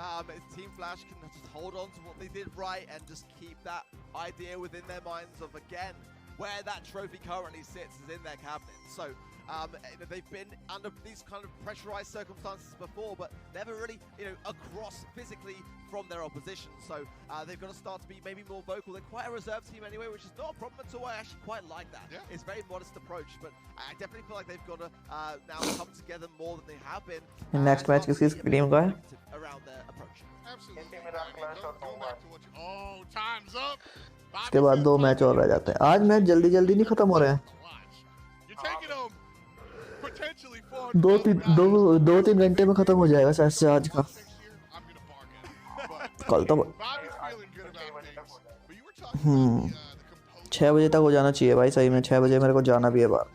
Team Flash can just hold on to what they did right and just keep that idea within their minds of, again, where that trophy currently sits is in their cabinet. So they've been under these kind of pressurized circumstances before, but never really, across physically from their opposition. So they've got to start to be maybe more vocal. They're quite a reserve team anyway, which is not a problem at all. I actually quite like that. Yeah. It's a very modest approach, but I definitely feel like they've got to now come together more than they have been. Next match किसकी team का है? Around their approach. Absolutely. Going back to what you, time's up. उसके बाद 2 match और रह जाते हैं. आज मैच जल्दी नहीं खत्म हो रहे हैं. दो तीन घंटे में खत्म हो जाएगा शायद से आज का. कल तो 6 बजे तक हो जाना चाहिए भाई. सही में 6 बजे मेरे को जाना भी है बाहर.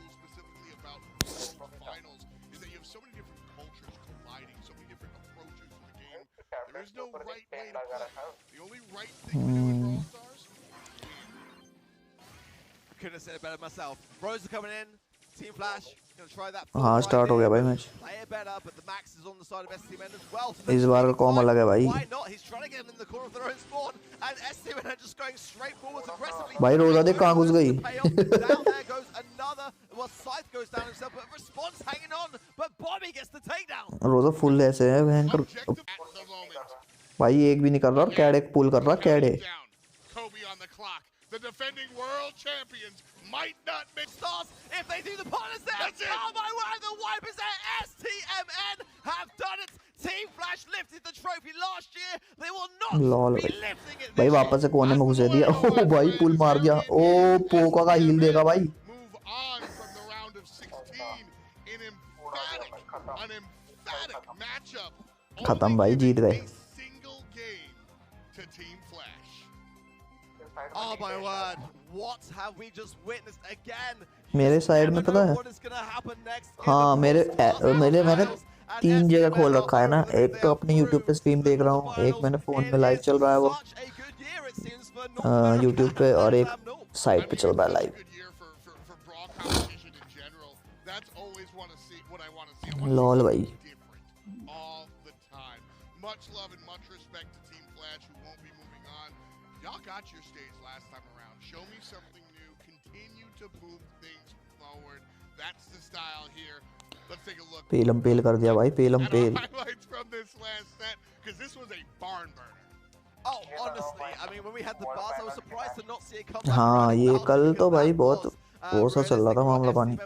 Couldn't have said it better myself. Rose are coming in. Team Flash gonna try that. हाँ स्टार्ट हो गया भाई match. Play it better, but the max is on the side of STMN as well. इस बार का com अलग है भाई. Why not? He's trying to get them in the corner of their own spawn, and STMN are just going straight forwards aggressively. भाई रोजा देख कहाँ घुस गई. Down there goes another. Well, Scythe goes down himself, but Response hanging on. But Bobby gets the takedown. रोजा full ऐसे है भयंकर. भाई एक भी नहीं कर रहा और कैड एक पुल कर रहा कैड है. Kobe on the clock. The defending world champions might not make stars if they do the partners there. That's it. Oh my word, the wipers there. STMN have done it. Team Flash lifted the trophy last year. They will not be lifting it. भाई वापस से कोने में घुसे दिया. ओ भाई पुल मार दिया. ओ पोका का हील देगा भाई. Move on from the round of 16 in an emphatic matchup. खत्म भाई जीत गए. Single game to Team Flash. Oh my word, what have we just witnessed again? मेरे साइड में पता है. हाँ मैंने 3 जगह खोल रखा है ना. एक तो अपने YouTube पे स्ट्रीम देख रहा हूँ, एक मैंने फोन में लाइव चल रहा है वो YouTube पे, और एक साइट पे चल रहा है लाइव. लॉल भाई. Much love and much respect to Team Flash, who won't be moving on. Y'all got your stage last time around. Show me something new. Continue to move things forward. That's the style here. Let's take a look. पेलम पेल कर दिया भाई. पेलम पेल. Highlights from this last set, because this was a barn burner. Oh, honestly, I mean, when we had the bars, I was surprised to not see it come back. हाँ ये कल तो भाई बहुत वो सा चल रहा था मामला पानी.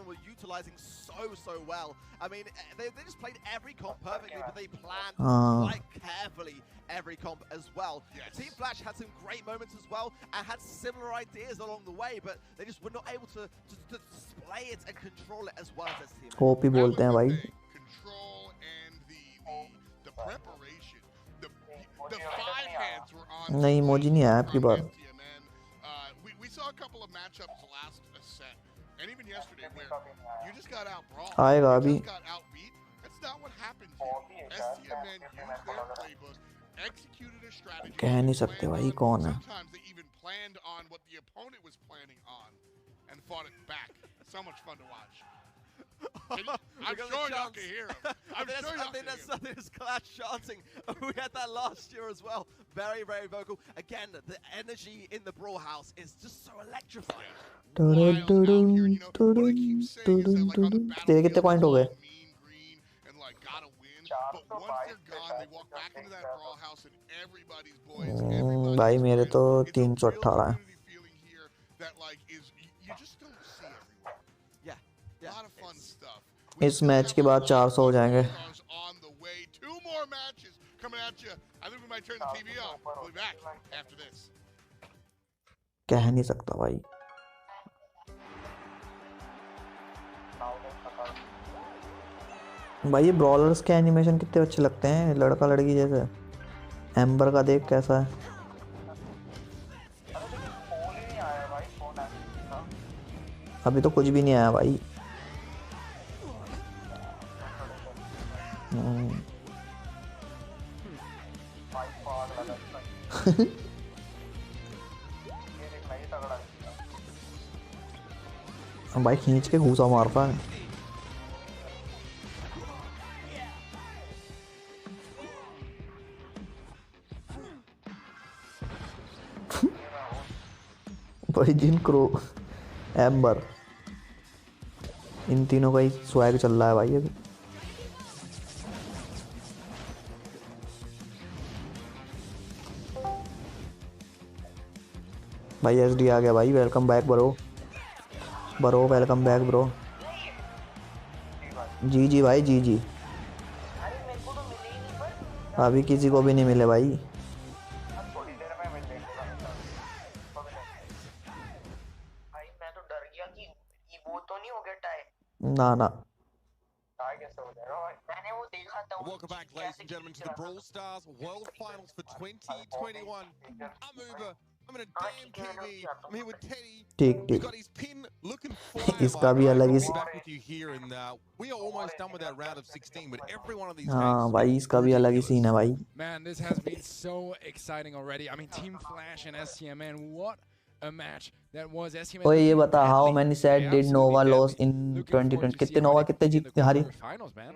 So well. I mean, they just played every comp perfectly, but they planned quite carefully every comp as well. Yes. Team Flash had some great moments as well, and had similar ideas along the way, but they just were not able to display it and control it as well as Team. Hope ही बोलते हैं भाई. Control and the preparation, the 5 hands were on. नहीं emoji नहीं आया आपकी बार. We saw a couple of matchups last set. And even yesterday, where you just got out-brawled, आएगा अभी. you just got outbeat. That's not what happened here. STMN used their playbook, executed a strategy. कह नहीं सकते भाई कौन है. Sometimes they even planned on what the opponent was planning on, and fought it back. So much fun to watch. I'm sure y'all can hear him. I think that's Clash chanting. We had that last year as well. Very, very vocal. Again, the energy in the Brawl House is just so electrifying. तेरे कितने point हो गए? भाई मेरे तो 318 है. इस match के बाद 400 हो जाएंगे। On the way, 2 more matches coming at you. I think we might turn the TV on. We'll be back after this. कह नहीं सकता भाई। भाई ये ब्रॉलर्स के एनिमेशन कितने अच्छे लगते हैं, लड़का लड़की जैसे। एम्बर का देख कैसा है। अभी तो कुछ भी नहीं आया भाई। भाई खींच के घूसा मारता है। भाई जिन क्रो एम्बर इन तीनों का ही स्वैग चल रहा है भाई अभी। भाई एसडी आ गया भाई। Welcome back bro. Bro welcome back bro. जी भाई जी। अभी किसी को भी नहीं मिले भाई। ना Welcome back, ladies and gentlemen, to the Brawl Stars World Finals for 2021. I'm Uber. I'm in a damn TV. I'm here with Teddy. ठीक He's got his pin looking fire. इसका भी अलग ही back with you here, and we are almost done with our round of 16. But every one of these हाँ भाई इसका भी अलग ही scene है भाई। Man, this has been so exciting already. I mean, Team Flash and STMN, what a match that was. STMN. ओए ये बता, how many set did Nova lose in 2020? कितने Nova कितने जीत हारी? Finals, man.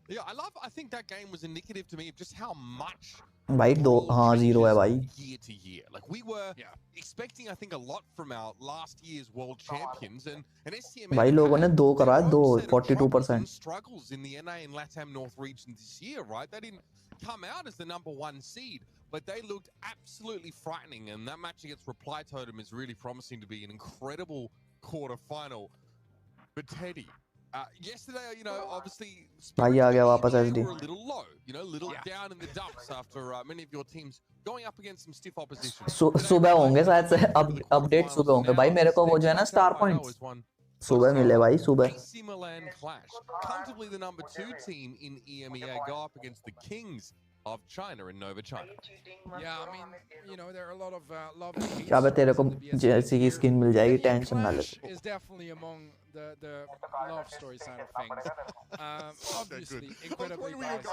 Yeah, I think that game was indicative to me of just how much भाई दो हाँ 0 है भाई। year to year. Like we were expecting, I think, a lot from our last year's world champions, and STMN भाई लोगों ने दो करा है, दो 42%। struggles in the NA and LATAM North region this year, right? They didn't come out as the #1 seed, but they looked absolutely frightening, and that match against Reply Totem is really promising to be an incredible quarter-final. But Teddy, yesterday, you know, obviously, भाई आ गया वापस SD. were a little low, you know, a little down in the dumps after many of your teams going up against some stiff opposition. सुबह होंगे शायद से, update सुबह होंगे भाई। मेरे को वो जो है ना स्टार पॉइंट्स सुबह मिले भाई सुबह। AC Milan clash, comfortably the #2 team in EMEA, go up against the Kings of China in Nova China. Yeah, I mean, you know, there are a lot of love and hate. क्या बता, तेरे को जैसी की skin मिल जाएगी, tension ना ले। Is definitely among the love story side of things. Obviously, incredibly biased.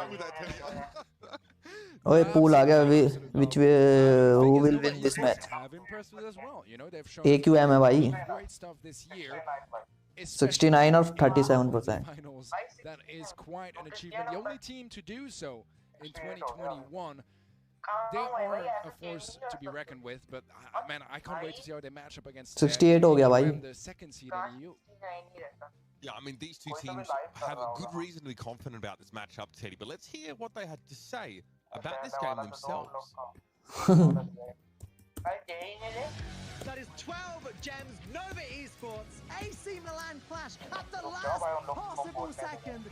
ओए पूल आ गया। which way who will win this match? Have impressed with as well. You know, they've shown AQM है भाई। great stuff this year. 69 or 37%. Finals. That is quite an achievement. The only team to do so in 2021. They are a force to be reckoned with, but man, I can't wait to see how they match up against 68 हो गया भाई। the second seed in EU. Yeah, I mean, these two teams have a good reason to be confident about this matchup, Teddy. But let's hear what they had to say about this game themselves. That is 12 gems, Nova Esports, AC Milan Clash at the last possible second.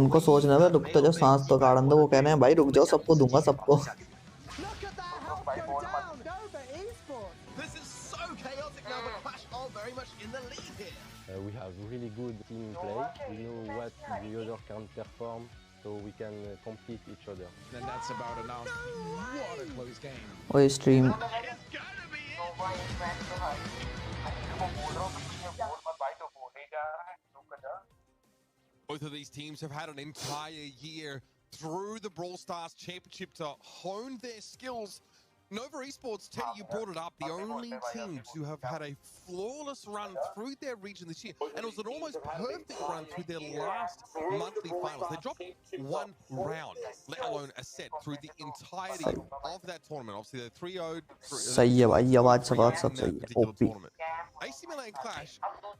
उनको सोचना है, रुक तो जाओ, सांस तो काढ़ दो। वो कह रहे हैं भाई रुक जाओ, सबको दूंगा सबको। Look at that health go down, Nova Esports. This is so chaotic now, but Clash are very much in the lead here. We have really good team play. We know what the other can perform, so we can complete each other. Then that's about enough. What a close game. ओए stream Both of these teams have had an entire year through the Brawl Stars Championship to hone their skills. Nova Esports, Teddy, you brought it up, the only team to have had a flawless run through their region this year, and it was an almost perfect run through their last monthly finals. They dropped one round, let alone a set, through the entirety of that tournament. Obviously, they 3-0'd. सही है भाई, आवाज सब सही है। OP AC Milan Clash,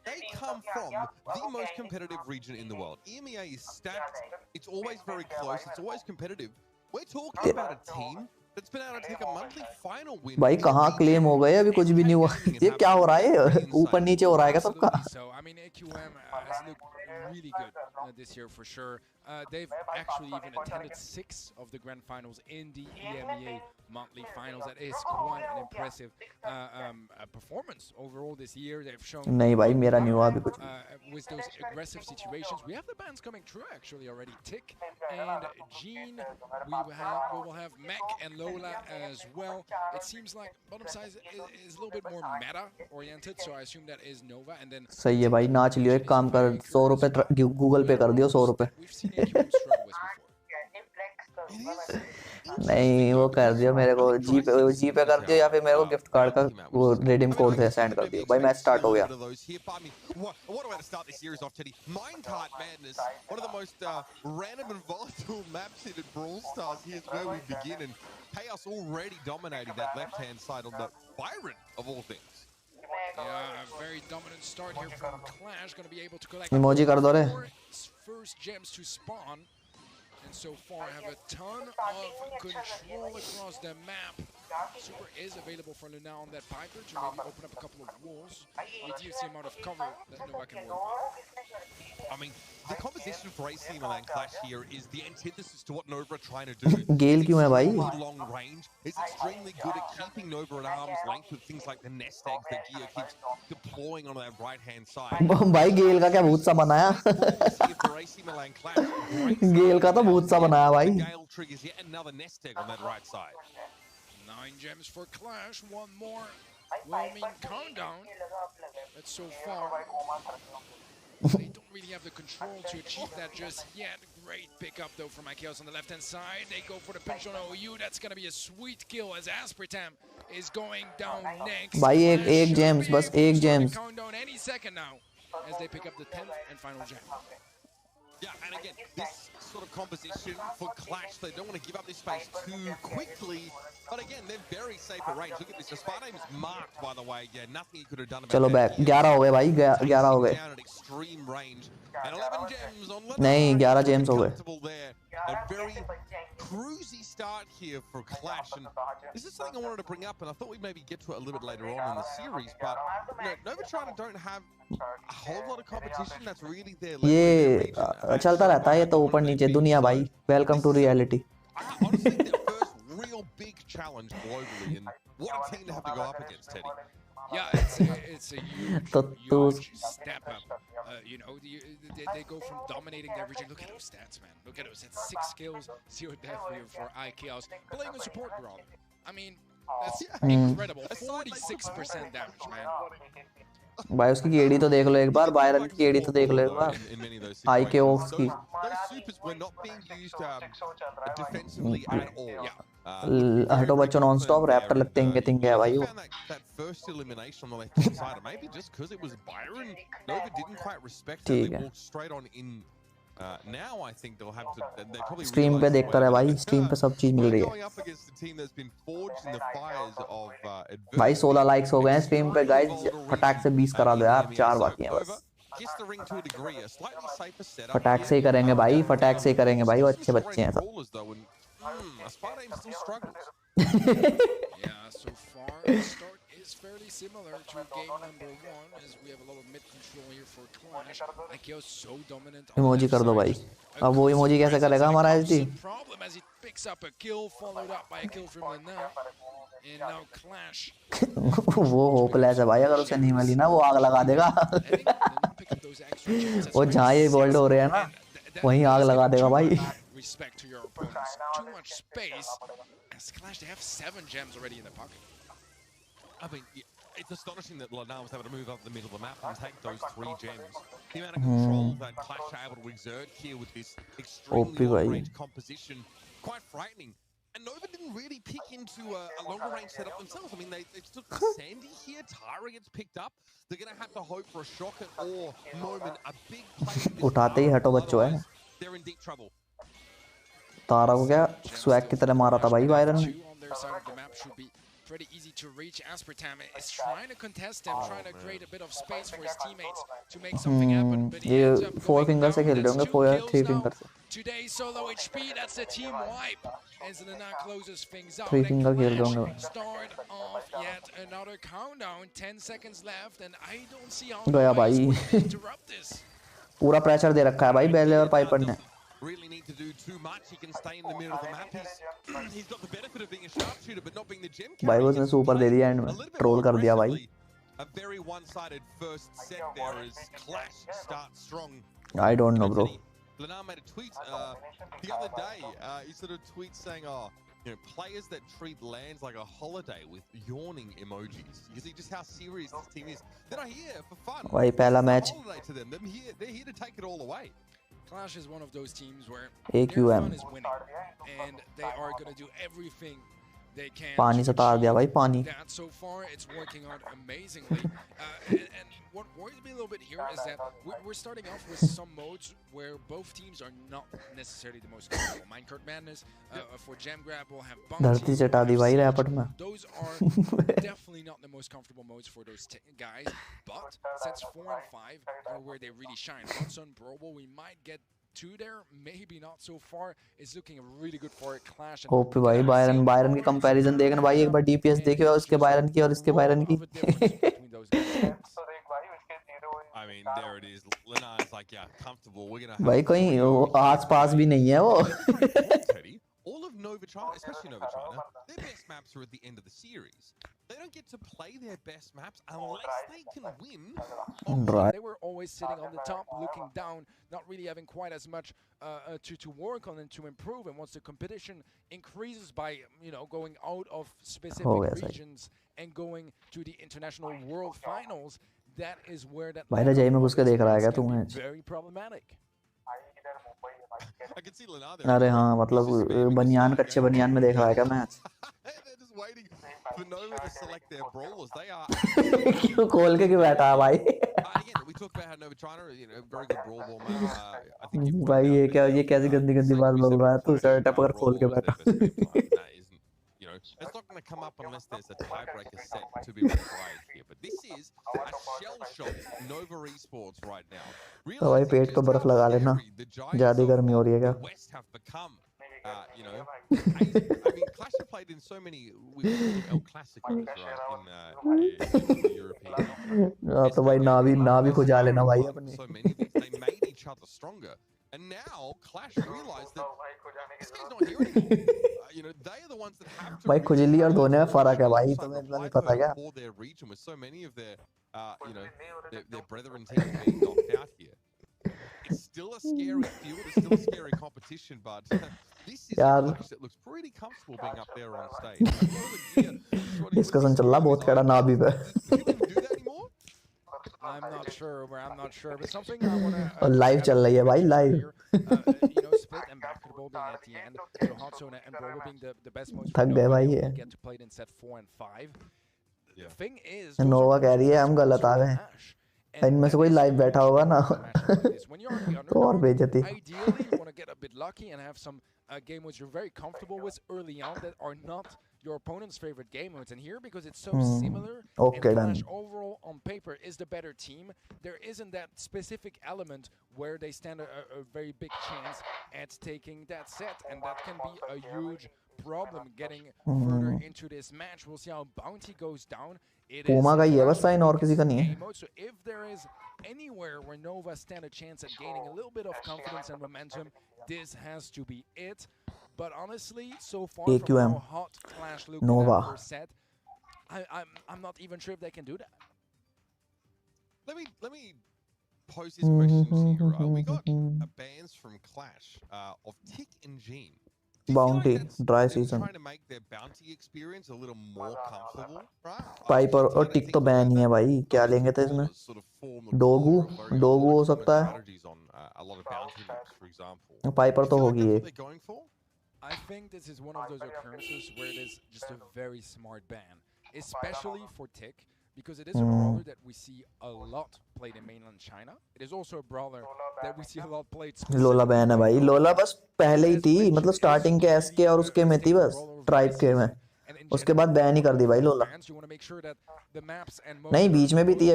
they come from the most competitive region in the world. EMEA is stacked, it's always very close, it's always competitive. We're talking about a team that's been able to take a monthly final final win. भाई कहाँ claim हो गए, अभी कुछ भी नहीं हुआ। ये क्या हो रहा है, ऊपर नीचे हो रहा है क्या सबका? Absolutely. So I mean, AQM has looked really good this year for sure. They've actually even attended 6 of the grand finals in the EMEA monthly finals. That is quite an impressive performance overall this year. They've shown नहीं भाई मेरा नहीं हुआ अभी कुछ। with those aggressive situations. We have the bans coming through actually already. Tick and Gene. We will have Mech and Lola as well. It seems like bottom size is a little bit more meta oriented, so I assume that is Nova. And then सही है भाई, नाच लियो, एक काम कर, 100 रुपए Google पे कर दियो, 100 रुपए। we've seen AQM struggle with before. नहीं वो कर दियो मेरे को, जी पे कर दियो, या फिर मेरे को गिफ्ट कार्ड का वो रिडीम कोड से सेंड कर दियो। भाई मैच स्टार्ट हो गया। What a way to start this series off, Teddy. Minecart Madness, one of the most random and volatile maps in Brawl Stars. Here's where we begin, and Chaos already dominating that left-hand side on the Byron, of all things. Yeah, a very dominant start here from Clash. Going to be able to collect Emoji कर दो रे। 4 first gems to spawn. And so far have a ton of control across the map. Super is available for Luna on that Piper to maybe open up a couple of walls. Reduce the amount of cover that Nova can work with. I mean, the composition for AC Milan Clash here is the antithesis to what Nova are trying to do. गेल क्यों है भाई? Extremely long range. It's extremely good at keeping Nova at arm's length with things like the nest eggs that Geo keeps deploying on that right-hand side. भाई गेल का क्या भूत सा बनाया? For AC Milan Clash, गेल का तो भूत सा बनाया भाई। Gale triggers yet another nest egg on that right side. 9 gems for Clash. One more will mean countdown. But so far, they don't really have the control to achieve that just yet. Great pickup though from Chaos on the left-hand side. They go for the pinch on OU. That's going to be a sweet kill as Aspartam is going down next. भाई एक James, बस एक James. Countdown any second now as they pick up the 10th and final gem. Yeah, and again, this sort of composition for Clash, they don't want to give up this space too quickly. But again, they're very safe at range. Look at this. The spy name is marked, by the way. Yeah, nothing he could have done about चलो back, 11 हो गए भाई, 11 हो गए। Down at extreme range. And 11 gems on नहीं 11 James हो गए। A very cruisy start here for Clash, and this is something I wanted to bring up, and I thought we'd maybe get to it a little bit later on in the series, but you know, Novatron don't have a whole lot of competition that's really there. ये चलता रहता है ये तो ऊपर नीचे दुनिया भाई। Welcome to reality. Honestly, their first real big challenge globally, and what a team to have to go up against, Teddy. Yeah, it's a huge step up. You know, they go from dominating their region. Look at those stats, man. Look at those. It's 6 kills, 0 death here for iChaos. Playing a support role. I mean, that's incredible. 46% damage, man. भाई उसकी KD तो देख लो एक बार, Byron की KD तो देख लो एक बार, आई के ऑक्स की। हटो बच्चों, नॉन स्टॉप रैप्टर लगते हैं, तिंगे है भाई वो। ठीक है, स्ट्रीम पे देखता रहे भाई, स्ट्रीम पे सब चीज मिल रही है भाई। 16 लाइक्स हो गए हैं स्ट्रीम पे गाइस, फटाक से 20 करा दो यार, 4 बाकी हैं बस। फटाक से ही करेंगे भाई, फटाक से ही करेंगे भाई, वो अच्छे बच्चे हैं सब। Yeah, so far the start is fairly similar to game number 1 as we have a lot of mid control here for Clash. iChaos so dominant. Emoji कर दो भाई। अब वो इमोजी कैसे करेगा हमारा SD? Problem as he picks up a kill followed up by a kill from Lena. And now Clash. वो hopeless है भाई, अगर उसे नहीं मिली ना वो आग लगा देगा। वो जहाँ ये बोल्ड हो रहे हैं ना, वहीं आग लगा देगा भाई। Respect to your opponents. Too much space. As Clash, they have 7 gems already in their pocket. I mean, it's astonishing that Lana was able to move up the middle of the map and take those 3 gems. The amount of control that Clash are able to exert here with this extremely long-range composition, quite frightening. And Nova didn't really pick into a longer range setup themselves. I mean, they took Sandy here. Tyra gets picked up. They're going to have to hope for a shock or moment, a big play. उठाते ही हटो बच्चों है। They're in deep trouble. तारा को क्या swag की तरह मारा था भाई बायरन ने। Pretty easy to reach. Aspartam is trying to contest him, trying to create a bit of space for his teammates to make something happen. But he ends up 4 finger से खेल रहे होंगे, 4 या 3 फिंगर से। today solo HP, that's the team wipe as Lina closes things out. 3 And finger खेल Clash दूंगा start off yet another countdown, 10 seconds left, and I don't see how गया Nova is भाई going to interrupt this. पूरा pressure दे रखा है भाई बेले और पाइपर ने Really need to do too much. He can stay in the middle of the map. He's got the benefit of being a sharpshooter, but not being the gem carry. भाई उसने super दे दिया and में troll कर दिया भाई A very one-sided first set there as Clash starts strong. I don't know bro Lina made a tweet the other day. He sort of tweets saying, "Oh, you know, players that treat lands like a holiday with yawning emojis. You see just how serious this team is. They're not here for fun. भाई पहला It's match a holiday to them. They're here to take it all away." Clash is one of those teams where AQM. their fun is winning, and they are going to do everything they can. पानी से तार दिया भाई पानी That so far it's working out amazingly. And what worries me a little bit here is that we're starting off with some modes where both teams are not necessarily the most comfortable. Minecart Madness for Gem Grab will have bounty. धरती चटा दी भाई rapport में Those are definitely not the most comfortable modes for those guys. But since 4 and 5 are where they really shine, Warzone, Brawl, we might get to there, maybe not so far. It's looking really good for a Clash. Hope भाई Byron की comparison देखना भाई एक बार DPS देखे उसके Byron की और इसके बायरन की I mean, there it is. Lina is like, yeah, comfortable. We're gonna. भाई कोई आस-पास भी नहीं है वो Teddy, all of Nova China, especially Nova China, their best maps are at the end of the series. They don't get to play their best maps unless they can win. Right. They were always sitting on the top, looking down, not really having quite as much to work on and to improve. And once the competition increases by going out of specific regions and going to the international world finals, that is where that भाई रजाई में घुस के देख रहा है क्या तू match very problematic. I can see Lina there. अरे हाँ मतलब बनियान कच्चे बनियान में देख रहा है क्या match They're just waiting for Nova to select their brawlers. They are. खोल के क्यों बैठा है भाई Again, we talked about how Nova China, very good brawl ball map. I think भाई ये कैसी गंदी गंदी बात बोल रहा है तू शर्ट पर खोल के बैठा It's not going to come up unless there's a tiebreaker set to be required here. But this is a shell-shocked Nova Esports right now. तो भाई पेट पे बर्फ लगा लेना ज्यादा गर्मी हो रही है क्या West have become, I mean, Clash have played in so many El Clasicos, right, in the European. तो भाई ना भी खुजा लेना भाई अपनी So many of these, they made each other stronger. And now Clash realized that this guy's not here anymore. They are the ones that have to. भाई खुजली और धोने में फर्क है भाई तुम्हें नहीं पता क्या For their region, with so many of their, their brethren teams being knocked out here. It's still a scary field. It's still a scary competition, but this is a Clash that looks pretty comfortable being up there on stage. Discussion चल रहा बहुत कड़ा ना भी पे I'm not sure, but something I want to. Live चल रही है भाई live Split and basketball being at the end, so Hot Zone and Brawl being the best modes. थक गए भाई ये Get to play it in set 4 and 5. The thing is, नोवा कह रही है हम गलत आ गए इनमें से कोई लाइव बैठा होगा ना तो और बेइज्जती Ideally, you want to get a bit lucky and have some game modes you're very comfortable with early on that are not your opponent's favorite game modes. And here, because it's so similar, okay, and Clash overall on paper is the better team, there isn't that specific element where they stand a very big chance at taking that set, and that can be a huge problem getting further into this match. We'll see how Bounty goes down. It Puma का ही है बस sign और किसी का नहीं है so if there is anywhere where Nova stand a chance at gaining a little bit of confidence and momentum, this has to be it. But honestly, so far from how hot Clash look Nova set, I'm not even sure if they can do that. Let me pose this question to you. We got bans from Clash of Tick and Gene. Bounty dry season Trying to make their bounty experience a little more comfortable, right? Piper और टिक तो ban ही है भाई क्या लेंगे थे इसमें डोगू हो सकता है पाइपर तो होगी ये I think this is one of those occurrences where it is just a very smart ban, especially for Tick, because it is a brawler that we see a lot played in mainland China. It is also a brawler that we see a lot played. लोला ban है भाई लोला बस पहले ही थी मतलब starting के S के और उसके में थी बस ट्राइब के में And in उसके बाद बैन ही कर दी भाई लोला। you want to make sure that the maps and नहीं modes बीच में भी थी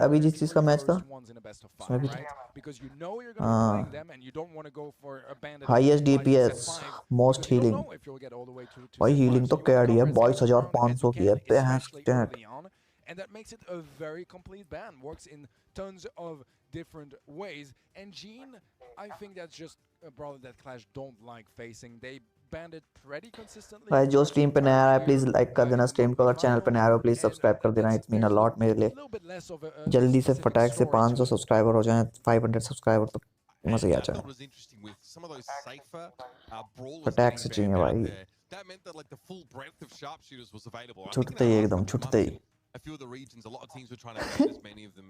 अभी जिस चीज का मैच था ones in a best of उसमें 5, भी right? था। Because you know you're going to be playing them and you don't want to go for a band that highest is optimized DPS at 5 most because you don't healing know if you'll get all the way to भाई set 5. Healing So तो you want to कैडी है cover as much ground as 22,500 you की है can, पे especially हैं early on, and that makes it a very complete ban. Works in tons of different ways. And Gene, I think that's just a brawler that Clash don't like facing. They banned it pretty consistently. भाई जो stream पे नया है please like कर देना stream को, अगर channel पे नया हो प्लीज सब्सक्राइब कर देना, इट्स मीन अ लॉट मेरे लिए। जल्दी से फटाक से 500 सब्सक्राइबर हो जाएं, 500 सब्सक्राइबर तो मजा ही आ जाए। फटाक से चाहिए भाई, छुटते ही एकदम छुटते ही। a few of the regions, a lot of teams were trying to ban as many of them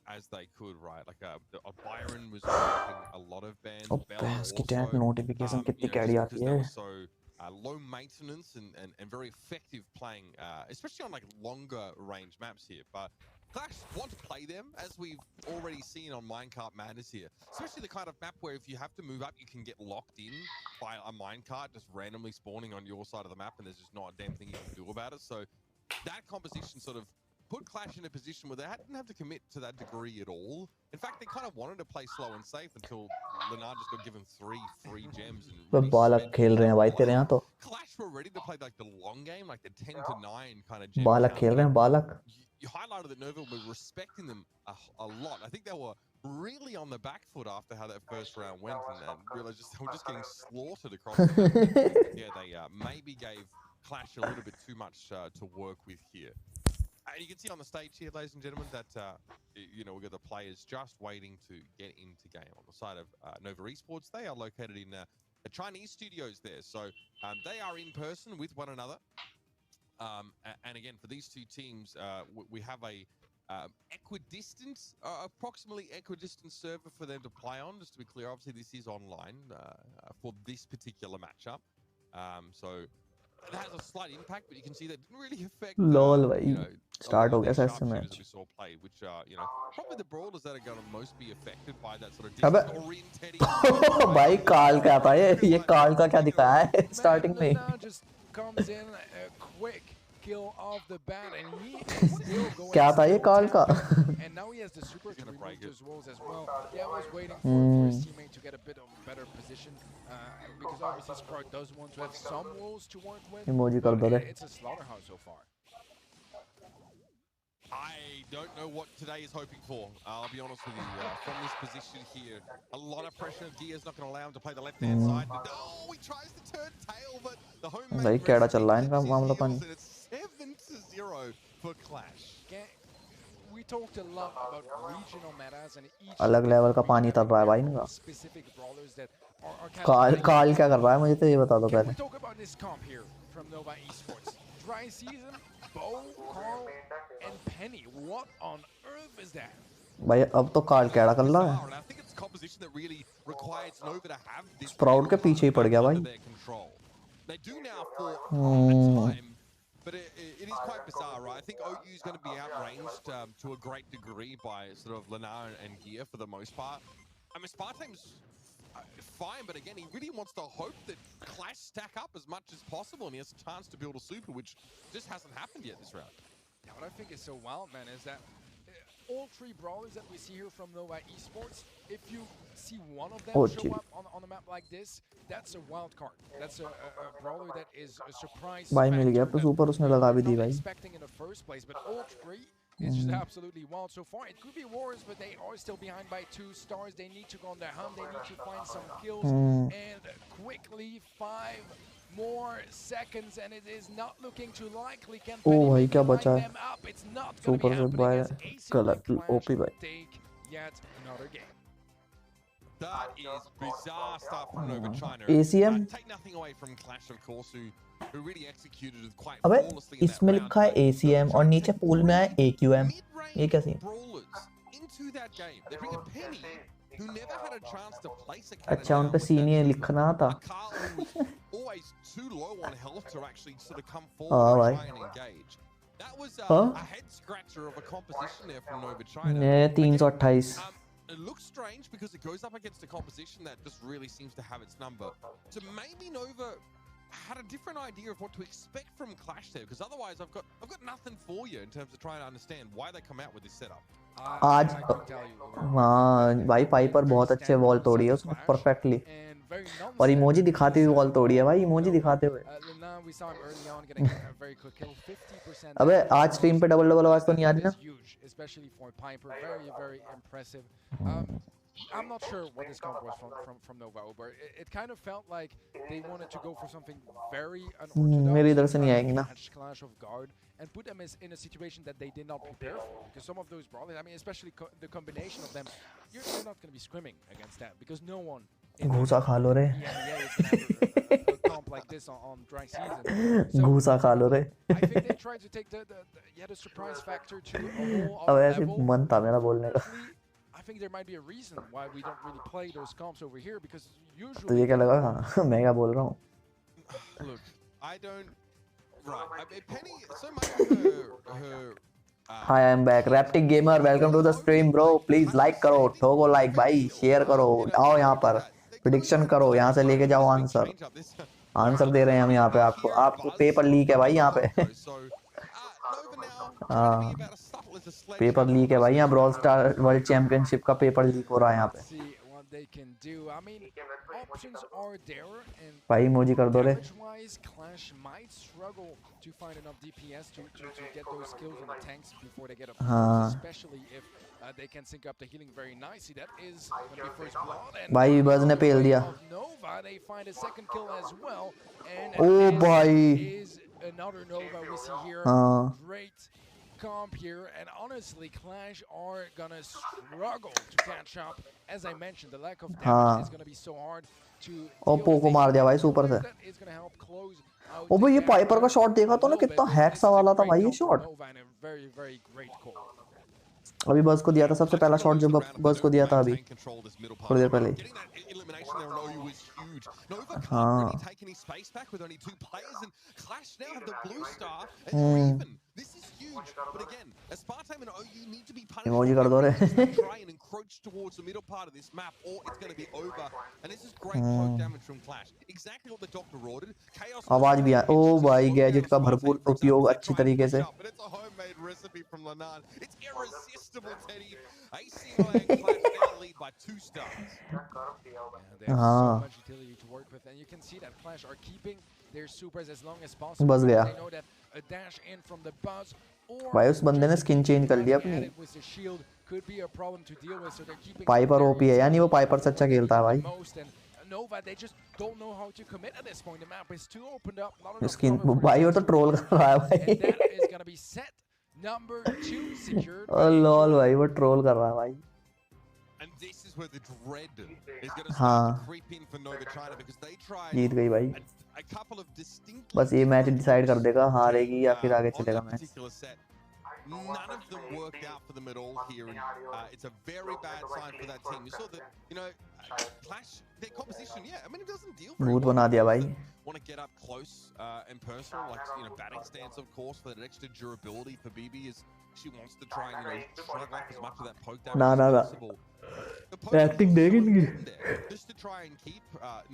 as they could, right? Like Byron was making a lot of bans. Bella इसकी tag notification कितनी कैडी आती है। So low maintenance and very effective playing, especially on like longer range maps here. But Clash want to play them, as we've already seen on Minecart Madness here. Especially the kind of map where if you have to move up, you can get locked in by a minecart just randomly spawning on your side of the map, and there's just not a damn thing you can do about it. So that composition sort of put Clash in a position where they didn't have to commit to that degree at all. In fact, they kind of wanted to play slow and safe until Leonard just got given 3 free gems. And बालक खेल रहे हैं भाई तेरे यहाँ तो। Clash were ready to play like the long game, like the 10 to 9 kind of gem. बालक खेल रहे हैं बालक। You highlighted that Nova were respecting them a lot. I think they were really on the back foot after how that first round went, and realized they were just getting slaughtered across the map. Yeah, they maybe gave Clash a little bit too much to work with here. And you can see on the stage here, ladies and gentlemen, that we've got the players just waiting to get into game. On the side of Nova Esports, they are located in the Chinese studios there, so they are in person with one another. And again, for these two teams, we have a approximately equidistant server for them to play on. Just to be clear, obviously this is online for this particular matchup. So it has a slight impact, but you can see that didn't really affect. LOL भाई start हो गया सच में। Which probably the brawlers that are going to most be affected by that sort of अबे भाई काल क्या था ये काल का क्या दिखाया है स्टार्टिंग में। Just comes in a quick kill off the bat, and he is still going. क्या था ये काल का? And now he has the super to remove those walls as well. Yeah, I was waiting for his teammate to get a bit of better position because obviously Sprout does want to have some walls to work with. Emoji कर दो रे। It's a slaughterhouse so far. I don't know what today is hoping for. I'll be honest with you. From this position here, a lot of pressure. Dia's not going to allow him to play the left-hand side. Oh, he tries to turn tail, but the home भाई कैड़ा चल रहा है इनका मामला पानी। 7-0 for Clash. We talked a lot about regional metas and each अलग level का पानी तर रहा है भाई इनका। specific brawlers that are काल क्या कर रहा है मुझे तो ये बता दो पहले। We talk about this comp here from Nova Esports. Dry season, Bo, Carl, and Penny. What on earth is that? भाई अब तो काल कैड़ा कर रहा है। स्प्राउट के पीछे ही पड़ गया भाई। But it is quite bizarre, right? I think OU is going to be outranged to a great degree by sort of Lenar and Gear for the most part. I mean, Spartan's fine, but again, he really wants to hope that Clash stack up as much as possible, and he has a chance to build a super, which just hasn't happened yet this round. Yeah, what I think is so wild, man, is that all 3 brawlers that we see here from Nova Esports, if you see one of them show up on a map like this, that's a wild card. That's a brawler that is a surprise. भाई मिल गया तो super उसने लगा भी दी भाई। Expecting in the first place, but all 3 is just absolutely wild so far. It could be wars, but they are still behind by 2 stars. They need to go on their hunt. They need to find some kills and quickly 5 more seconds, and it is not looking too likely. Can भाई क्या बचा है? them up? It's not going to super be से happening भाई as गलत OP भाई। take yet another game. That is bizarre stuff from Nova China. ACM Take nothing away from Clash, of course, who really executed it quite अबे flawlessly in that इसमें round. लिखा है ACM और नीचे pool में है AQM। ये क्या scene? Brawlers into that game. They bring a Penny who never had a chance to place a cannon. अच्छा उन पे सीनियर लिखना था। Carl was always too low on health to actually sort of come forward and try and engage. That was a head scratcher of a composition there from Nova China. ये 328। It looks strange because it goes up against a composition that just really seems to have its number. So maybe Nova had a different idea of what to expect from Clash there, because otherwise I've got nothing for you in terms of trying to understand why they come out with this setup. आज हाँ भाई Piper बहुत अच्छे wall तोड़ी है उसने perfectly, और emoji दिखाते हुए वॉल तोड़ी है भाई, इमोजी दिखाते हुए। अबे आज स्ट्रीम पे डबल डबल आवाज तो नहीं आ रही ना? I'm not sure what this comp was from Nova, but it kind of felt like they wanted to go for something very unorthodox. मेरी इधर से नहीं आएंगी ना। Clash of Guard and put them in a situation that they did not prepare for, because some of those brawlers, I mean, especially the combination of them, you're not going to be scrimming against that because no one. घूसा खा लो रे। A comp like this on dry season. घूसा खा लो रे। I think they tried to take the surprise factor to a whole अब other ऐसे level. मन था मेरा बोलने का। I think there might be a reason why we don't really play those comps over here, because usually. तुझे क्या लगा? हाँ मैं क्या बोल रहा हूँ? Look, I don't. Right, Penny. So much her. Hi, I'm back. Raptic Gamer, welcome to the stream, bro. Please like करो, ठोको like भाई, share करो, आओ यहाँ पर, prediction करो, यहाँ से लेके जाओ आंसर। आंसर दे रहे हैं हम यहाँ पे आपको। आपको पेपर लीक है भाई यहाँ पे। हाँ पेपर लीक है भाई यहाँ, ब्रॉल स्टार वर्ल्ड चैंपियनशिप का पेपर लीक हो रहा है यहाँ पे। भाई इमोजी कर दो रे। हाँ भाई बज ने पेल दिया। ओ भाई हाँ comp here, and honestly Clash are gonna struggle to catch up. As I mentioned, the lack of damage is gonna be so hard to Oppo को मार दिया भाई सुपर से। ओ भाई ये पाइपर का शॉट देखा तो ना, कितना हैक सा वाला था भाई ये शॉट। अभी बस को दिया था सबसे पहला शॉट, जो बस को दिया था अभी थोड़ी देर पहले। हाँ इमोजी कर दो रे। आवाज भी आ। ओ भाई गैजेट का भरपूर उपयोग अच्छी तरीके से। हाँ बस गया भाई, उस बंदे ने स्किन चेंज कर लिया अपनी। पाइपर ओपी है, यानी वो पाइपर से अच्छा खेलता है भाई। स्किन भाई वो तो ट्रोल कर रहा है भाई। लॉल भाई वो ट्रोल कर रहा है भाई। हाँ जीत गई भाई, बस ये मैच डिसाइड कर देगा हारेगी या फिर आगे चलेगा match. None of them worked out for them at all here, and it's a very bad sign for that team. You saw that, you know, Clash, their composition, yeah, I mean, it doesn't deal very well. बना दिया भाई। Want to get up close and personal, like, you know, batting stance, of course, for that extra durability for BB is she wants to try and, you know, shrug off as much of that poke damage as possible. Acting देखेंगे just to try and keep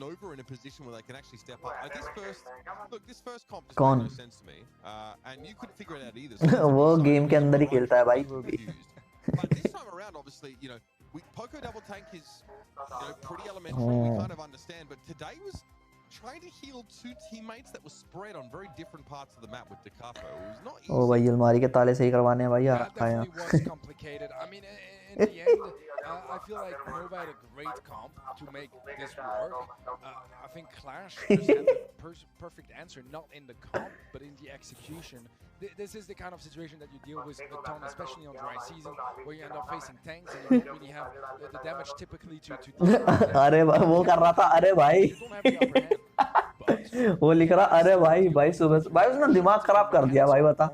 Nova in a position where they can actually step up. This first comp just made no sense to me, and you couldn't figure it out either. वो game के अंदर ही खेलता है भाई वो भी। But this time around, obviously, you know, Poco double tank is, you know, pretty elementary. We kind of understand, but today was trying to heal two teammates that were spread on very different parts of the map with Decafo. It was not easy. ओ भाई अलमारी के ताले सही करवाने हैं भाई यार। I mean, in the end, I feel like Nova had a great comp to make this work. I think Clash just had the perfect answer, not in the comp, but in the execution. This is the kind of situation that you deal with a ton, especially on dry season, where you end up facing tanks and you don't really have the damage typically to deal with. अरे वो कर रहा था, अरे भाई वो लिख रहा, अरे भाई सुबह भाई उसने दिमाग खराब कर दिया भाई। बता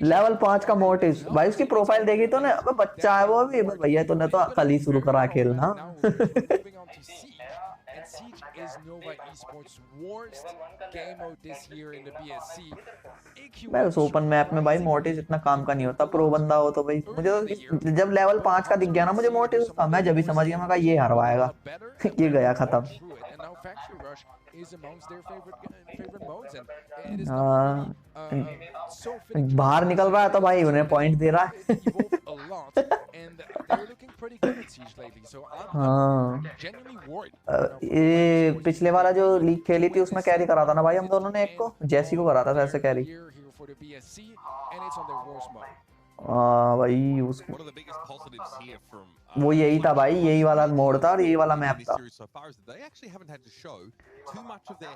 लेवल 5 का मोटिव भाई, उसकी प्रोफाइल देखी तो ने, बच्चा है वो भी भैया, तूने तो कल ही शुरू करा खेलना। Siege is Nova Esports' worst game mode this year in the BSC. भाई उस ओपन मैप में भाई मोर्टिस इतना काम का नहीं होता, प्रो बंदा हो तो भाई मुझे तो जब लेवल 5 का दिख गया ना मुझे मोर्टिस का, मैं जब भी समझ गया मैं कहा ये हरवाएगा ये गया खत्म। हाँ बाहर निकल रहा है तो भाई उन्हें पॉइंट दे रहा है। हाँ ये पिछले वाला जो लीग खेली थी उसमें कैरी करा था ना भाई हम दोनों ने, एक को जैसी को करा था ऐसे कैरी। हाँ भाई उसको वो यही था भाई, यही वाला मोड था और यही वाला मैप था।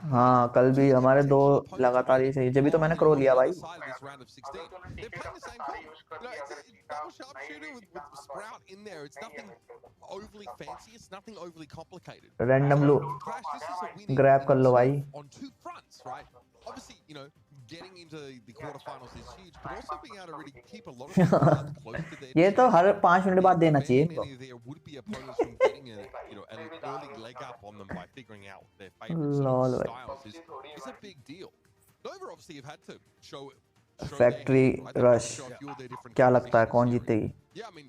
हाँ कल भी हमारे 2 लगातार ही सही, जब भी तो मैंने क्रो लिया भाई। रैंडम लो ग्रैब कर लो भाई। Obviously, you know, getting into the quarterfinals is huge, but also being able to really keep a lot of people close to their ये तो हर 5 मिनट बाद देना चाहिए इनको। There would be opponents from getting a, you know, an early leg up on them by figuring out their favorite styles is a big deal. Nova obviously have had to show factory rush क्या लगता है कौन जीतेगी? Yeah, I mean,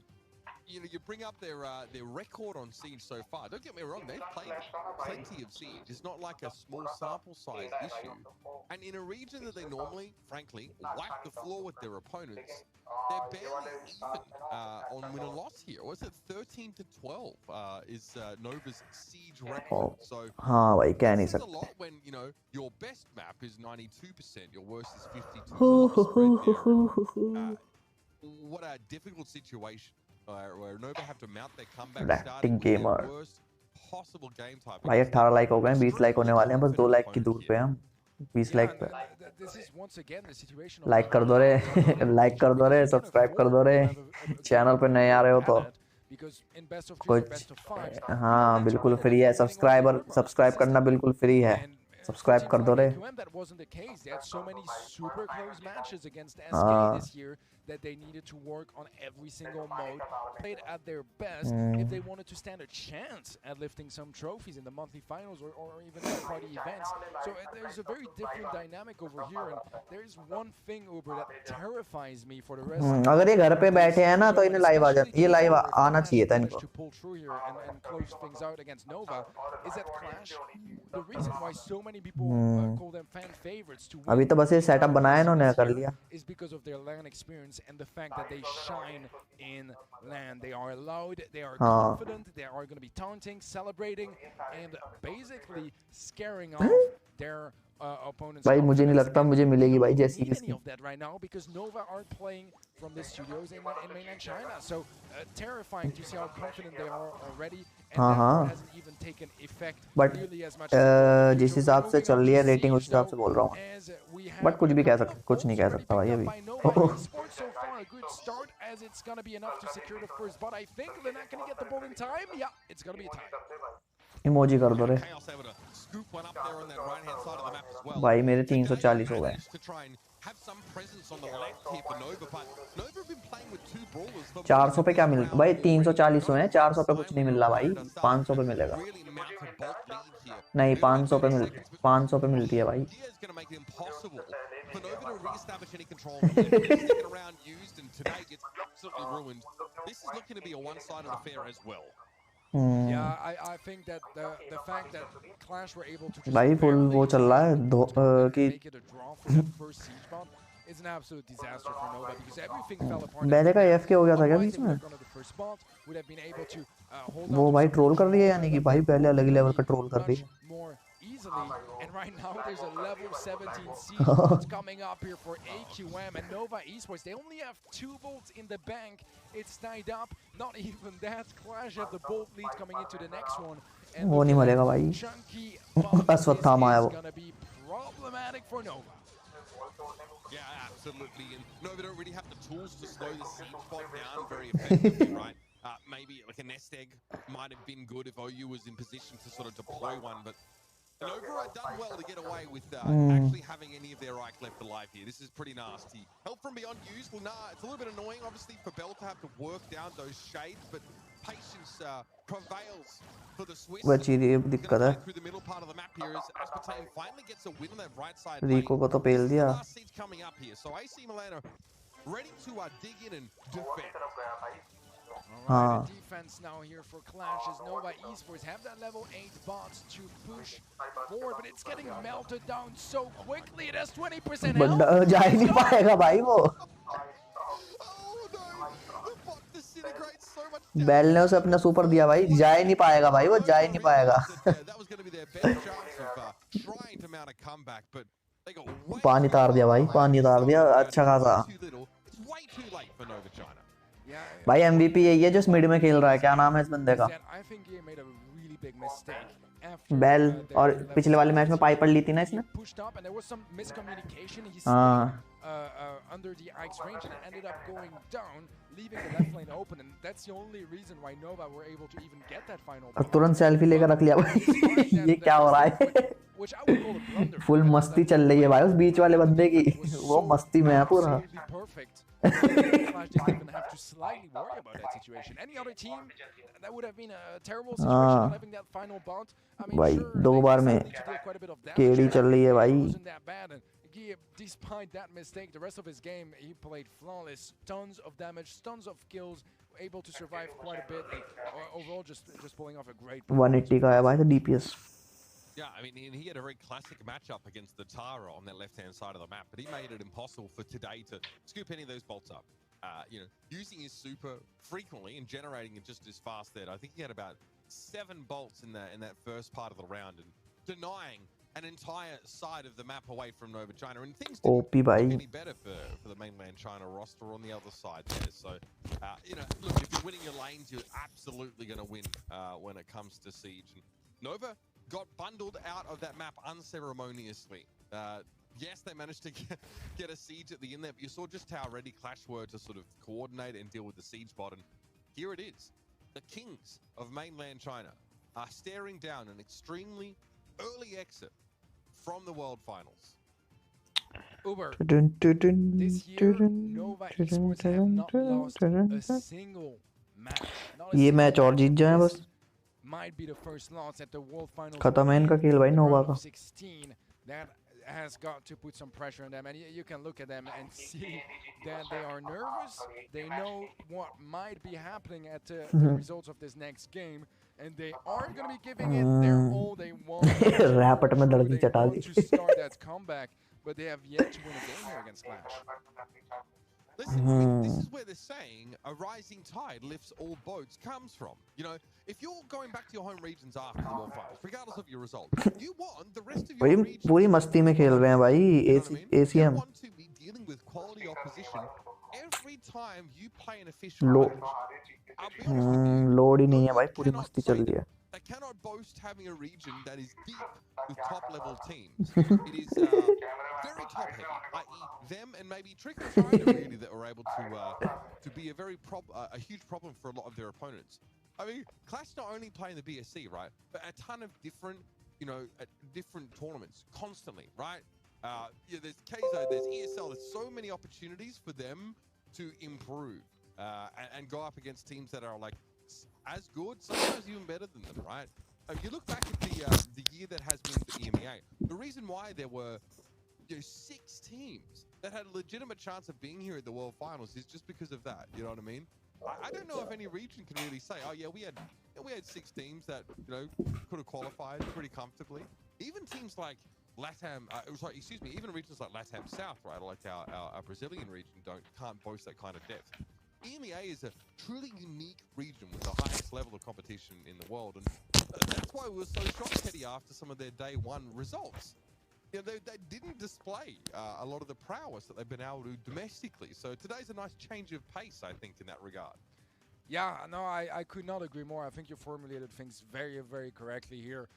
you know, you bring up their record on Siege so far. Don't get me wrong, they've played plenty of Siege. It's not like a small sample size issue. And in a region that they normally, frankly, wipe the floor with their opponents, they're barely even on win or loss here. Or is it 13-12 is Nova's Siege record? So हाँ भाई कह नहीं this is a सकते। lot when, you know, your best map is 92%, your worst is 52%. What a difficult situation. Where Nova have to mount their comeback Acting starting with gamer. their worst possible game type. भाई 18 like हो गए, 20 like होने वाले हैं, बस 2 like की दूर पे हम 20 लाइक पे। लाइक कर दो रे लाइक कर दो रे, सब्सक्राइब कर दो रे, चैनल पे नए आ रहे हो तो कुछ हाँ बिल्कुल फ्री है, सब्सक्राइब करना बिल्कुल फ्री है, सब्सक्राइब कर दो रे। हाँ that they needed to work on every single mode, played at their best if they wanted to stand a chance at lifting some trophies in the monthly finals or even third-party events. So there's a very different dynamic over here, and there's one thing, Uber, that terrifies me for the rest. अगर ये घर पे बैठे हैं ना तो इन्हें live आ जाए, ये लाइव आना चाहिए था इनको। To pull through here and close things out against Nova is that Clash. The reason why so many people call them fan favorites to win अभी तो बस ये सेटअप बनाया इन्होंने कर लिया is because of their LAN experience and the fact that they shine in LAN. They are loud, they are confident, they are going to be taunting, celebrating, and basically scaring off their opponents. भाई मुझे नहीं लगता मुझे मिलेगी भाई जैसी any of that right now because Nova aren't playing from the studios in mainland China. So terrifying to see how confident they are already. And that hasn't even taken effect nearly as much जिस हिसाब से चल रही है rating उस हिसाब से बोल रहा हूँ, बट कुछ भी कह सकता, कुछ नहीं कह सकता भाई अभी। So far a good start as it's going to be enough to secure the first, but I think they're not going to get the ball in time. Yeah, it's going to be a tie. Emoji कर दो रे भाई, मेरे 340 हो गए। have some presence on the left here for Nova, but Nova have been playing with two brawlers. 400 पे क्या मिल भाई, 340 हुए हैं, 400 पे कुछ नहीं मिल रहा भाई, 500 पे मिलेगा। नहीं 500 पे मिलती है भाई। For Nova to re-establish any control, second round used and today gets absolutely ruined. This is looking to be a one-sided affair as well. Yeah, I think that the fact that Clash were able to भाई full वो चल रहा है कि make it a draw for that first siege bomb is an absolute disaster for Nova because everything fell apart. Ballet का AFK हो गया था क्या बीच में? वो भाई ट्रोल कर रही है, यानी कि भाई पहले अलग ही लेवल का ट्रोल कर रही है। And right now there's a level 17 siege coming up here for AQM and Nova Esports. They only have 2 volts in the bank. It's tied up. Not even that. Clash have the bolt lead coming into the next one. And वो नहीं मरेगा भाई, अश्वत्थामा है वो। Gonna be problematic for Nova. Yeah, absolutely. And Nova don't really have the tools to slow the siege bot down very effectively, right? Maybe like a nest egg might have been good if OU was in position to sort of deploy one, but Nova have done well to get away with actually having any of their Ike left alive here. This is pretty nasty. Help from beyond used. Well, nah, it's a little bit annoying, obviously, for Bell to have to work down those shades, but patience prevails for the Swiss. बची रही है दिक्कत है Through the middle part of the map here as Aspartame finally gets a win on that right side. रिको को तो पेल दिया Last siege coming up here. So AC Milan are ready to dig in and defend. Alright, the defense now here for Clash as Nova Esports have that level 8 bots to push forward, but it's getting melted down so quickly. It has 20% बंदा health. जा ही नहीं पाएगा भाई वो bell ने उसे अपना super दिया भाई जा ही नहीं पाएगा भाई वो जा ही नहीं पाएगा पानी तार दिया भाई पानी तार दिया अच्छा खासा भाई एमवीपी यही है जो इस मिड में खेल रहा है क्या नाम है इस बंदे का बेल और पिछले वाले मैच में पाइपर ली थी ना इसने हाँ under the Ike's range and ended up going down, leaving the left lane open, and that's the only reason why Nova were able to even get that final. और तुरंत सेल्फी लेकर रख लिया भाई ये क्या हो रहा है फुल मस्ती चल रही है भाई उस बीच वाले बंदे की वो मस्ती में है पूरा Flash didn't even have to slightly worry about that situation. Any other team, that would have been a terrible situation having that final bout. I mean, भाई sure, दो बार में केड़ी चल रही है भाई wasn't that bad, and despite that mistake, the rest of his game he played flawless. Tons of damage, tons of kills, able to survive quite a bit. Overall, just pulling off a great. 180 का है भाई तो DPS. Yeah, I mean, he had a very classic matchup against the Tara on that left-hand side of the map, but he made it impossible for today to scoop any of those bolts up. You know, using his super frequently and generating it just as fast there. I think he had about 7 bolts in that first part of the round and denying an entire side of the map away from Nova China, and things didn't look any better for the mainland China roster on the other side there. So, you know, look, if you're winning your lanes, you're absolutely going to win when it comes to Siege. And Nova got bundled out of that map unceremoniously. Yes, they managed to get a Siege at the end there, but you saw just how ready Clash were to sort of coordinate and deal with the Siege bot, and here it is. The kings of mainland China are staring down an extremely early exit from the World Finals. Uber, this year, Nova Esports have not lost a single match. ये match और जीत जाए बस might be the first loss at the World Finals. खत्म है इनका खेल भाई नोवा का 16 that has got to put some pressure on them, and you can look at them and see that they are nervous. They know what might be happening at the results of this next game, and they are going to be giving it their all. They want rapport में दड़की चटा दी to start that comeback, but they have yet to win a game here against Clash. Listen, this is where they're saying a rising tide lifts all boats comes from. You know, if you're going back to your home regions after the World Finals, regardless of your result, you want the rest of your region. पूरी मस्ती में खेल रहे हैं भाई ACM. You want to be dealing with quality opposition every time you play an official match. Load ही नहीं है भाई पूरी मस्ती चल रही है. They cannot boast having a region that is deep with top-level teams. It is very top-heavy, i.e., them and maybe Trick or China really that were able to be a huge problem for a lot of their opponents. I mean, Clash not only play in the BSC, right, but a ton of different, different tournaments constantly, right? Yeah, there's KZO, there's ESL, there's so many opportunities for them to improve and go up against teams that are like as good, sometimes even better than them, right? If you look back at the year that has been for EMEA, the reason why there were 6 teams that had a legitimate chance of being here at the World Finals is just because of that. You know what I mean? I don't know if any region can really say, oh yeah, we had 6 teams that could have qualified pretty comfortably. Even teams like LATAM, even regions like LATAM South, right, like our Brazilian region can't boast that kind of depth. EMEA is a truly unique region with the highest level of competition in the world, and that's why we were so shocked, Teddy, after some of their day 1 results. You know, they didn't display a lot of the prowess that they've been able to domestically. So today's a nice change of pace, I think, in that regard. Yeah, no, I could not agree more. I think you formulated things very, very correctly here.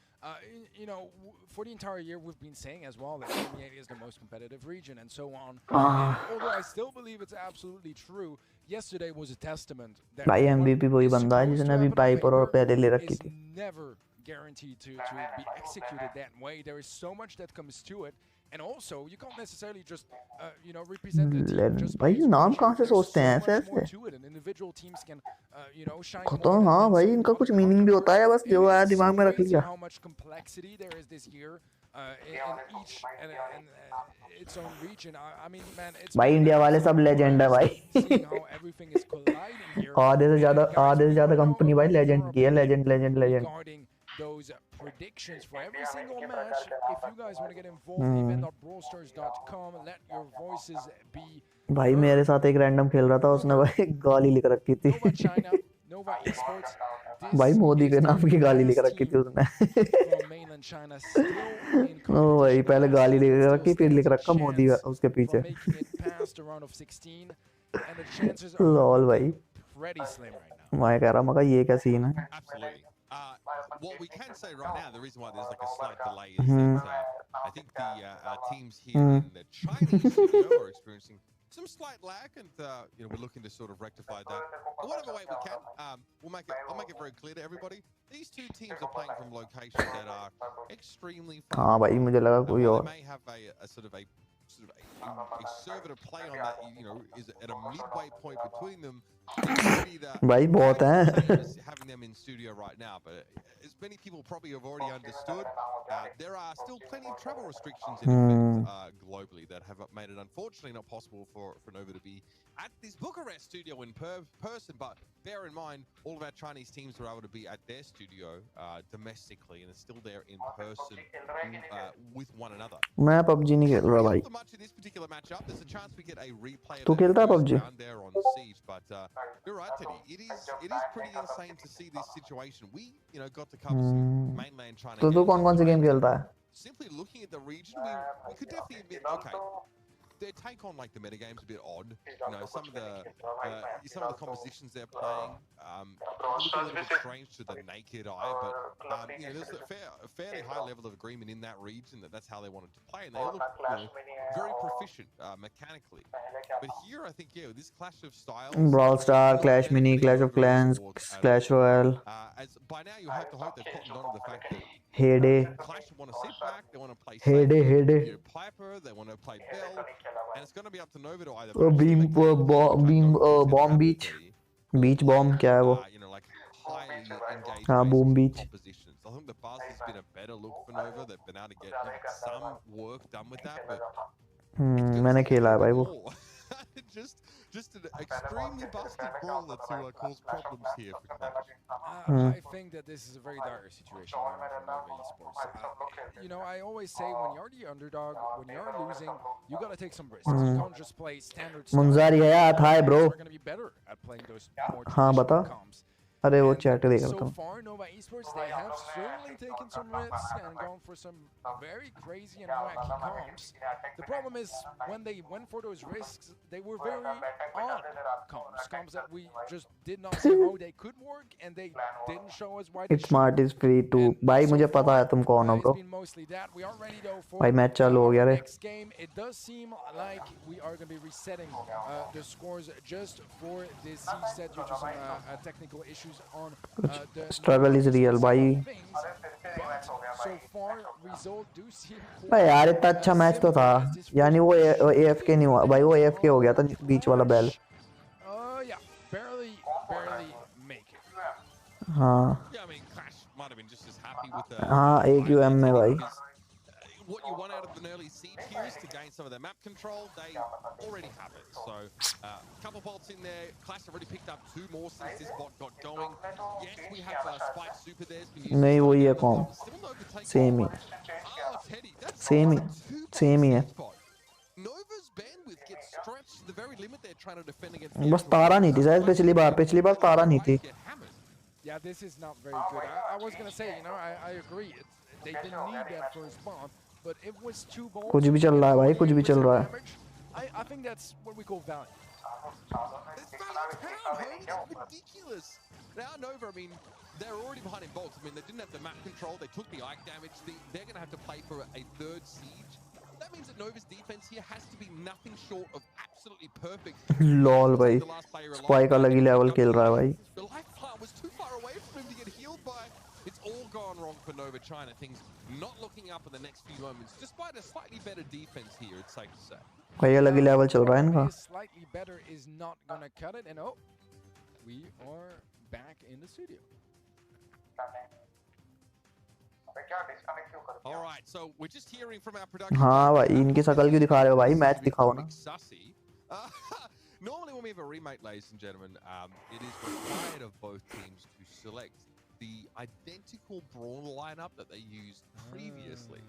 For the entire year, we've been saying as well that EMEA is the most competitive region and so on. And although I still believe it's absolutely true, yesterday was a testament that भाई MVP वही बंदा है जिसने अभी Piper और पहले ले रखी थी. Never guaranteed to be executed that way. There is so much that comes to it, And also, you can't necessarily just, you know, represent the team just by भाई its नाम region. कहाँ से There's सोचते हैं so ऐसे much more ऐसे? to it, and individual teams can, you know, shine पता more हाँ than भाई some इनका other कुछ मीनिंग ones. भी होता है बस It जो आया is दिमाग में रख crazy लिया. how much complexity there is this year in each and its own region. I mean, man, it's भाई been इंडिया वाले सब absolutely लेजेंड है भाई. seeing how everything is colliding here. आधे से And guys, we ज्यादा wanna know company भाई about legend your की है. opinion legend regarding those predictions for every single match. If you guys want to get involved, event.brawlstars.com, let your voices be भाई मेरे साथ एक रैंडम खेल रहा था, उसने भाई गाली लिख रखी थी. Nova China, Nova Esports. भाई मोदी के नाम की गाली लिख last रखी थी team उसने. from mainland China still in ओ भाई competition. पहले Last गाली team लिख still रखी फिर stands लिख a रखा मोदी chance उसके for पीछे. making it past the round of 16, and the chances are lol भाई pretty slim right now. मैं कह रहा मगर ये क्या सीन है. Absolutely. What we can say right now, the reason why there's like a slight delay is that I think the teams here in the Chinese studio are experiencing some slight lag, and you know, we're looking to sort of rectify that. Whatever way we can, I'll make it very clear to everybody. These two teams are playing from locations that are extremely far. हाँ भाई मुझे लगा कोई They और. may have a sort of a conservative play on that, you know, is at a midway point between them. भाई बहुत हैं. Having them in studio right now, but as many people probably have already understood, there are still plenty of travel restrictions in effect globally that have made it unfortunately not possible for Nova to be at this Bucharest studio in person. But bear in mind, all of our Chinese teams were able to be at their studio domestically and are still there in person with one another. मैं PUBG नहीं खेल रहा भाई. Not much in this particular matchup. There's a chance we get a replay of तू खेलता है that PUBG? first round there on Siege, but you're right, Teddy. It is pretty insane to see this situation. We, you know, got to cover some mainland China. तो तू कौन कौन सी game खेलता है? Simply looking at the region, we could definitely admit, okay, their take on like the metagame's a bit odd. You know, some of the compositions they're playing look a little bit strange to the naked eye, but you know, there's a fairly high level of agreement in that region that's how they wanted to play, and they look, you know, very proficient mechanically. But here, I think, yeah, this clash of styles, Brawl Stars, Clash Mini, Clash of Clans, Clash Royale. as by now you have to hope they've cottoned on to the fact that Heyday. Clash want to sit back, they want to play Heyday, safe, Heyday. you know, Piper, they want to play Bell, and it's going to be up to Nova to either Bomb Beach Bomb क्या है वो? you know, like highly engaged हाँ Boom Beach. compositions. I think the buzz has been a better look for Nova. They've been able to get like, some work done with that, but मैंने खेला है भाई वो. just an extremely busted brawler to cause problems here for Clash. I think that this is a very dire situation for Nova Esports. You know, I always say when you're the underdog, when you're losing, you gotta take some risks. You can't just play standard stuff. मुंजारी है यार था है bro. We're gonna be better at playing those more हाँ बता. traditional comps. अरे वो chat देख रहा So था. far, Nova Esports, they have certainly taken some risks and gone for some very crazy and wacky comps. The problem is, when they went for those risks, they were very odd comps that we just did not see how they could work, and they didn't show us why they It's smart is free too. भाई मुझे पता है तुम कौन हो bro. It's been mostly that. We are ready though for भाई match चालू हो गया रे. next game. It does seem like we are going to be resetting the scores just for this siege set due to some technical issues on the Struggle is real भाई. But so far, result do seem भाई यार इतना अच्छा match तो था. यानी वो AFK नहीं हुआ भाई, वो AFK हो गया था बीच वाला बैल. Yeah, barely make it. हाँ. Yeah, I mean, Clash might have been just as happy with the. हाँ AQM में भाई. What you want out of an early siege here is to gain some of their map control. They already have it. So, a couple bolts in there. Clash have already picked up 2 more since this bot got going. Yes, we have Spike Super there. नहीं वही है com. Same he. Oh, Teddy, that's Same he. Same ही है. Nova's bandwidth gets stretched to the very limit they're trying to defend against. बस तारा नहीं थी शायद पिछली बार तारा नहीं थी. Yeah, this is not very good. I was gonna say, you know, I agree. They didn't need that first bomb, but it was 2 balls. कुछ भी चल रहा है भाई, कुछ भी चल रहा है. I think that's what we call valiant. It's That's ridiculous. Now Nova, I mean, they're already behind in bolts. I mean, they didn't have the map control. They took the Ike damage. They're going to have to play for a 3rd siege. That means that Nova's defense here has to be nothing short of absolutely perfect. Lol भाई. Spike अलग ही level खेल रहा है भाई. The life plant was too far away from him to get healed by. It's all gone wrong for Nova China. Things not looking up in the next few moments, despite a slightly better defense here, it's safe to say. भाई अलग ही level चल रहा है इनका. Slightly better is not gonna cut it, and oh, we are back in the studio. All right, so we're just hearing from our production. हाँ भाई इनकी शकल क्यों दिखा रहे हो भाई, मैच दिखाओ ना. Normally when we have a remake, ladies and gentlemen, it is required of both teams to select the identical brawl lineup that they used previously.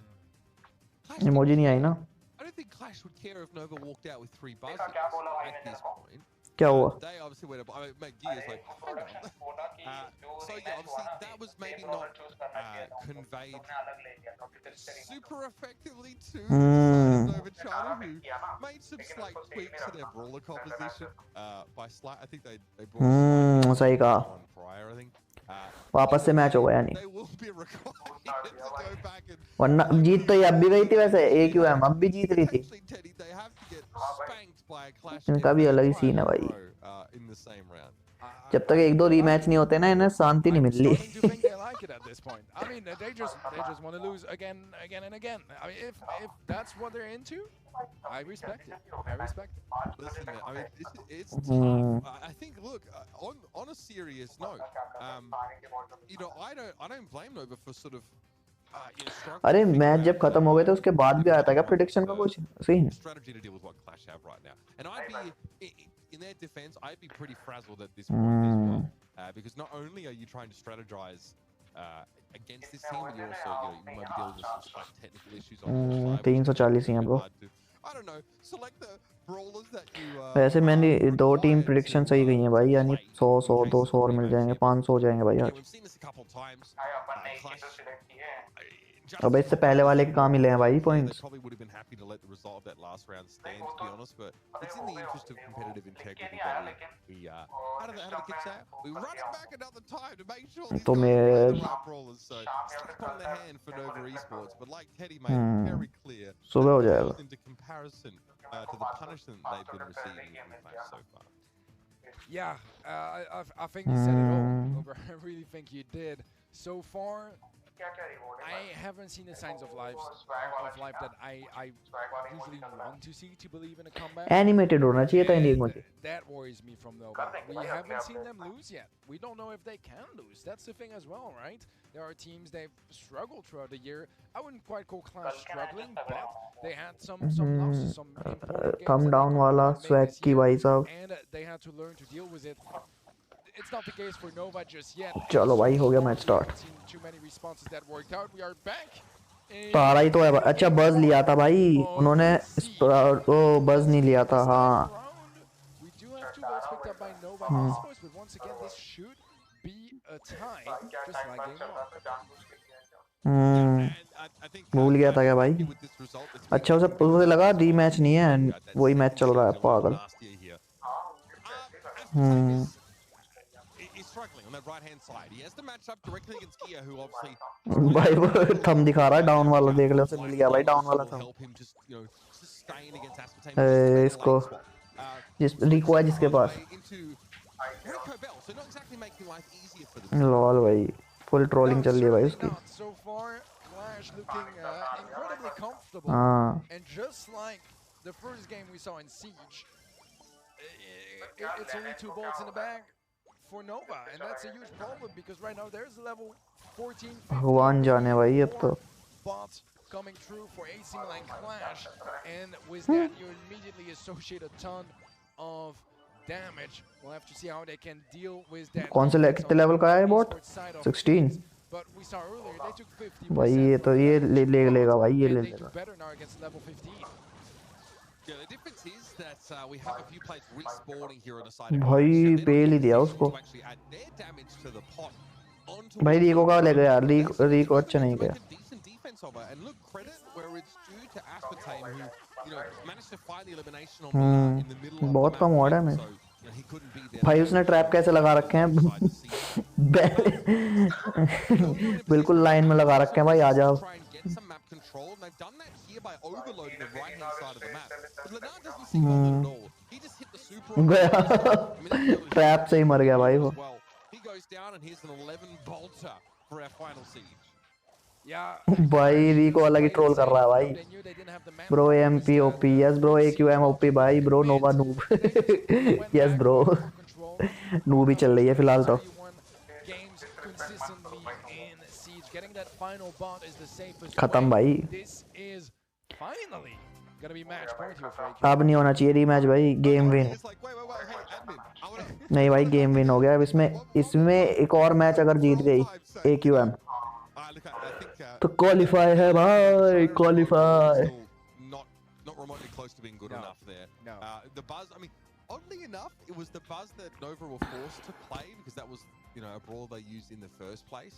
Emoji नहीं आई ना. I don't think Clash would care if Nova walked out with 3 buzzers at this point. क्या हुआ? They obviously went up. I mean, Gears like, hang on. So yeah, obviously that was maybe not conveyed super effectively to Nova China, who made some slight tweaks to their brawler composition. By slight, I think they brought सही कहा. on prior, I think. वापस से match हो गया नहीं. They will be required to go back and. वरना जीत तो ये अब भी गई थी वैसे, AQM अब भी जीत रही थी. Actually, Teddy, they have to get spanked by a Clash. इनका भी अलग ही सीन है भाई. In the same round. जब तक एक दो रीमैच नहीं होते ना इन्हें शांति नहीं मिल रही. I mean, they just want to lose again and again. I mean, if that's what they're into, I respect it. I respect it. Listen, man, I mean, it's tough. I think, look, on a serious note, you know, I don't blame Nova for sort of. अरे match जब खत्म हो गए थे उसके बाद भी आया था क्या प्रेडिक्शन का कुछ scene? Strategy to deal with what Clash have right now, and I'd be in their defense, I'd be pretty frazzled at this point as well, because not only are you trying to strategize against this team, but you also you might be dealing with some slight technical issues on your side. 340 ही हैं bro. I don't know. Select the brawlers that you. वैसे मैंने दो team prediction सही गई हैं भाई, यानी 100 200 और मिल जाएंगे, 500 हो जाएंगे भाई आज. अब इससे पहले वाले के काम मिले हैं भाई points. Probably would have been happy to let the result of that last round stand, to be honest, but it's in the interest of competitive integrity that we how do the kids say? We run it back another time to make sure these brawlers. So stick on the hand for Nova Esports, but like Teddy made very clear, सुबह हो जाएगा. into comparison to the punishment they've been receiving in this match so far. Yeah, I think you said it all. Over. I really think you did. So far, I haven't seen the signs of life that I usually want to see to believe in a comeback. Animated होना चाहिए था इन्हीं मुझे. That worries me from Nova. We haven't seen them lose yet. We don't know if they can lose. That's the thing as well, right? There are teams they've struggled throughout the year. I wouldn't quite call Clash struggling, but they had some losses, some important games. Come down वाला swag की भाई साहब. And they had to learn to deal with it. It's not the case for Nova just yet. चलो भाई हो गया match start. Too many responses that worked out. We are back. तारा ही तो है. अच्छा बज लिया था भाई उन्होंने, वो बज नहीं लिया था. हाँ. We do have 2 votes picked up by Nova Esports, but once again this should be a tie, just like game 1. भूल गया था क्या भाई. अच्छा उसे लगा रीमैच नहीं है, वही मैच चल रहा है पागल. Struggling on that right hand side. He has to match up directly against Gia, who obviously. भाई वो थंब दिखा रहा है डाउन वाला, देख लो उसे मिल गया भाई डाउन वाला थंब. इसको जिस रिको है जिसके पास. लॉल भाई फुल ट्रोलिंग चल रही है भाई उसकी. हाँ. And just like the first game we saw in Siege, it's only 2 bolts in the bag for Nova, and that's a huge problem because right now there's level 14. भगवान जाने भाई अब तो. Bots coming through for AC Milan Clash, and with that you immediately associate a ton of damage. We'll have to see how they can deal with that. कौन से कितने level का है bot? 16. But we saw earlier they took 50%. भाई ये तो ये ले लेगा भाई, ये ले लेगा. Better now against level 15. Yeah, the difference is that we have a few players respawning here on the side. भाई पेल ही दिया उसको. भाई रिको का ले गया, रिको अच्छा नहीं गया. Decent defense over, and look, credit where it's due to Aspartame, who managed to find the elimination on in the middle. बहुत कम हुआ है मैं. भाई उसने ट्रैप कैसे लगा रखे हैं. बिल्कुल लाइन में लगा रखे हैं भाई, आ जाओ. Control. They've done that here by overloading the right-hand side of the map. But Leonard doesn't seem bothered at all. He just hit the super. Trap से ही मर गया भाई वो. Well, he goes down, and here's an 11 bolter for our final siege. Yeah. भाई रिको अलग ही troll कर रहा है भाई. Bro AMP OP. Yes bro AQM OP भाई. Bro Nova noob. Yes bro. noob ही चल रही है फिलहाल तो. खत्म भाई. अब नहीं होना चाहिए रीमैच भाई. Game win. नहीं भाई गेम विन हो गया. अब इसमें एक और मैच अगर जीत गई AQM तो क्वालिफाई है भाई. Qualify. Not remotely close to being good enough there. No. The buzz, I mean, oddly enough, it was the buzz that Nova were forced to play because that was, you know, a brawl they used in the first place,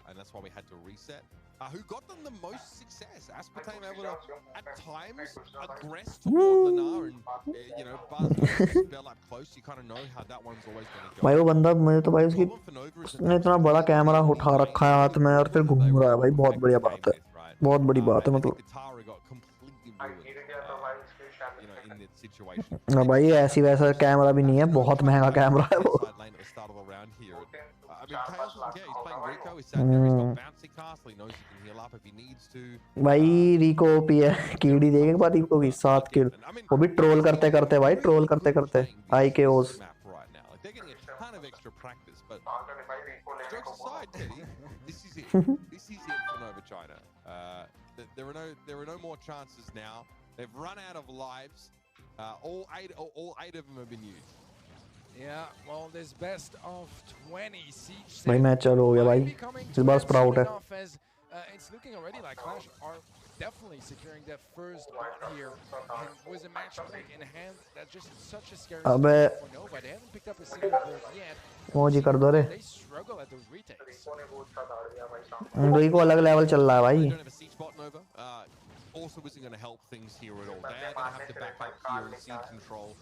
and that's why we had to reset. Who got them the most success? Aspartame able to, at times, aggress toward Lenar and, you know, buzz spell up close. You kind of know how that one's always going to go. भाई वो बंदा मुझे तो भाई उसने इतना बड़ा camera उठा रखा है हाथ में और फिर घूम रहा है भाई. बहुत बढ़िया बात है. बहुत बड़ी बात है मतलब. ना भाई ऐसी वैसा कैमरा भी नहीं है. बहुत महंगा कैमरा है वो. भाई रिको ओपी है. कीड़ी देखे एक बार रिको की 7 किल. वो भी ट्रोल करते करते भाई. ट्रोल करते करते IKOs. There are no more chances now. They've run out of lives. All eight of them have been used. Yeah, well, this best of 20 siege. भाई मैच चालू हो गया भाई. इस बार स्प्राउट है. It's looking already like Clash are definitely securing their first bot here, and with a match point in hand, that's just such a scary situation for Nova. They haven't picked up a single goal yet. मौजी कर दो रे. They struggle at those retakes. दोई को अलग level चल रहा है भाई. Don't have a siege bot, Nova. Also isn't going to help things here at all. They are going to have to back up here and siege control.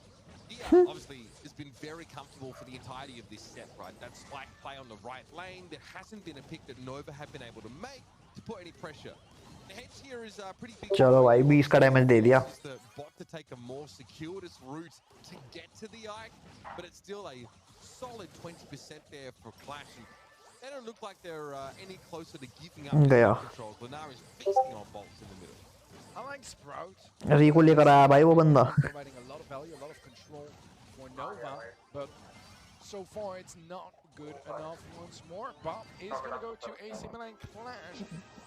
Yeah, obviously, has been very comfortable for the entirety of this set, right? That spike play on the right lane. There hasn't been a pick that Nova have been able to make to put any pressure. The hedge here is pretty big. चलो भाई 20 का damage दे दिया. The bot to take a more circuitous route to get to the Ike, but it's still a solid 20% there for Clash. They don't look like they're any closer to giving up the controls. Lenar is feasting on bolts in the middle. I like Sprout. रिको लेकर आया भाई वो बंदा. Providing a lot of value, a lot of control for Nova, but so far it's not good enough once more. Bob is going to go to AC Milan Clash,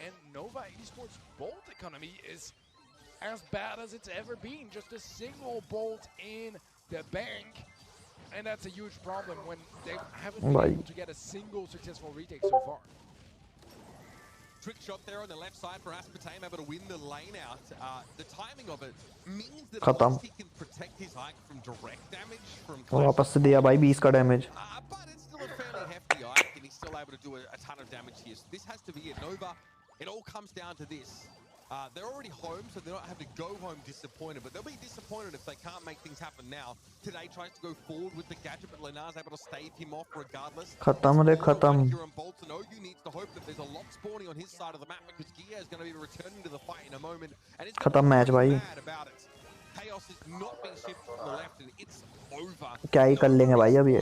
and Nova Esports bolt economy is as bad as it's ever been. Just a single bolt in the bank, and that's a huge problem when they haven't been able to get a single successful retake so far. Trick shot there on the left side for Aspartame, able to win the lane out. The timing of it means that at least he can protect his Ike from direct damage from Clash. वापस से दिया भाई 20 का damage. But it's still a fairly hefty Ike, and he's still able to do a ton of damage here. So this has to be it. Nova, it all comes down to this. They're already home, so they don't have to go home disappointed, but they'll be disappointed if they can't make things happen now. Today tries to go forward with the gadget, but Lenar's able to stave him off regardless. खत्म रे खत्म. Bolton Ogu needs to hope that there's a lot spawning on his side of the map because Gia is going to be returning to the fight in a moment, and it's खत्म match भाई. about it. Chaos is not being shifted from the left, and it's over. क्या ही कर लेंगे भाई अब ये.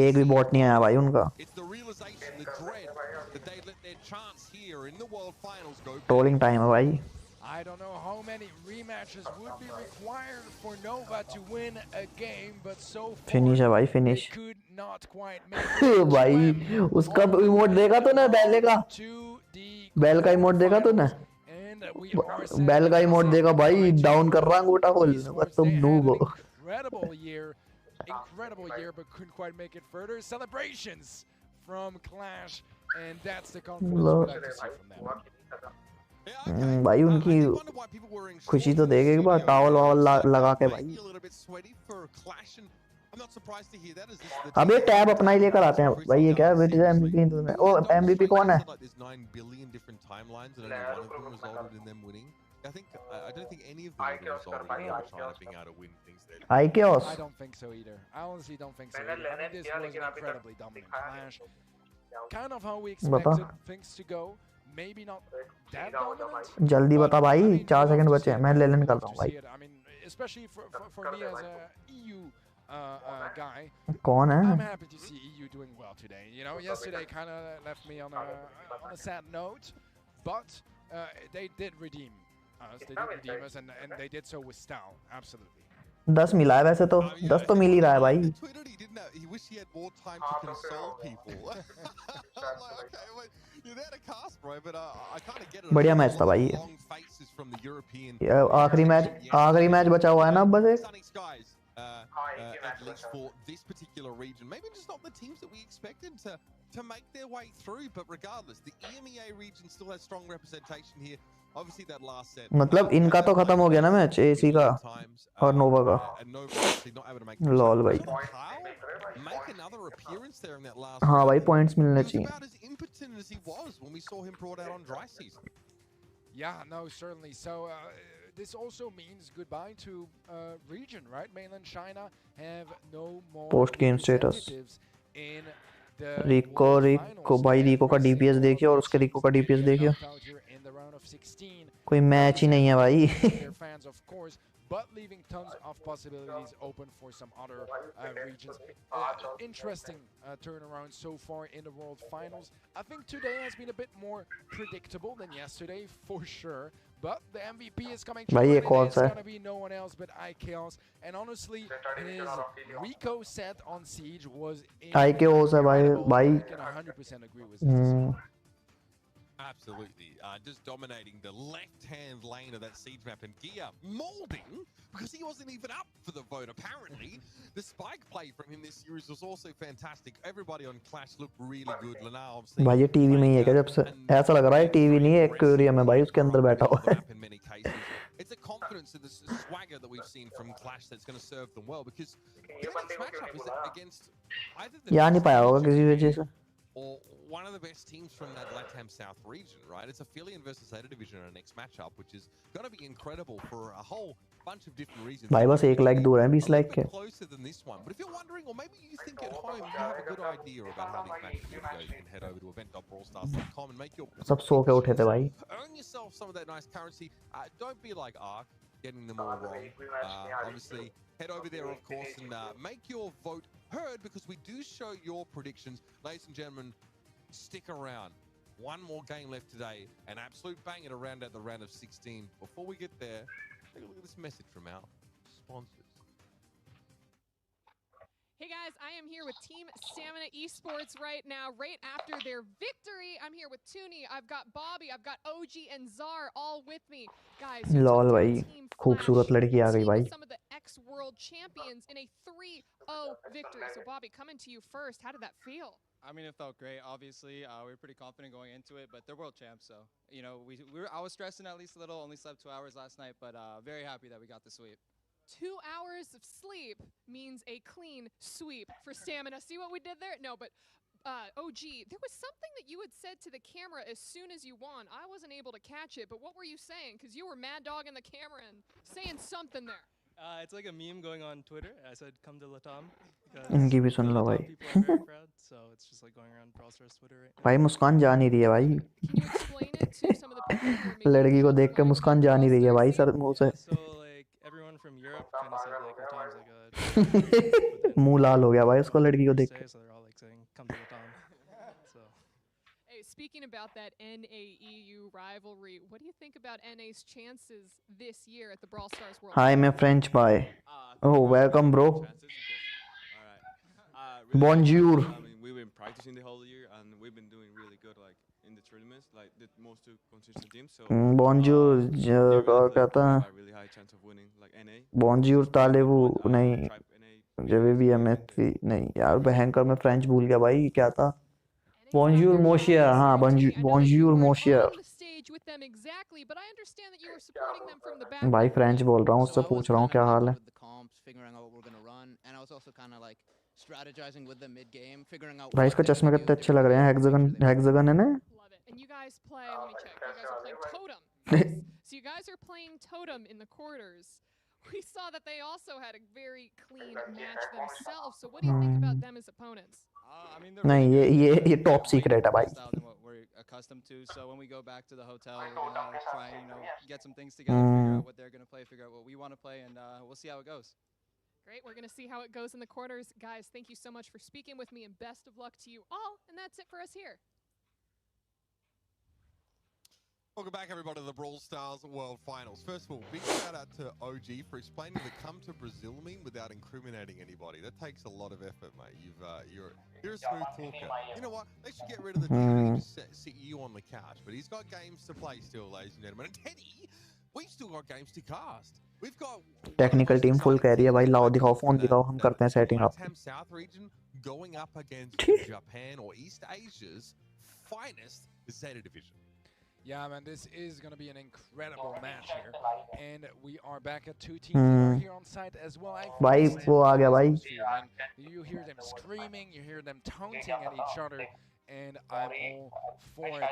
एक भी बॉट नहीं आया भाई उनका. ट्रोलिंग टाइम है भाई. I don't know how many rematches would be required for Nova to win a game, but so far finish है भाई finish. could not quite make it. भाई उसका इमोट देखा तूने बैल का? बैल का इमोट देखा तूने? बैल का इमोट देखा भाई. डाउन कर रहा अंगूठा खोल. तुम नूब हो. Incredible year, but couldn't quite make it further. Celebrations from Clash, and that's the confidence we'd like to see from them. भाई उनकी खुशी तो देखे एक बार. टावल वावल लगा के भाई. अब ये टैब अपना ही लेकर आते हैं भाई. ये क्या है MVP तूने? ओ MVP कौन है? I don't think any of them would have resulted in China being able to win things there. IKOs? I don't think so either. I honestly don't think so either. I mean, this was an incredibly dominant Clash. Kind of how we expected things to go. Maybe not that dominant. जल्दी बता भाई. 4 second बचे हैं. मैं ले लेने निकलता हूँ भाई. I mean, especially for me as a EU guy. कौन I'm है? happy to see EU doing well today. You know, yesterday kind of left me on a sad note, but they did redeem us. They did redeem us, and they did so with style. Absolutely. 10 मिला है वैसे तो, 10 तो मिल ही रहा है भाई. Tweeted he wished he had more time to console people. I'm like, okay, wait, you're there to cast, bro, but I kind of get it. बढ़िया match था भाई. Long faces from the European. आखिरी match बचा हुआ है ना बस एक. Sunny skies, at least for this particular region. Maybe just not the teams that we expected to make their way through, but regardless, the EMEA region still has strong representation here. Obviously that last set. मतलब इनका तो खत्म हो गया ना match, AC का और नोवा का. लॉल भाई. Make another appearance there in that last. हाँ भाई पॉइंट्स मिलने चाहिए. About as impotent as he was when we saw him brought out on dry season. Yeah, no, certainly. So this also means goodbye to region, right? Mainland China have no more Post-game status. in the रिको भाई, रिको का DPS देखिए और उसके रिको का DPS देखिए. कोई match ही नहीं है भाई. fans, of course, but leaving tons of possibilities open for some other regions. Interesting turnaround so far in the World Finals. I think today has been a bit more predictable than yesterday, for sure. But the MVP is coming through. भाई ये कौन it's सा है? gonna be no one else but iChaos. And honestly, his Rico set on Siege was iChaos है भाई. भाई. I can 100% agree with this. Absolutely, just dominating the left-hand lane of that siege map, and Gia molding because he wasn't even up for the vote. Apparently, the spike play from him this series was also fantastic. Everybody on Clash looked really good. Lana obviously. भाई ये TV में ही है क्या? जब से ऐसा लग रहा है टीवी नहीं है, एक्वेरियम है भाई, उसके अंदर बैठा हुआ है. It's a confidence and the swagger that we've seen from Clash that's going to serve them well, because their next matchup is against either the याद नहीं पाया होगा किसी वजह से. or one of the best teams from that LATAM South region, right? It's Aphelion versus Zeta Division in our next matchup, which is going to be incredible for a whole bunch of different reasons. भाई बस 1 like दूर है, 20 like के. Closer than this one, but if you're wondering, or maybe you think at home you have a good idea about how these matches are going to go, you can head over to event.brawlstars.com and make your. सब सो के उठे थे भाई. Earn yourself some of that nice currency. Don't be like Ark, getting them all wrong. Obviously, head over there, of course, and make your vote heard, because we do show your predictions. Ladies and gentlemen, stick around. One more game left today. An absolute banger to round out the round of 16. Before we get there, take a look at this message from our sponsors. Hey guys, I am here with Team Stamina Esports right now, right after their victory. I'm here with Tuni, I've got Bobby, I've got OG and Zar all with me. Guys, lol भाई, खूबसूरत लड़की आ गई भाई. some of the ex-world champions in a 3-0 victory. So Bobby, coming to you first, how did that feel? I mean, it felt great. Obviously, we were pretty confident going into it, but they're world champs, so you know, I was stressing at least a little. Only slept 2 hours last night, but very happy that we got the sweep. 2 hours of sleep means a clean sweep for Stamina. See what we did there? No, but OG, there was something that you had said to the camera as soon as you won. I wasn't able to catch it, but what were you saying? Because you were mad dogging the camera and saying something there. It's like a meme going on Twitter. I said, "Come to Latam." इनकी भी सुन लो भाई. People are very proud, so it's just like going around Brawl Stars Twitter right now. भाई मुस्कान जा नहीं रही है भाई. लड़की को देख के मुस्कान जा नहीं रही है भाई सर मुंह से. So like everyone from Europe kind of said like Latam's like a. मुंह लाल हो गया भाई उसको लड़की को देख के. So they're all like saying, "Come to Latam." So. Hey, speaking about that NA-EU rivalry, what do you think about NA's chances this year at the Brawl Stars World? Hi, my French boy. Oh, welcome, bro. Bonjour. I mean, we've been practicing the whole year, and we've been doing really good, like in the tournaments, like the most two consistent teams. So. Bonjour, और कहता है. Really high chance of winning, like NA. Bonjour, तालेबू नहीं. जब भी MFP नहीं यार, भयंकर मैं फ्रेंच भूल गया भाई, क्या था? Bonjour, Moshier. हाँ, bonjour, Moshier. भाई फ्रेंच बोल रहा हूँ, उससे पूछ रहा हूँ क्या हाल है. भाई इसका चश्मे कितने अच्छे लग रहे हैं. हेक्सागन है ना. And you guys play, let me check. You guys are playing Totem. Yes. So you guys are playing Totem in the quarters. We saw that they also had a very clean match themselves. So what do you think about them as opponents? I mean, नहीं ये top secret है भाई. What we're accustomed to. So when we go back to the hotel, we're gonna try and get some things together, figure out what they're gonna play, figure out what we want to play, and we'll see how it goes. Great, we're going to see how it goes in the quarters. Guys, thank you so much for speaking with me, and best of luck to you all. And that's it for us here. Welcome back, everybody, to the Brawl Stars World Finals. First of all, big shout out to OG for explaining the come to Brazil meme without incriminating anybody. That takes a lot of effort, mate. You're a smooth talker. You know what? They should get rid of the TV and just sit you on the couch. But he's got games to play still, ladies and gentlemen. And Teddy, we've still got games to cast. We've got technical team full कह रही है भाई, लाओ दिखाओ phone दिखाओ, हम करते हैं सेटिंग आप. South region going up against Japan or East Asia's finest Zeta division. Yeah, man, this is going to be an incredible match here. And we are back at 2 teams that are here on site as well. भाई वो आ गया भाई. You hear them screaming, you hear them taunting at each other, and I'm all for it.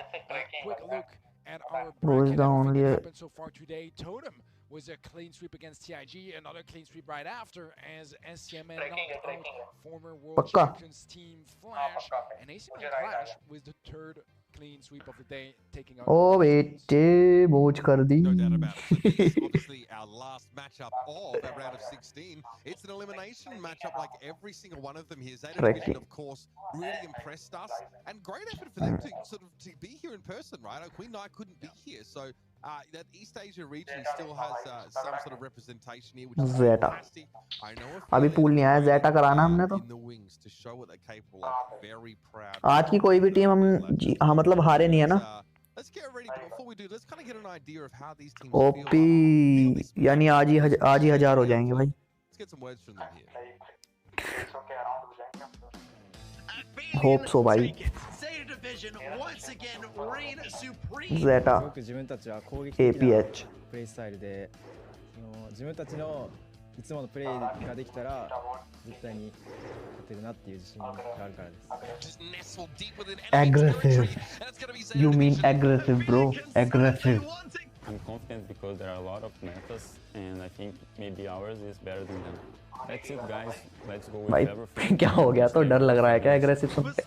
Quick look at our bracket that happened so far today. Totem was a clean sweep against TIG, another clean sweep right after as SCMN knocked out former World Champions team Flash, and ACMN Clash was the third clean sweep of the day, taking out. Oh बेटे बोझ कर दी. No doubt about it. So this is obviously our last matchup of that round of 16. It's an elimination matchup like every single one of them here. Zeta division, of course, really impressed us, and great effort for them to sort of to be here in person, right? Queen Knight couldn't be here, so that East Asia region still has some sort of representation here, which is fantastic. I know अभी pool नहीं आया, Zeta कराना हमने तो. in the wings to show what they're capable of. Very proud. आज की कोई भी टीम हम हाँ मतलब हारे नहीं है ना. Let's get ready, but before we do, let's kind of get an idea of how these teams OP feel. यानी आज ही 1000 हो जाएंगे भाई. Let's get some words from them here. Hope so भाई. Zeta APH プレイスタイルで自分たちのいつものプレイができたら絶対に勝てるなっていう自信があるからです。Aggressive. You mean aggressive, bro? Aggressive. I'm confident because there are a lot of metas, and I think maybe ours is better than them. That's it, guys. Let's go with भाई everything. क्या हो गया, तो डर लग रहा है क्या aggressive सुन के?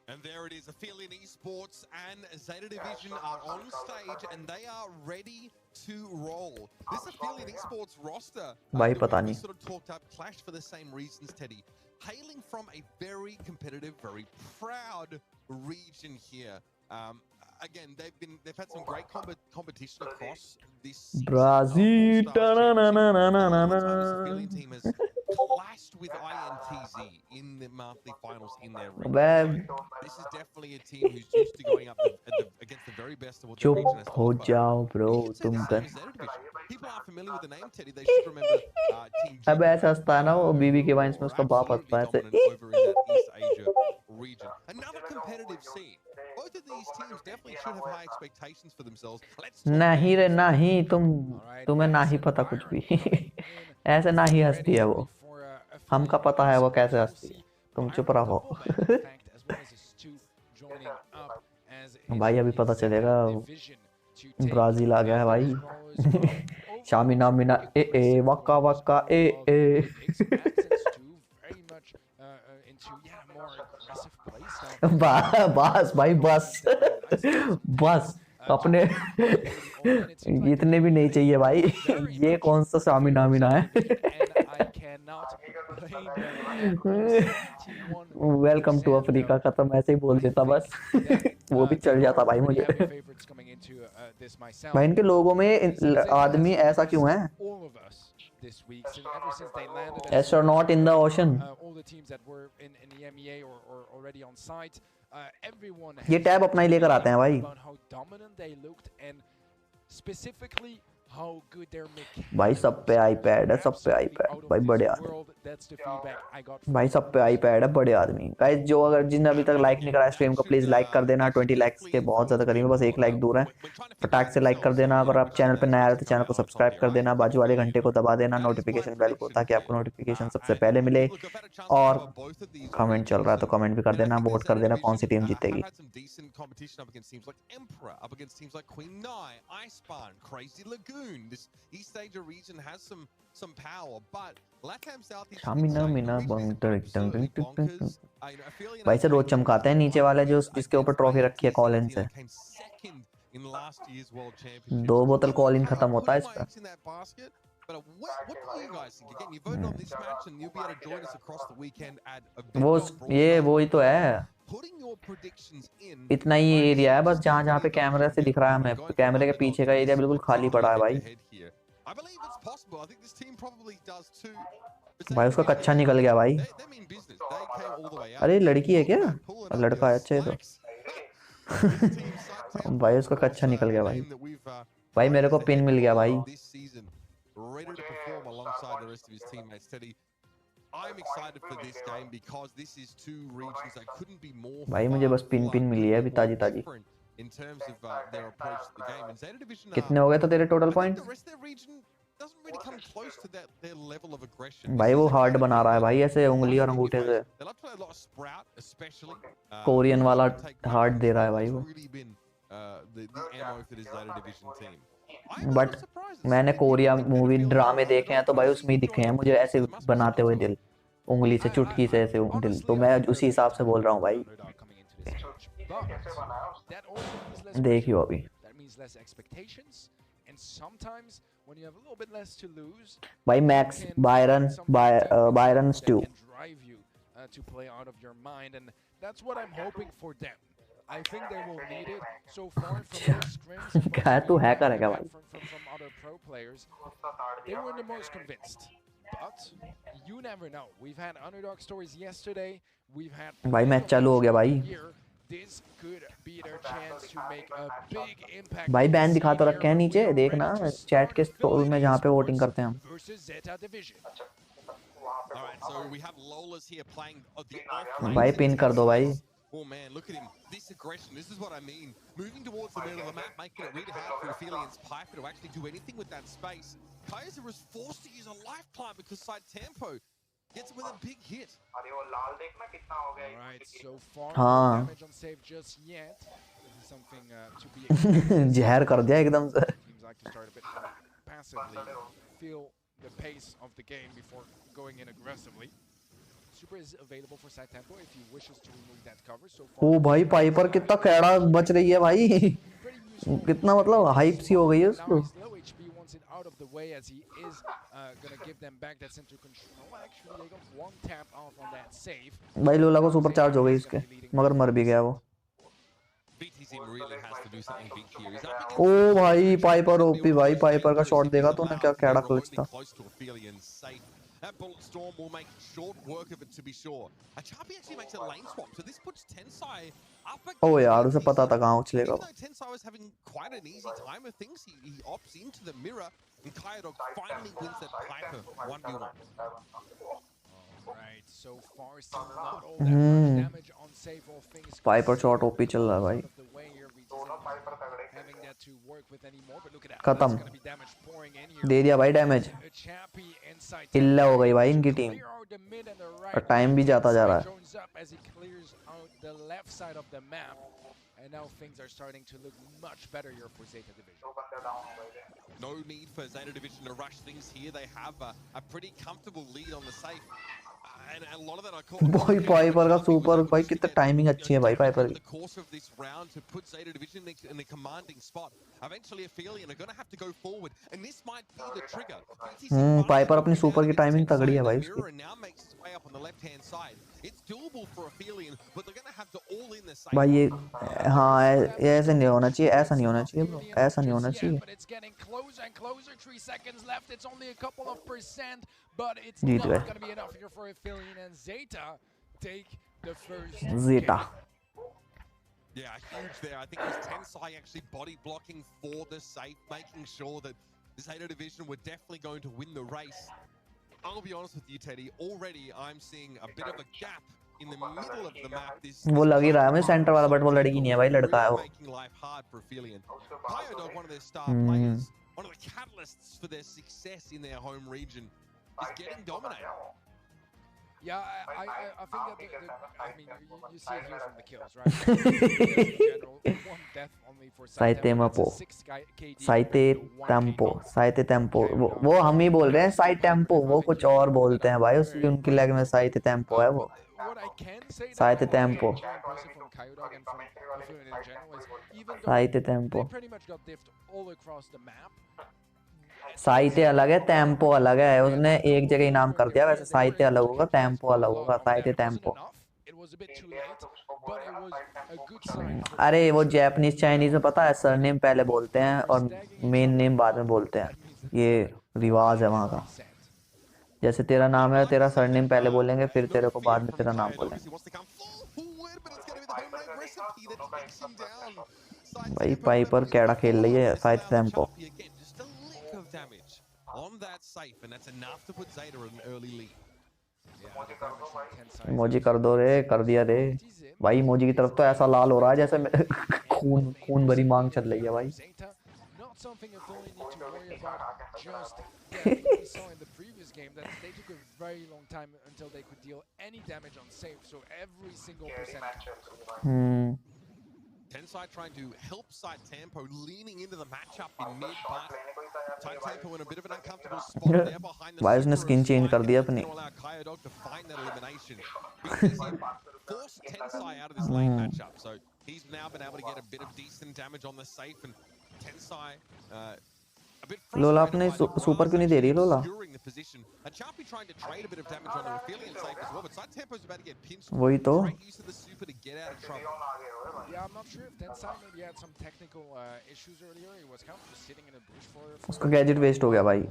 And there it is, Affiliate Esports and Zeta Division are on stage and they are ready to roll. This Affiliate Esports roster भाई पता नहीं. sort of talked up, clashed for the same reasons, Teddy. Hailing from a very competitive, very proud region here. Again, they've had some great competition across this Brazil. Affiliate team has clashed with INTZ in the monthly finals in their region. This is definitely a team who's used to going up against the very best of what the region has to offer. चुप हो जाओ bro तुम तो. People are familiar with the name Teddy. They should remember Team अब ऐसा हंसता है ना वो बीबी के वाइन्स में उसका बाप हंसता है ऐसे. over in that East Asia region. Another competitive scene. Both of these teams definitely should have high expectations for themselves. नहीं रे नहीं, तुम्हें नहीं पता कुछ भी. ऐसे नहीं हंसती है वो, हमका पता है वो कैसे हंसती है. तुम चुप रहो. भाई अभी पता चलेगा. ब्राजील आ गया है भाई. शामिना मिना ए वक्का वक्का ए. बस भाई बस बस अपने इतने भी नहीं चाहिए भाई. ये कौन सा शामिना मिना है. वेलकम टू अफ्रीका खत्म ऐसे ही बोल देता बस. वो भी चल जाता भाई मुझे. भाई इनके लोगों में आदमी ऐसा क्यों है. Astronaut in the ocean. ये टैब अपना ही लेकर आते हैं भाई. भाई सब पे आईपैड है, सब पे आईपैड. भाई बड़े आदमी, भाई सब पे आईपैड है, बड़े आदमी. गाइस जो अगर जिन्हें अभी तक लाइक नहीं करा स्ट्रीम को प्लीज लाइक कर देना. 20 लाइक्स के बहुत ज्यादा करीब, बस 1 लाइक दूर है. फटाक से लाइक कर देना. अगर आप चैनल पे नया है तो चैनल को सब्सक्राइब कर देना. बाजू वाले घंटे को दबा देना, नोटिफिकेशन बेल को, ताकि आपको नोटिफिकेशन सबसे पहले मिले. और कमेंट चल रहा है तो कमेंट भी कर देना. वोट कर देना कौन सी टीम जीतेगी. soon. This East Asia region has some power, but LATAM Southeast भाई से रोज चमकाते हैं नीचे वाले जो जिसके ऊपर ट्रॉफी रखी है कॉलिन से। in last year's World 2 Championships. बोतल कॉलिन खत्म होता है इस पे। In that basket, but what do you guys think? Again, you voted on this match, and you'll be able to join us across the weekend at a bit वो ये वही तो है, putting your predictions in. इतना ही area है बस जहाँ पे कैमरे से दिख रहा है हमें, कैमरे के पीछे का एरिया बिल्कुल खाली पड़ा है भाई। I believe it's possible. I think this team probably does too. भाई उसका कच्चा निकल गया भाई। अरे लड़की है क्या? लड़का है, अच्छा है तो। भाई उसका कच्चा निकल गया भाई। भाई मेरे को पिन मिल गया भाई। Ready to perform alongside the rest of his teammates, Teddy. I'm excited for this game because this is two regions that couldn't be more. भाई मुझे बस पिन मिली है अभी ताजी। In terms of their approach to the game, and Zeta Division कितने हो गए तो तेरे total points? the rest of their region doesn't really come close to their level of aggression. भाई वो हार्ड बना रहा है भाई ऐसे उंगली और अंगूठे से। They love to play a lot of Sprout, especially. Korean वाला हार्ड दे रहा है भाई वो। The ammo for this Zeta Division team. But मैंने कोरिया मूवी ड्रामे देखे हैं तो भाई उसमें ही दिखे हैं मुझे ऐसे बनाते हुए दिल, उंगली से चुटकी से ऐसे दिल, तो मैं उसी हिसाब से बोल रहा हूँ भाई। देखियो अभी भाई Max Byron Stu I think they will need it so far from those scrims. क्या है तू हैकर है क्या भाई? From other pro players, they were the most convinced. But you never know. We've had underdog stories yesterday. We've had भाई match चालू हो गया भाई। This could be their chance to make a big impact. भाई ban दिखा तो रखे हैं नीचे, देखना चैट के स्टोर में जहाँ पे वोटिंग करते हैं हम। Alright, so we have Lola's here playing the off. भाई पिन कर दो भाई। Oh man, look at him. This aggression, this is what I mean. Moving towards the middle of the map, making it really hard for Aphelian's Piper to actually do anything with that space. Kaiser was forced to use a life climb because side tempo gets him with a big hit. Alright, so far no damage on save just yet. This is something to be expected. जहर कर दिया एकदम से। Seems like to start a bit more passively, feel the pace of the game before going in aggressively. Super is available for side tempo if he wishes to remove that cover. So far, ओ भाई Piper कितना कैड़ा बच रही है भाई, कितना मतलब hype सी हो गई है उसको। out of the way as he is gonna give them back that center control. Actually, they got one tap off on that save. भाई लोला को सुपर चार्ज हो गई इसके, मगर मर भी गया वो। ओ भाई पाइपर ओपी भाई, पाइपर का शॉट देखा तूने क्या कैड़ा क्लच था। That bullet storm will make short work of it, to be sure. Achapi actually makes a lane swap, so this puts Tensai up against. ओ यार उसे पता था कहाँ उछलेगा। Tensai was having quite an easy time with things. He opts into the mirror, and Kyodog finally wins that Piper 1v1. Right, so far still not all that much damage on save all things. Piper shot OP चल रहा है भाई। Having that to work with anymore, but look at that. खत्म। दे दिया भाई damage. इल्ला हो गई भाई इनकी टीम। और टाइम भी जाता जा रहा है। And now things are starting to look much better here for Zeta Division. No need for Zeta Division to rush things here. They have a pretty comfortable lead on the safe. And a lot of that I call भाई Piper का super भाई कितनी timing अच्छी है भाई Piper की। The course of this round to put Zeta Division in a commanding spot. Eventually Aphelian are going to have to go forward, and this might be the trigger. Piper अपनी super की timing तगड़ी है भाई उसकी। Now makes its way up on the left-hand side. It's doable for Aphelian, but they're going to have to all in the same. भाई ये हाँ ऐसे नहीं होना चाहिए, ऐसा नहीं होना चाहिए ब्रो, ऐसा नहीं होना चाहिए। But it's getting closer and closer. 3 seconds left. It's only a couple of %, but it's Jeet not गए। going to be enough here for Aphelian, and Zeta take the first. Zeta. Yeah, huge there. I think it was Tensai actually body blocking for the safe, making sure that Zeta Division were definitely going to win the race. I'll be honest with you, Teddy. Already, I'm seeing a bit of a gap in the middle of the map. वो लग ही रहा है मुझे centre वाला, but वो लड़की नहीं है भाई, लड़का है वो। Making life hard for Aphelian. Kyodog, one of their star players, one of the catalysts for their success in their home region, is getting dominated. Yeah, I think that I mean, you see it here from the kills, right? In general, 1 death only for साइते tempo वो हम ही बोल रहे हैं side tempo, वो कुछ और बोलते हैं भाई, उसकी उनकी लैंग्वेज में साइते टेम्पो है वो, साइते टेम्पो, साइते टेम्पो, साइते अलग है टेम्पो अलग है, उसने एक जगह ही नाम कर दिया, वैसे साइते अलग होगा टेम्पो अलग होगा, साइते टेम्पो। अरे वो जैपनीज चाइनीज में पता है सरनेम पहले बोलते हैं और मेन नेम बाद में बोलते हैं, ये रिवाज है वहाँ का। जैसे तेरा नाम है, तेरा सरनेम पहले बोलेंगे फिर तेरे को बाद में तेरा नाम बोलेंगे। भाई पाइपर कैड़ा खेल रही है साइड टेम्पो। इमोजी कर दो रे, कर दिया रे भाई। इमोजी की तरफ तो ऐसा लाल हो रहा है जैसे खून खून भरी मांग चल रही है भाई। Tensai trying to help side Tempo, leaning into the matchup in mid, but side Tempo in a bit of an uncomfortable spot there behind the भाई उसने स्किन चेंज कर दिया अपनी। Forced Tensai out of this lane matchup, so he's now been able to get a bit of decent damage on the safe, and Tensai a bit लोला अपने super क्यों नहीं दे रही लोला? वही तो। उसका गैजेट वेस्ट हो गया भाई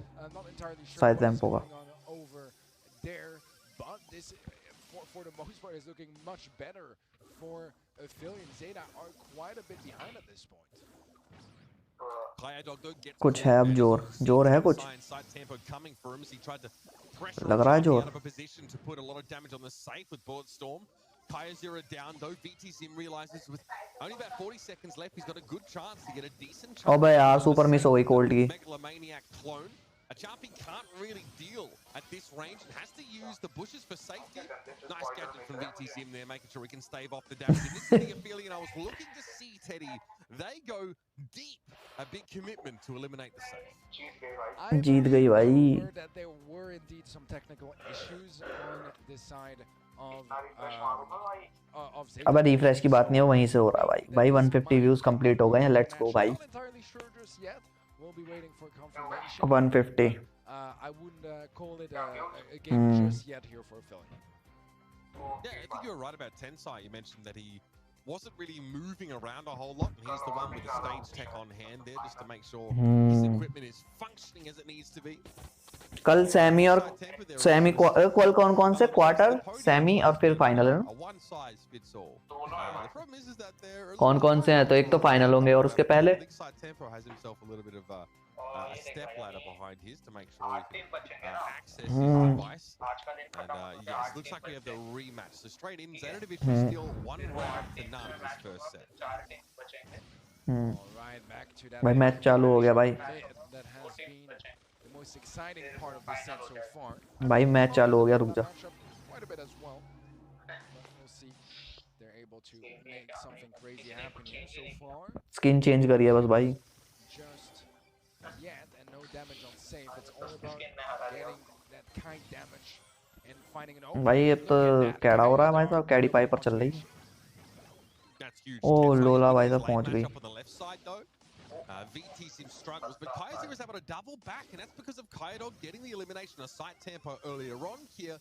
साइड टेम्पो का। For the most part, is looking much better for Philly. Zeta are quite a bit behind at this point. कुछ है अब जोर है कुछ, लग रहा है जोर। Kaya zero down though. VT Sim realizes with only about 40 seconds left, he's got a good chance to get a decent chance. अबे यार सुपर मिस हो गई कोल्ड की। Megalomaniac clone. A champion can't really deal at this range and has to use the bushes for safety. Nice gadget from VT Sim there, making sure he can stave off the damage. And this is the feeling I was looking to see, Teddy. They go deep. A big commitment to eliminate the safe. जीत गई भाई। That there were indeed some technical issues on this side of अब refresh की बात नहीं है, वहीं से हो रहा है भाई। 150 व्यूज कंप्लीट हो गए हैं, लेट्स गो भाई। 150 I wouldn't call it a game just yet here for Philly. Yeah, I think you were right about Tensai. You mentioned that he wasn't really moving around a whole lot, and he's the one with the stage tech on hand there just to make sure his equipment is functioning as it needs to be. कल semi कल कौन से quarter, semi और फिर final है ना? कौन से हैं? तो एक तो फाइनल होंगे और उसके पहले a step ladder behind his to make sure he can access his device. And yes, looks like we have the rematch. So straight in, Zenovic is still 1 round to none in this first set. Alright, back to that. भाई match चालू हो गया भाई। That has been the most exciting part of this set so far. भाई match चालू हो गया, रुक जा। Quite a bit as well. We'll see. They're able to make something crazy happen here so far. Skin change करी है बस भाई। Yet and no damage on save. It's all about getting that kind damage and finding an open. भाई ये तो कैड़ा हो रहा है भाई साहब, कैडी पाइपर चल रही। ओ लोला भाई साहब पहुंच गई। VT Sim struggles, but Kaiser is able to double back, and that's because of Kaiadog getting the elimination of Side Tempo earlier on here.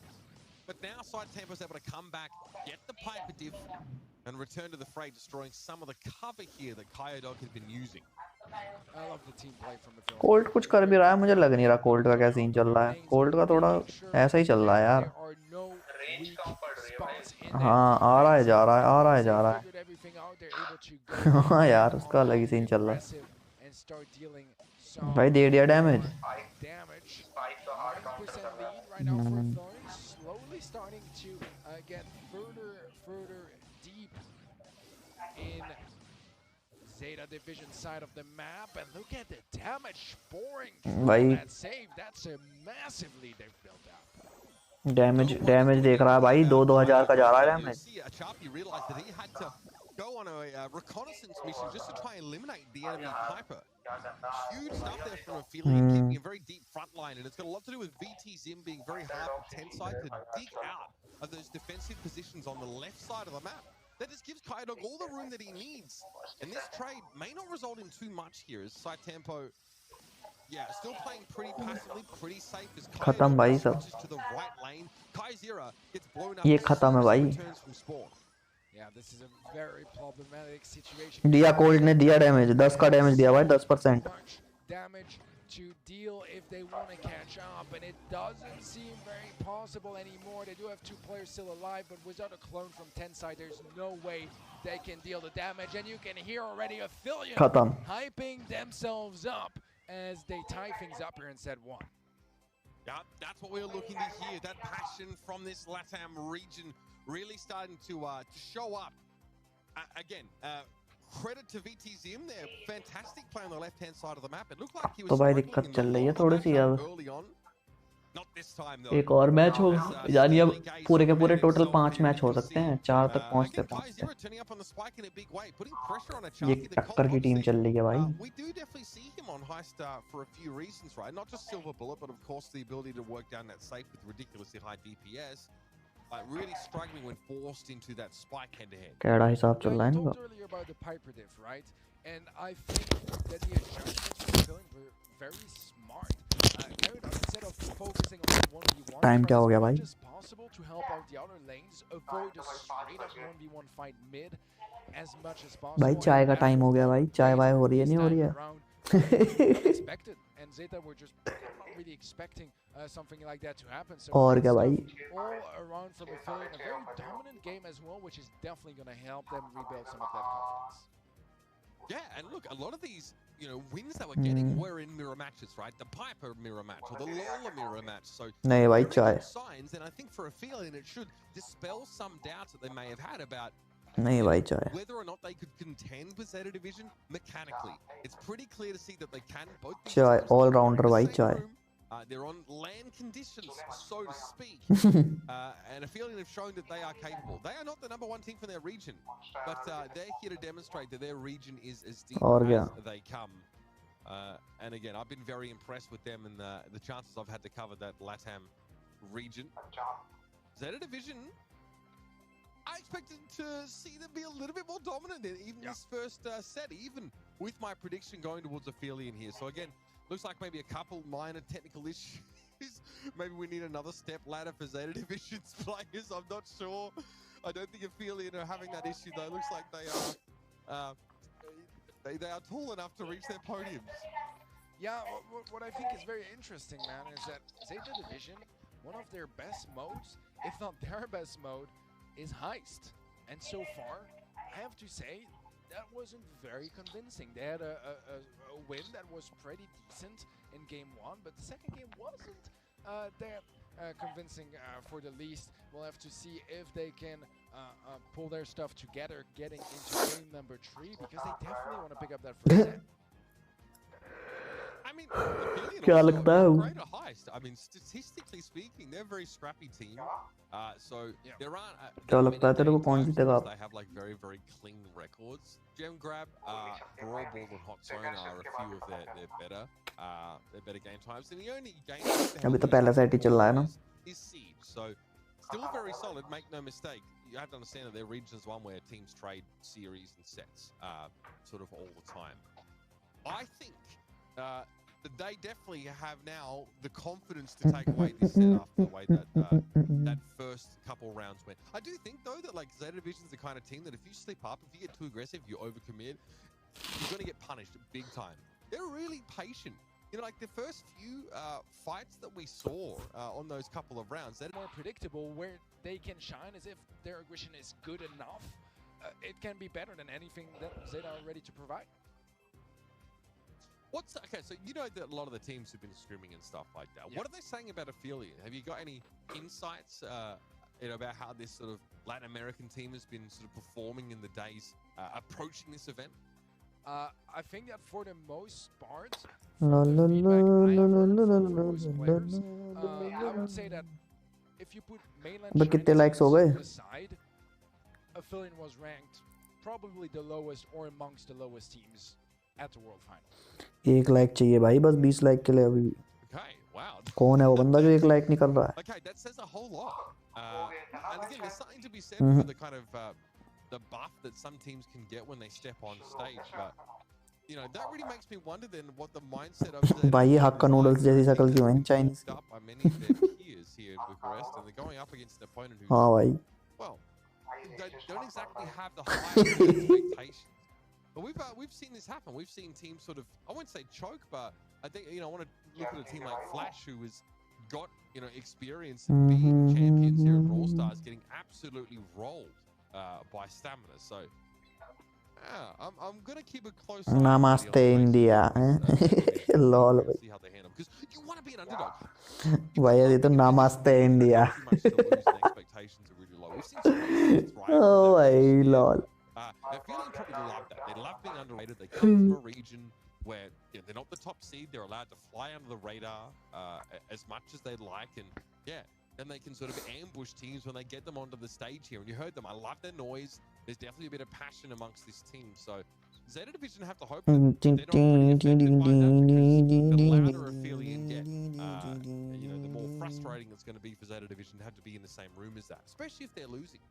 But now Side Tempo is able to come back, get the Piper diff, and return to the fray, destroying some of the cover here that Kaiadog had been using. I love the team play from the field. Cold कुछ कर भी रहा है, मुझे लग नहीं रहा cold का क्या सीन चल रहा है। कोल्ड का थोड़ा ऐसा ही चल रहा है यार। हाँ आ रहा है जा रहा है, आ रहा है जा रहा है। हाँ यार उसका अलग ही सीन चल रहा है। भाई दे दिया damage. Slowly starting to get further deep in Zeta Division side of the map, and look at the damage pouring through that save. That's a massive lead they've built up. Damage देख रहा है भाई, 2-2000 का जा रहा है damage. go on a reconnaissance mission just to try and eliminate the enemy Piper. Huge stuff there from Affiliate, keeping a very deep front line, and it's got a lot to do with VT Zim being very hard for Tenside to dig out of those defensive positions on the left side of the map. That just gives Kaidog all the room that he needs. And this trade may not result in too much here as Saitempo, yeah, still playing pretty passively, pretty safe as Kaidog switches to the right lane. Kaizira gets blown up ये as soon खत्म है as he भाई. returns from spawn. Yeah, this is a very problematic situation. दिया cold ने दिया damage 10 का damage दिया भाई 10%. Damage to deal if they want to catch up, and it doesn't seem very possible anymore. They do have 2 players still alive, but without a clone from Tenside, there's no way they can deal the damage. And you can hear already Affiliate hyping themselves up as they tie things up here in set 1. Yeah, that's what we're looking to hear. That passion from this LATAM region really starting to show up. Again, credit to VT Zim there. Fantastic play on the left-hand side of the map. It looked like he was तो भाई struggling दिक्कत in चल the रही है middle थोड़ी of C the अब. match early on. Not this time though. एक और मैच हो यानी अब पूरे के पूरे टोटल 5 मैच हो सकते हैं 4 तक पहुंचते पहुंचते. ये टक्कर की टीम चल रही है भाई. We do definitely see him on high star for a few reasons, right? Not just silver bullet, but of course the ability to work down that safe with ridiculously high DPS. Really struggling when forced into that spike head-to-head. Kaira हिसाब चल रहा है इनका. Earlier about the Piper diff, right? And I think that the adjustments were feeling very smart. Instead of focusing on 1v1, time क्या हो गया भाई? it's possible to help out the outer lanes, avoid a straight up 1v1 fight mid as much as possible. भाई चाय का time हो गया भाई. चाय वाय हो रही है नहीं हो रही है? Expected, and Zeta were just not really expecting something like that to happen. So और क्या भाई? all around from Affiliate, a very dominant game as well, which is definitely going to help them rebuild some of that confidence. Yeah, and look, a lot of these, wins that we're getting were in mirror matches, right? The Piper mirror match or the Lola mirror match. So नहीं भाई चाय. signs, and I think for a feeling it should dispel some doubts that they may have had about नहीं भाई चाय. whether or not they could contend with Zeta Division mechanically. It's pretty clear to see that they can both be चाय all rounder भाई चाय. they're on land conditions, so to speak, and a feeling have shown that they are capable. They are not the #1 team for their region, but they're here to demonstrate that their region is as deep as they come. And again, I've been very impressed with them and the chances I've had to cover that LATAM region. Zeta Division, I expected to see them be a little bit more dominant in even this first set, even with my prediction going towards Aphelion here. So again, looks like maybe a couple minor technical issues. Maybe we need another step ladder for Zeta Division's players. I'm not sure. I don't think Aphelion are having that issue though. Looks like they are they are tall enough to reach their podiums. Yeah, what I think is very interesting, man, is that Zeta Division, one of their best modes, if not their best mode, is Heist. And so far, I have to say, that wasn't very convincing. They had a win that was pretty decent in game 1, but the second game wasn't that convincing for the least. We'll have to see if they can pull their stuff together getting into game number 3, because they definitely want to pick up that first set. I mean, क्या लगता है? great a Heist. I mean, statistically speaking, they're a very scrappy team. So there aren't क्या लगता है तेरे को कौन जीतेगा? they have like very, very clean records. Gem Grab, Brawl Ball and Hot Zone are a few of their better game times. And the only game अभी तो पहला सेट ही चल रहा है ना? is Siege. So still very solid, make no mistake. You have to understand that their region is one where teams trade series and sets sort of all the time. I think that they definitely have now the confidence to take away this set after the way that first couple rounds went. I do think though that like Zeta Division's the kind of team that if you slip up, if you get too aggressive, you overcommit, you're going to get punished big time. They're really patient. Like the first few fights that we saw on those couple of rounds, they're more predictable, where they can shine as if their aggression is good enough. It can be better than anything that Zeta are ready to provide. Okay, so you know that a lot of the teams have been scrimming and stuff like that. What are they saying about Aphelion? Have you got any insights about how this sort of Latin American team has been sort of performing in the days approaching this event? I think that for the most part, I would say that if you put mainland कितने likes हो गए? aside, Aphelion was ranked probably the lowest or amongst the lowest teams at the World Final. 1 like चाहिए भाई बस 20 like के लिए अभी भी। Okay, wow. कौन है वो बंदा जो 1 लाइक नहीं कर रहा है? Okay, that says a whole lot. And again, there's something to be said for the kind of the buff that some teams can get when they step on stage. But you know, that really makes me wonder then what the mindset of the भाई ये हक्का noodles जैसी शक्ल क्यों है Chinese की? by many of their peers here in Bucharest, and they're going up against an opponent who, हाँ भाई। well, they don't exactly have the highest expectations. But we've seen this happen. We've seen teams sort of, I wouldn't say choke, but I think, you know, I want to look at a team like Flash, who has got, you know, experience in being champions here at Brawl Stars, getting absolutely rolled by Stamina. So yeah, I'm gonna keep a close eye. Namaste India. Lol. See how they handle, because you want to be an underdog. भाई ये तो Namaste India. Expectations are really low. We've seen some teams thrive. Oh भाई lol. They're feeling probably love that. They love being underrated. They come from a region where, you know, they're not the top seed. They're allowed to fly under the radar as much as they'd like, and yeah, then they can sort of ambush teams when they get them onto the stage here. And you heard them. I love their noise. There's definitely a bit of passion amongst this team. So Zeta Division have to hope that they're not really affected by that, because the louder a affiliate get, you know, the more frustrating it's going to be for Zeta Division to have to be in the same room as that, especially if they're losing.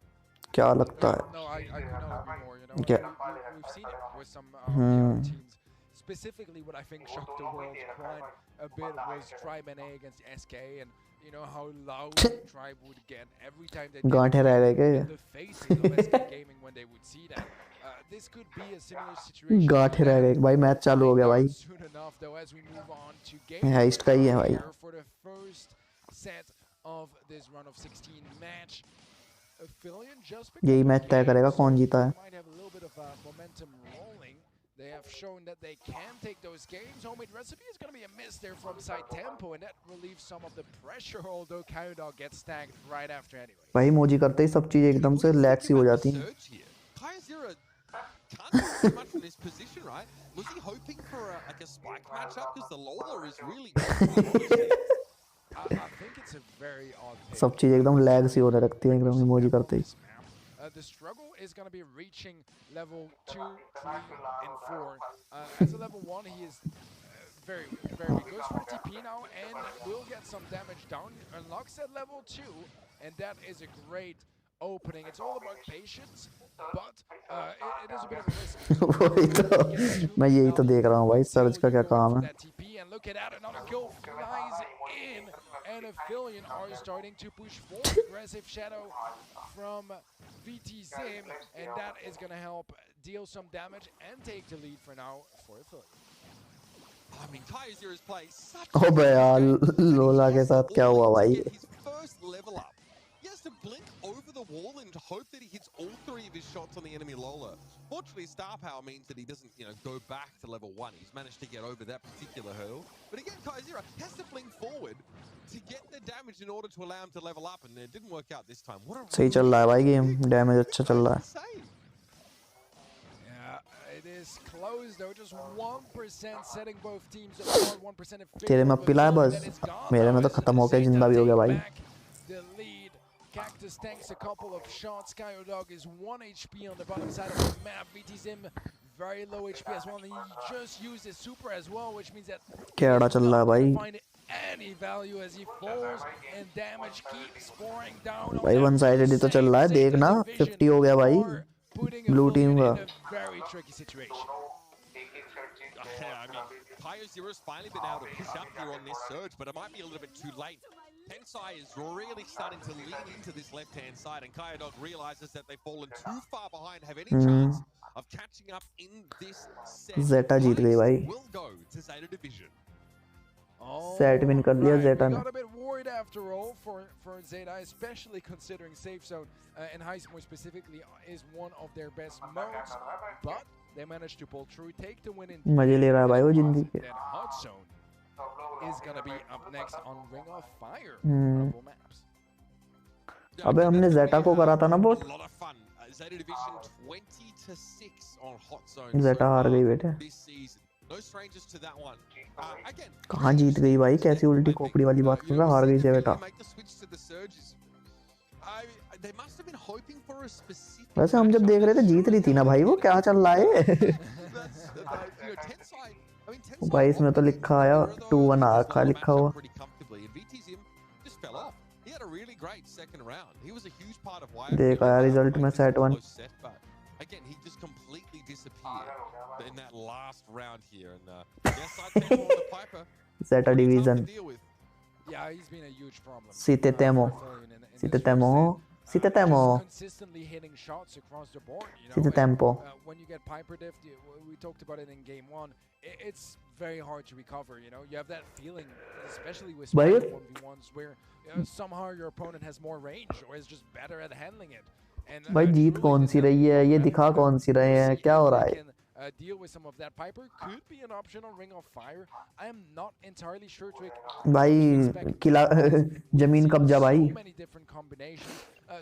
क्या लगता है? No, I could not agree more. You know, Yeah. we've seen it with some the other teams. Specifically, what I think shocked the world quite a bit was Tribe NA against SK, and you know how loud Tribe would get every time they गांठे रह गए क्या? the faces of SK Gaming when they would see that. This could be a similar situation. गांठे रह गए भाई match चालू हो गया भाई। Soon enough, though, as we move on to game heist का ही है भाई। for the first set of this run of 16 match. यही मैच तय करेगा कौन जीता है। They have shown that they can take those games. Homemade recipe is going to be a miss there from side tempo, and that relieves some of the pressure. Although Kyodog gets tagged right after anyway. भाई मोजी करते ही सब चीज एकदम से lag सी हो जाती हैं। Can't do too much in this position, right? Was he hoping for like a spike matchup, because the Lola is really I think it's a very odd pick. सब चीज एकदम लैग सी होने लगती है एकदम इमोजी करते ही। The struggle is going to be reaching level 2, 3, and 4. As a level 1, he is very good. Goes for TP now and will get some damage down. Unlocks at level 2, and that is a great opening. It's all about patience, but it is a bit of a risk. वही तो मैं यही तो देख रहा हूँ भाई search का क्या काम है। And look at that, another kill flies in, and Affiliate are starting to push forward. Aggressive shadow from VT Zim, and that is going to help deal some damage and take the lead for now for Affiliate. I mean, Kaiser's playing such ओ बे यार लोला के साथ क्या हुआ भाई? his first level up. He has to blink over the wall and hope that he hits all 3 of his shots on the enemy Lola. Fortunately, star power means that he doesn't, you know, go back to level 1. He's managed to get over that particular hurdle. But again, Kaizera has to blink forward to get the damage in order to allow him to level up, and it didn't work out this time. What a सही चल रहा है भाई game, damage अच्छा चल रहा है। It is close though, just 1% setting both teams apart, 1% of तेरे में पिला है बस, मेरे में तो खत्म हो गया, जिंदा भी हो गया भाई। The lead, Cactus tanks a couple of shots. Kyodog is 1 HP on the bottom side of the map. VT Zim very low HP as well, and he just used his super as well, which means that केड़ा चल रहा है भाई? find any value as he falls, and damage keeps pouring down. भाई one sided ही तो चल रहा है, देखना 50 हो गया भाई ब्लू टीम का। Very tricky situation. Yeah, I mean, Kaiser's finally been able to push up here on this surge, but it might be a little bit too late. Tensai is really starting to lean into this left-hand side, and Kyodog realizes that they've fallen too far behind, have any chance of catching up in this set. Zeta जीत गई भाई। Will go to Zeta Division. Set win कर लिया Zeta ने। Got a bit worried after all for Zeta, especially considering Safe Zone and Heist more specifically is one of their best modes, but they managed to pull through, take the win in. मजे ले रहा है भाई वो जिंदगी के। Then Hot Zone is gonna be up next on Ring of Fire purple maps. अबे हमने Zeta को करा था ना vote. A lot of fun. Zeta Division 20-6 on Hot Zone. Zeta हार गई बेटे। This season. No strangers to that one. Again. कहाँ जीत गई भाई? कैसी उल्टी खोपड़ी वाली बात कर रहा? हार गई Zeta। they must have been hoping for a specific. वैसे हम जब देख रहे थे जीत रही थी ना भाई, वो क्या चल रहा है? भाई इसमें तो लिखा आया 2-1 आ रखा लिखा हुआ। देखा यार रिजल्ट में set 1। Again, he just completely disappeared in that last round here, and Zeta division. Yeah, he's been a huge problem. Sitetemo. Consistently hitting shots across the board. When you get Piper Diff, we talked about it in game 1. It's very hard to recover. You have that feeling, especially with 1v1s, where somehow your opponent has more range or is just better at handling it. भाई जीत कौन सी रही है, ये दिखा कौन सी रहे हैं, क्या हो रहा है? Deal with some of that. Piper could be an option on Ring of Fire. I am not entirely sure to भाई किला जमीन कब्जा भाई। So many different combinations.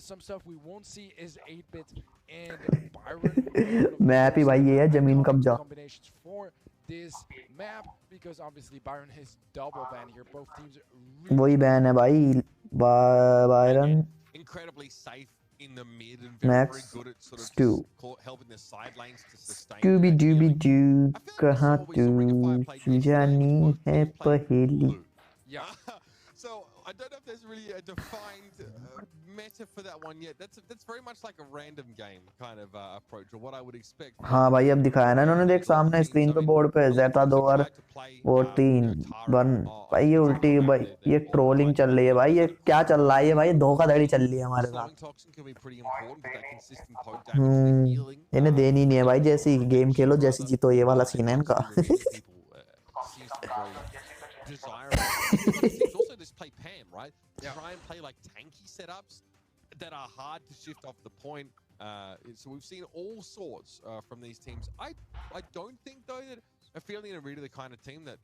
Some stuff we won't see is 8-bit and Byron. Map ही भाई ये है जमीन कब्जा। Combinations for this map because obviously Byron is double ban here. Both teams वही बैन है भाई Byron. Incredibly safe in the mid and Max, very good at sort of Stu. helping the side lanes to sustain. Scooby Dooby Doo कहाँ तू जानी है पहेली। Yeah. So I don't know if there's really a defined meta for that one yet. That's very much like a random game kind of approach, or what I would expect. हाँ भाई अब दिखाया ना इन्होंने, देख सामने स्क्रीन पे board पे Zeta 2 और वो 3-1। भाई ये उल्टी भाई ये ट्रोलिंग चल रही है भाई, ये क्या चल रहा है? ये भाई धोखाधड़ी चल रही है हमारे साथ। इन्हें देनी नहीं है भाई, जैसी गेम खेलो जैसी जीतो, ये वाला सीन है इनका। Also just play Pam, right? Try and play like tanky setups that are hard to shift off the point. So we've seen all sorts from these teams. I don't think though that Aphelion are really the kind of team that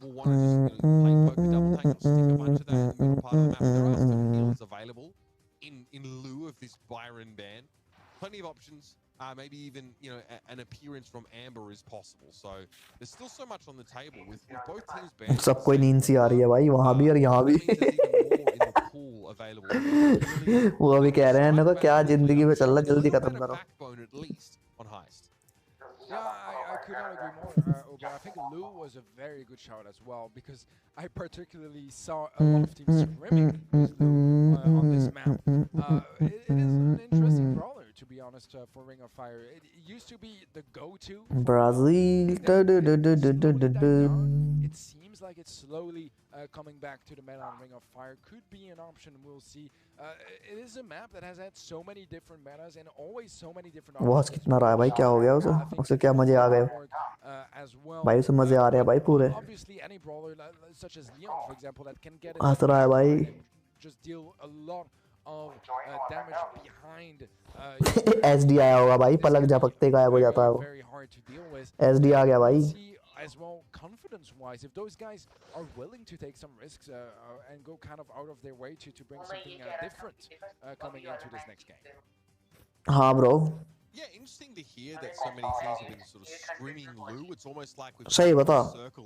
will want to just play poker double tank or stick a bunch of that in the middle part of the map. There are still healers available in lieu of this Byron ban. Plenty of options. Maybe even an appearance from Amber is possible. So there's still so much on the table with both teams banned. सबको नींद सी आ रही है भाई, वहाँ भी और यहाँ भी। वो अभी कह रहे हैं ना, तो क्या जिंदगी में चल रहा, जल्दी खत्म करो। Yeah, I could not agree more. But I think Lou was a very good shout as well, because I particularly saw a lot of teams scrimming with Lou on this map. It is an interesting brawler, to be honest, for Ring of Fire. It used to be the go-to. Brazil. It seems like it's slowly coming back to the meta on Ring of Fire. Could be an option, we'll see. It is a map that has had so many different metas and always so many different options. Watch कितना रहा है भाई, क्या हो गया उसे? उसे क्या मजे आ गए भाई? उसे मजे आ रहे हैं भाई पूरे। Obviously any brawler such as Leon, for example, that can get हंस रहा है भाई। just deal a lot of damage behind. SD आया होगा भाई, पलक झपकते गायब हो जाता है वो। SD आ गया भाई। As well, confidence-wise, if those guys are willing to take some risks and go kind of out of their way to bring something different coming into this next game. हाँ bro. Yeah, interesting to hear that so many teams have been sort of screaming Lou. It's almost like we've सही बता। circle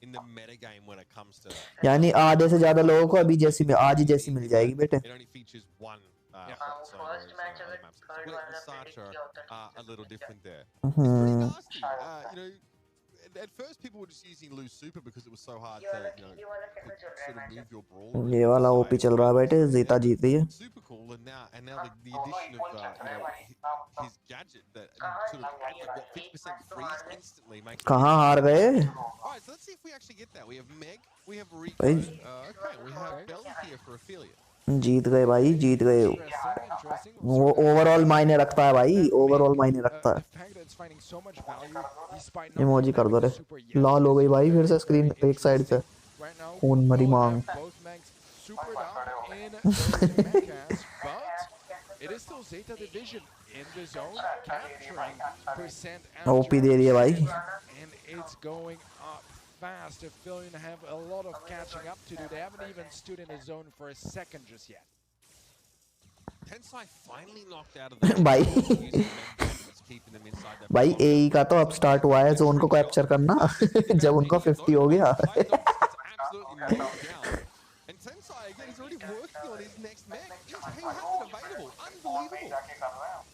in the meta game when it comes to. यानी आधे से ज्यादा लोगों को अभी जैसी में आज ही जैसी मिल जाएगी बेटे। It only features one. So other maps split and such are a little different there. It's pretty nasty. At first people were just using Lou's super because it was so hard to sort of move your brawl. ये वाला OP चल रहा है बेटे, Zeta जीत रही है। Super cool, and now the addition of his gadget that sort of adds like what 50% freeze instantly makes. कहाँ हार गए? Alright, so let's see if we actually get that. We have Meg, we have Rico, okay, we have Belly here for Aphelion. जीत गए भाई, जीत गए। वो overall मायने रखता है भाई, ओवरऑल मायने रखता है। इमोजी कर दो रे। लाल हो गई भाई फिर से स्क्रीन एक साइड से। खून मरी मांग। ओपी दे रही है भाई। Fast. Aphelion have a lot of catching up to do. They haven't even stood in the zone for a second just yet. Tensai finally knocked out of the भाई भाई AE का तो अब स्टार्ट हुआ है जोन को capture करना जब उनको 50 हो गया। And Tensai again is already working on on his next mech. He has it available. Unbelievable.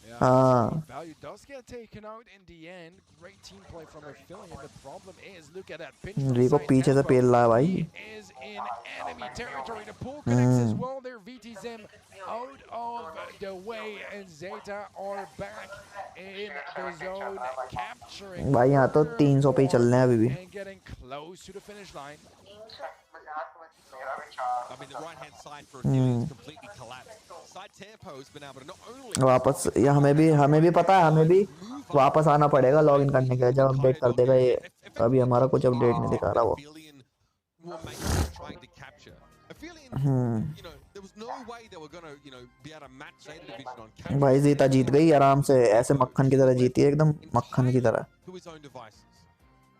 Yeah, value does get taken out in the end. Great team play from Affiliate. The problem is, look at that pinch from Rico पीछे से पेल रहा है भाई. He is in enemy territory. The pull connects as well. Their VT's him out of the way, and Zeta are back in the zone, capturing भाई यहाँ तो 300 पे ही चल रहे हैं अभी भी. and getting close to the finish line. I mean, the right-hand side for Affiliate is completely collapsed. Side tempo has been able to not only वापस या हमें भी पता है, हमें भी वापस आना पड़ेगा लॉगिन करने के लिए जब अपडेट कर देगा ये. अभी हमारा कुछ अपडेट नहीं दिखा रहा वो. will make us trying to capture. Affiliate, you know, there was no way they were going to, you know, be able to match Zeta Division on capture. भाई जीता जीत गई आराम से, ऐसे मक्खन की तरह जीती है, एकदम मक्खन की तरह. To his own devices.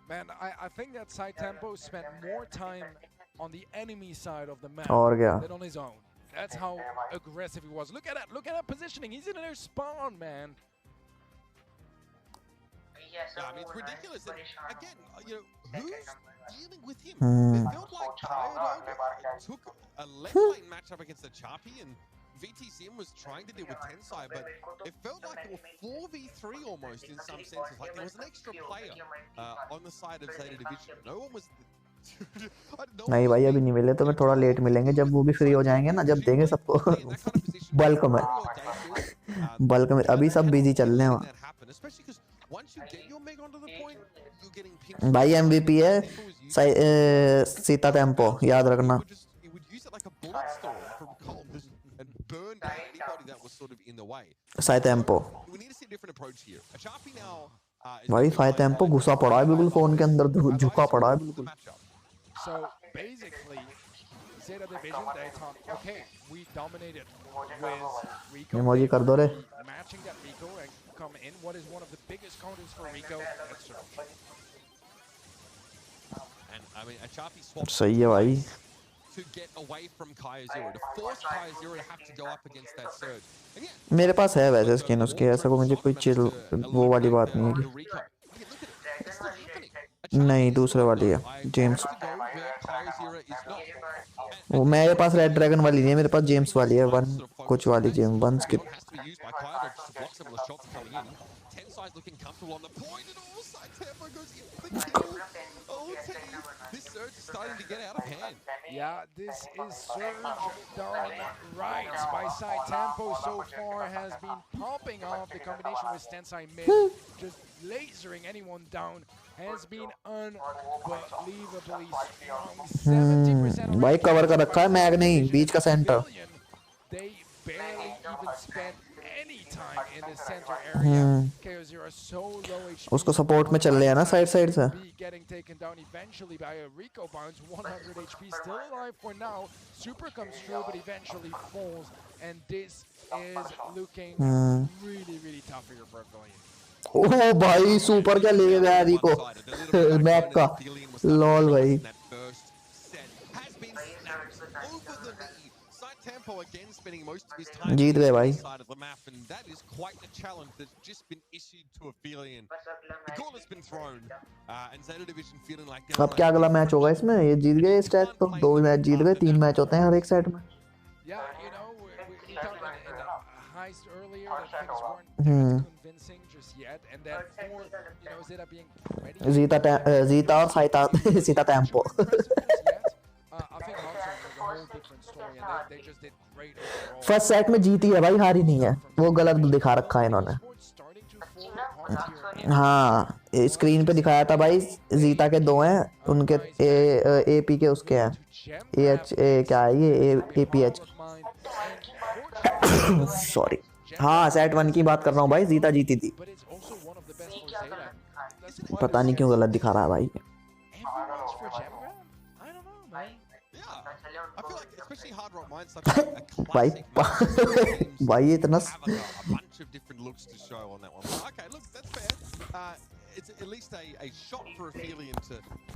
Man, I think that Side Tempo spent more time on the enemy side of the map और क्या? than on his own. That's how aggressive he was. Look at that positioning. He's in their spawn, man. Yeah, I mean, it's ridiculous. And again, you know, who's dealing with him? It felt like Coyote took a left lane matchup against the Chappie, and VTCM was trying to deal with Tensai, but it felt like there were 4v3 almost in some senses. Like there was an extra player on the side of Zeta Division. No one was... नहीं भाई अभी नहीं मिले, तो मैं थोड़ा late मिलेंगे जब वो भी फ्री हो जाएंगे ना, जब देंगे सबको बल्क में अभी सब बिजी चल रहे हैं भाई. MVP है सीता टेम्पो, याद रखना. साई टेम्पो भाई, फाई टेम्पो घुसा पड़ा है बिल्कुल फोन के अंदर, झुका पड़ा है बिल्कुल. So basically, Zeta Division, they thought, okay, we dominated with Rico. Emoji कर दो रे. Matching that Rico and come in. What is one of the biggest counters for Rico? That's true. And I mean, a Chappie swap. सही है भाई. To get away from Kaya Zero, to force Kaya Zero to have to go up against that surge. And yeah, मेरे पास है वैसे skin उसके, ऐसा को मुझे कोई चिल वो वाली बात नहीं है. नहीं दूसरे वाली है जेम्स. वो मेरे पास रेड ड्रैगन वाली नहीं है, मेरे पास जेम्स वाली है, वन कुछ वाली James one skip. Yeah, this is surge done right by Side Tempo so far, has been popping off. The combination with Tensai mid, just lasering anyone down, has been unbelievably strong. 70% भाई cover कर रखा है mag नहीं, बीच का centre. They barely even spent any time in the center area. KO0 so low HP. उसको support में चल रहे हैं ना साइड से. Getting taken down eventually by a Rico bounce. 100 HP, still alive for now. Super comes through, but eventually falls, and this is looking really tough here for Affiliate. ओह भाई super क्या ले गया रिको मैक का, lol भाई. जीत गए भाई. अब क्या अगला मैच होगा इसमें? ये जीत गए इस टैग तो, 2 मैच जीत गए, 3 मैच होते हैं हर एक सेट में. Yeah, you know, we talked in the heist earlier that things weren't convincing just yet, and that for, you know, Zeta being ready. जीता और Sita tempo. I think Warzone was a whole different story, and they just did great overall. First set में जीती है भाई, हारी नहीं है. वो गलत दिखा रखा है इन्होंने. हाँ स्क्रीन पे दिखाया था भाई, जीता के 2 हैं उनके, AP के उसके हैं, क्या है ये APH. सॉरी, हाँ सेट 1 की बात कर रहा हूँ भाई, जीता जीती थी. पता नहीं क्यों गलत दिखा रहा है भाई. भाई भाई इतना it's at least a shot for Affiliate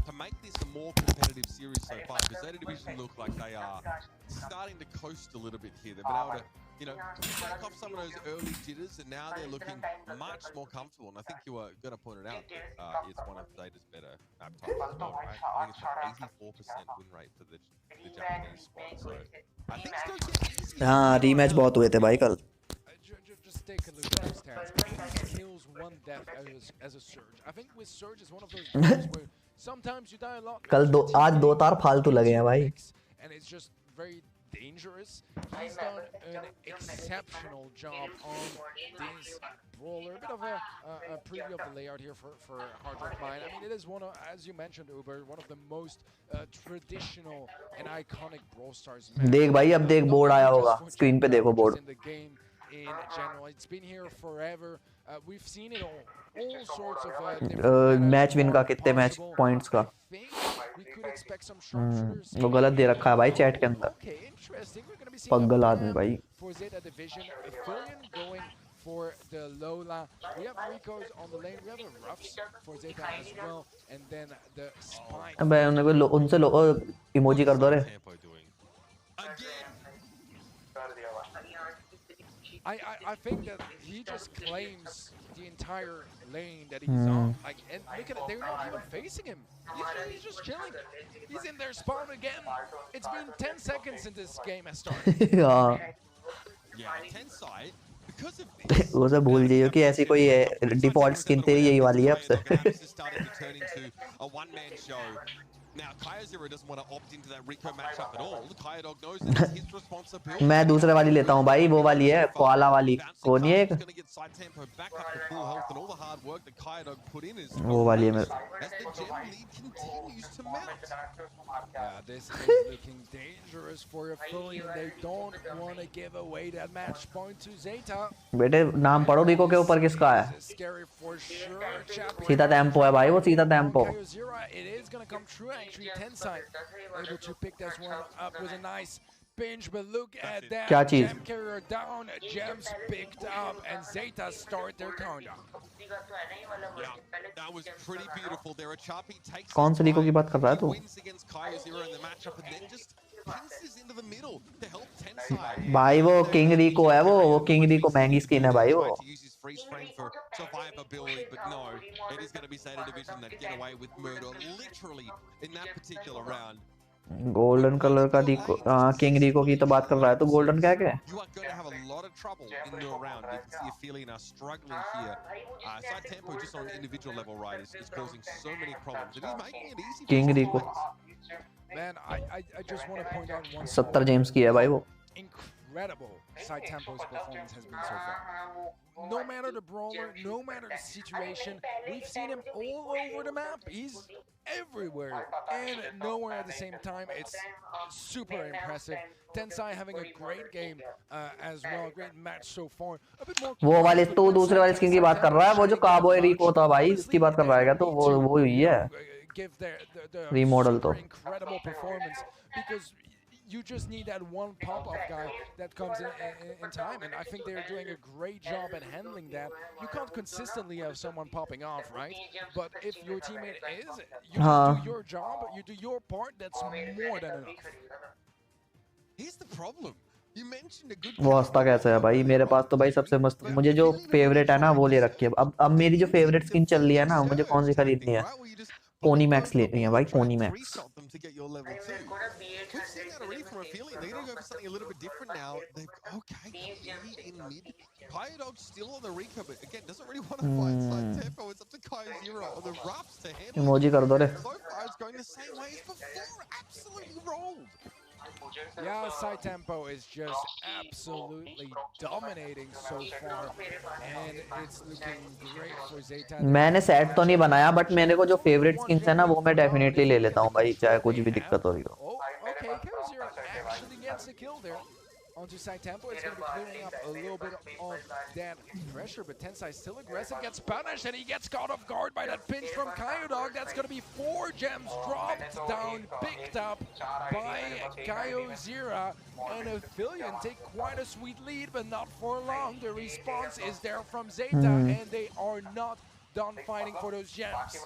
to make this a more competitive series so far, because Zeta Division look like they are starting to coast a little bit here. They've been able to you know, shake off some of those early jitters, and now they're looking much more comfortable. And I think you were going to point it out that it's one of Zeta's better map types as well, right? I think it's an 84% win rate for the Japanese squad. So I think it's going to get easier. हाँ rematch बहुत हुए थे भाई कल. Just take a look at those stats. 8 kills, 1 death as a Surge. I think with Surge is one of those games where sometimes you die a lot. कल आज 2 तार फालतू लगे हैं भाई. And it's just very dangerous. He's done an exceptional job on this brawler. A bit of a preview of the layout here for Hard Rock Mine. I mean, it is one of, as you mentioned, Uber, one of the most traditional and iconic Brawl Stars. देख भाई अब देख board आया होगा. Screen पे देखो board. In general, it's been here forever. We've seen it all sorts of match win का कितने मैच पॉइंट्स का. वो गलत दे रखा है भाई चैट के अंदर. पगल आदमी भाई. For the Lola, we have Rico's on the lane. We have the Ruffs for Zeta as well, and then the Spike. अबे उनसे इमोजी कर दो रे. I think that he just claims the entire lane that he's on. Like, and look at it, they're not even facing him. He's just chilling. He's in their spawn again. It's been 10 seconds since this game has started. Yeah, 10 side. Because of this, वो सब भूल जाइए कि ऐसी कोई default skin तेरी यही वाली है अब से. Now, Kyo008 doesn't want to opt into that Rico matchup at all. Kyo Dog knows that it's his responsibility. मैं दूसरे वाली लेता हूँ भाई. वो वाली है कोआला वाली. कौन है एक? वो वाली है मेरे. As the gem lead continues to mount. Yeah, this is looking dangerous for Affiliate. They don't want to give away that match point to Zeta. बेटे नाम पढ़ो रिको के ऊपर किसका है. Scary for sure. सीधा टेम्पो है भाई. वो सीधा tempo. It is going to come true actually. Tensai able to pick this one up with a nice pinch, but look at that. क्या चीज? Gem carrier down, gems picked up, and Zeta start their countdown. Yeah, that was pretty beautiful. There, Chapi takes. कौन से रिको की बात कर रहा है तू? Wins against Kyo008 in the matchup, and then just pinces into the middle to help Tensai. भाई वो किंग रिको है. वो किंग रिको महंगी स्किन है भाई. वो Freeze frame for survivability, but no, it is going to be Zeta Division that get away with murder literally in that particular round. Golden colour का रिको. King रिको की तो बात कर रहा है. तो गोल्डन क्या क्या है? You are going to have a lot of trouble in the round. You can see Ophelia are struggling here. Side tempo just on an individual level, right, is causing so many problems. It is making it easy. King Rico. Man, I just want to point out one. 70 gems की है भाई वो. Incredible side tempo's performance has been so far. No matter the brawler, no matter the situation, we've seen him all over the map. He's everywhere and nowhere at the same time. It's super impressive. Tensai having a great game as well, a great match so far. A bit more. वो वाले तो दूसरे वाले skin की बात कर रहा है. वो जो काबॉय रिको था भाई उसकी बात कर रहा है क्या? तो वो ही है. Give the रीमॉडल तो. Incredible performance because you just need that one pop-up guy that comes in time, and I think they're doing a great job at handling that. You can't consistently have someone popping off, right? But if your teammate is, you do your job, you do your part, that's more than enough. Here's the problem. You mentioned a good. वो हंसता कैसे है भाई? मेरे पास तो भाई सबसे मस्त. मुझे जो फेवरेट है ना वो ले रखी है. अब मेरी जो फेवरेट स्किन चल रही है ना, मुझे कौन सी खरीदनी है? पोनी मैक्स लेनी है भाई. Pony max. To get your level 2. We've seen that already from Ophelia. They're going to go for something a little bit different now. Okay, in mid. Kyo still on the Rico, but again, doesn't really want to fight side tempo. It's up to Kyo008 or the Ruffs to handle. Emoji कर दो रे. So far, it's going the same way as before. Absolutely rolled. Yeah, side tempo is just absolutely dominating so far, and it's looking great for Zeta. मैंने set तो नहीं बनाया, but मेरे को जो फेवरेट स्किन्स है ना वो मैं डेफिनेटली ले लेता हूँ भाई, चाहे कुछ भी दिक्कत हो रही हो. Okay, Kyo008 actually gets a kill there. Onto side tempo, it's going to be clearing up a little bit of that pressure, but Tensai still aggressive, gets punished, and he gets caught off guard by that pinch from Kyo008. That's going to be 4 gems dropped down, picked up by Kyo008, and Affiliate take quite a sweet lead, but not for long. The response is there from Zeta, and they are not done fighting for those gems.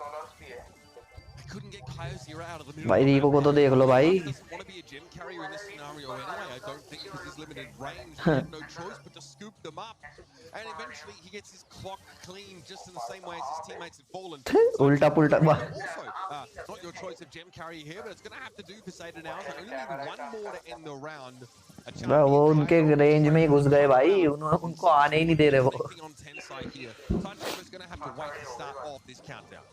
couldn't get Kyozira out of the middle. भाई रिको को तो देख लो भाई. Doesn't want to be a gem carrier in this scenario anyway, I don't think, because his limited range. He had no choice but to scoop them up. And eventually he gets his clock clean just in the same way as his teammates had fallen. उल्टा पुल्टा. Also, not your choice of gem carrier here, but it's going to have to do for Sada now. So only need one more to end the round. वो उनके range में ही घुस गए भाई. उनको आने ही नहीं दे रहे वो. Turnip is going to have to wait to start off this countdown.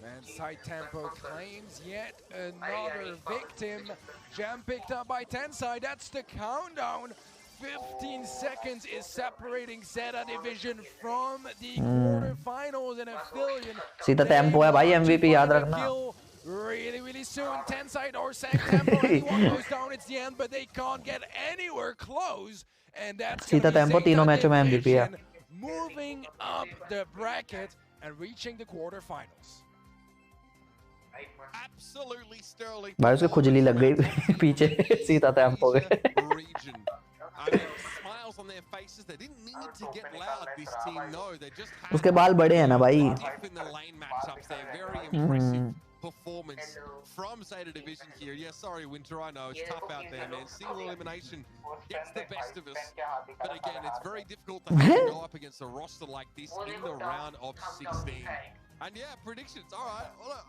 And Side Tempo claims yet another victim. Jam picked up by Tensai. That's the countdown. 15 seconds is separating Zeta Division from the quarterfinals and Aphelion. सीधा tempo है भाई. MVP याद रखना. Really soon. Tensai or Side Tempo. Anyone goes down, it's the end, but they can't get anywhere close. And that's सीधा tempo तीनों मैचों में MVP है. Moving up the bracket and reaching the quarterfinals. Absolutely sterling. भाई उसके खुजली लग गई पीछे सीधा टेम्पो के. Smiles on their faces. They didn't need to get loud. This team, no, they just had उसके बाल बड़े हैं ना भाई. in the lane matchups. They're very impressive performance from Zeta Division here. Yeah, sorry, Winter, I know it's tough out there, man. Single elimination gets the best of us. But again, it's very difficult to have to go up against a roster like this in the round of 16. And yeah, predictions. All right. Well,